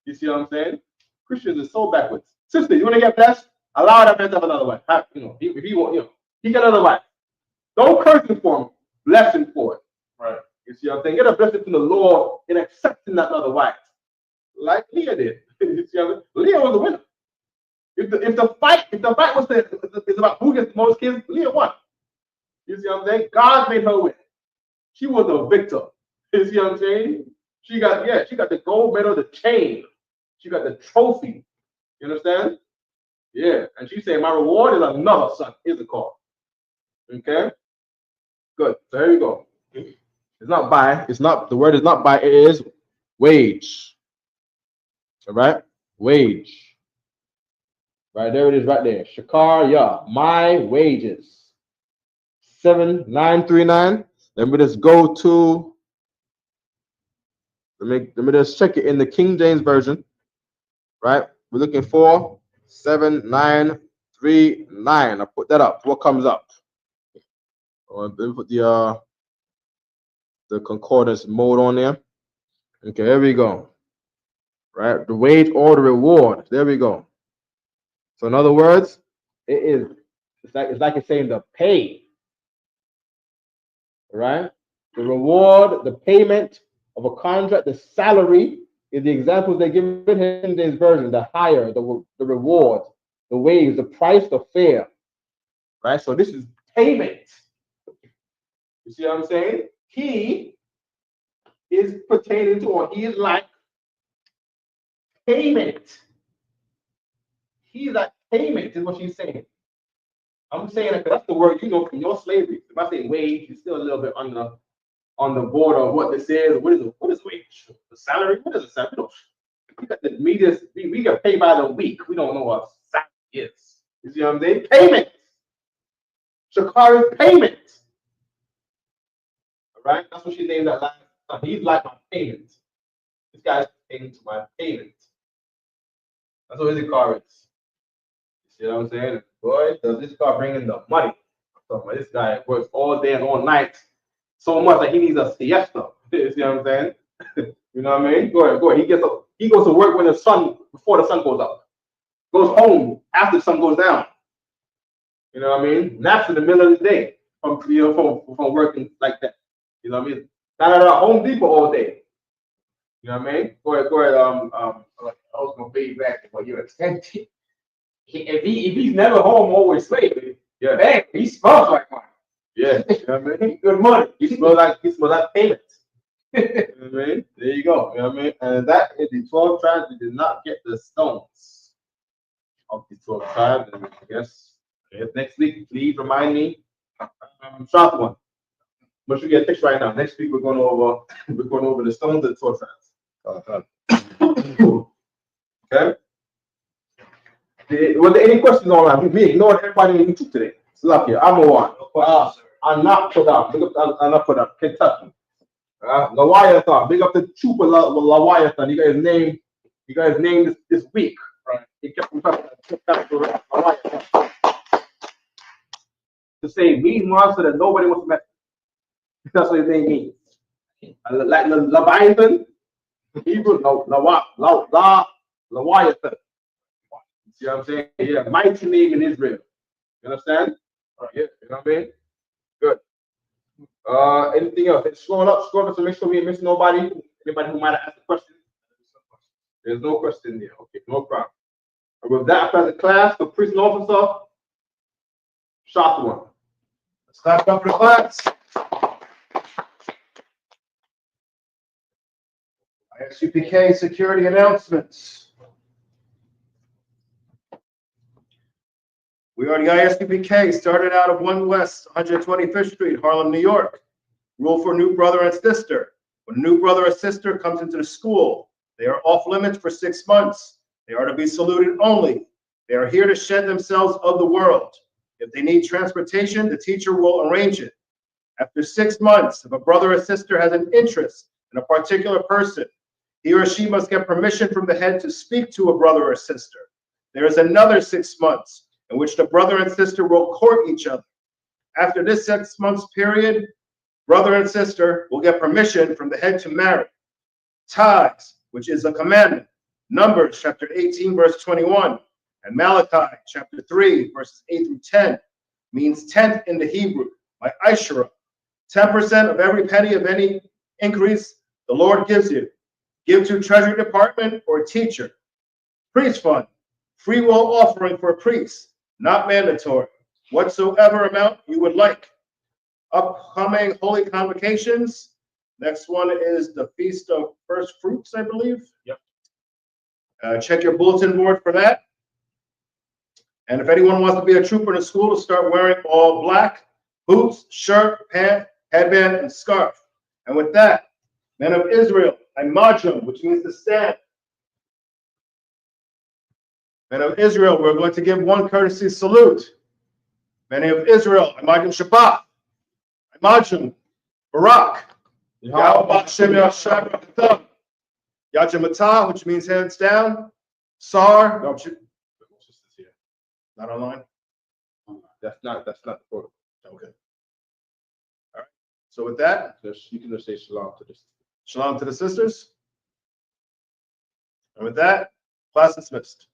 You see what I'm saying? Christians are so backwards. Sister, you want to get blessed? Allow that man to have another wife. If he want, he got another wife. Don't curse him for him. Bless him for it. Right. You see what I'm saying? Get a blessing from the Lord in accepting that other wife. Like Leah did. You see what I'm saying? Leah was the winner. If the fight was it's about who gets the most kids, Leah won. You see what I'm saying? God made her win. She was a victor. You see what I'm saying? She got the gold medal, the chain. She got the trophy. You understand? Yeah. And she said, my reward is another son, Issachar. Okay? Good. So here we go. It's not buy. The word is not buy, it is wage. All right? Wage. Right there it is right there. Shakar, yeah. My wages. 7939. Let me just go to let me just check it in the King James Version. Right? We're looking for 7939. I put that up. What comes up? Let me put the concordance mode on there. Okay, here we go. Right? The wage or the reward. There we go. So in other words, it's like it's saying the pay. Right? The reward, the payment of a contract, the salary is the examples they give in King version. The hire, the reward, the wage, the price, the fare. Right? So this is payment. You see what I'm saying? He is pertaining to, or he is like payment. He's like payment is what she's saying. I'm saying that that's the word you know from your slavery. If I say wage, you're still a little bit on the border of what this is. What is wage? The salary? What is a salary? We get paid by the week. We don't know what salary is. You see what I'm saying? Payment. Shakari's payment. All right? That's what she named that last time. He's like my payment. This guy's paying to my payment. That's what his car is. You see what I'm saying? Boy, does this car bring in the money? So this guy works all day and all night so much that he needs a siesta. You see what I'm saying? You know what I mean? Go ahead. He goes to work before the sun goes up. Goes home after the sun goes down. You know what I mean? Naps in the middle of the day from working like that. You know what I mean? Not at Home Depot all day. You know what I mean? Go ahead. I was gonna pay you back for your attention. If he's never home, always slaving, yeah, dang, he smells like one. Yeah, you know what I mean? Good money. He smells like payment. You know what I mean? There you go. You know what I mean? And that is the 12 tribes that did not get the stones of the 12 tribes. And I guess next week, please remind me. Short one. But you get a picture right now. Next week we're going over the stones of the 12 tribes. Okay. Were there any questions on that? We ignored everybody in YouTube today. It's lucky. I'm a one. I'm not put up. Big up. I'm not put up. Kentucky. Lawayathon. Big up the trooper Lawayathon. You guys named this week. Right. He kept talking about Lawayathon. To say mean monster that nobody wants to mess with. That's what his name means. Like Leviathan. Hebrew. Lawayathon. See what I'm saying? Yeah, mighty name in Israel. You understand? Right. Yeah, you know what I mean? Good. Anything else? Scroll up to make sure we ain't missing nobody. Anybody who might have asked a question? There's no question there. Okay, no problem. And with that, after the class, the prison officer, shot one. Let's clap up for the class. SUPK security announcements. We are the ISUPK, started out of 1 West 125th Street, Harlem, New York. Rule for new brother and sister. When a new brother or sister comes into the school, they are off limits for 6 months. They are to be saluted only. They are here to shed themselves of the world. If they need transportation, the teacher will arrange it. After 6 months, if a brother or sister has an interest in a particular person, he or she must get permission from the head to speak to a brother or sister. There is another 6 months in which the brother and sister will court each other. After this 6 months period, brother and sister will get permission from the head to marry. Tithes, which is a commandment, Numbers chapter 18, verse 21, and Malachi chapter 3, verses 8 through 10, means tenth in the Hebrew, by Ishra. 10% of every penny of any increase the Lord gives you. Give to treasury department or teacher. Priest fund, free will offering for a priest, not mandatory. Whatsoever amount you would like. Upcoming holy convocations. Next one is the Feast of First Fruits, I believe. Yep. Check your bulletin board for that. And if anyone wants to be a trooper in the school, to start wearing all black, boots, shirt, pant, headband, and scarf. And with that, men of Israel, Imajum, which means to stand. Men of Israel, we're going to give one courtesy salute. Men of Israel, Imajum Shabbat, Imajum, Barak, Yahweh Shem Yahshua, Yajamatah, which means hands down, Sar, no, not online? That's not the protocol. Okay. All right. So with that, you can just say shalom to this. Shalom to the sisters. And with that, class dismissed.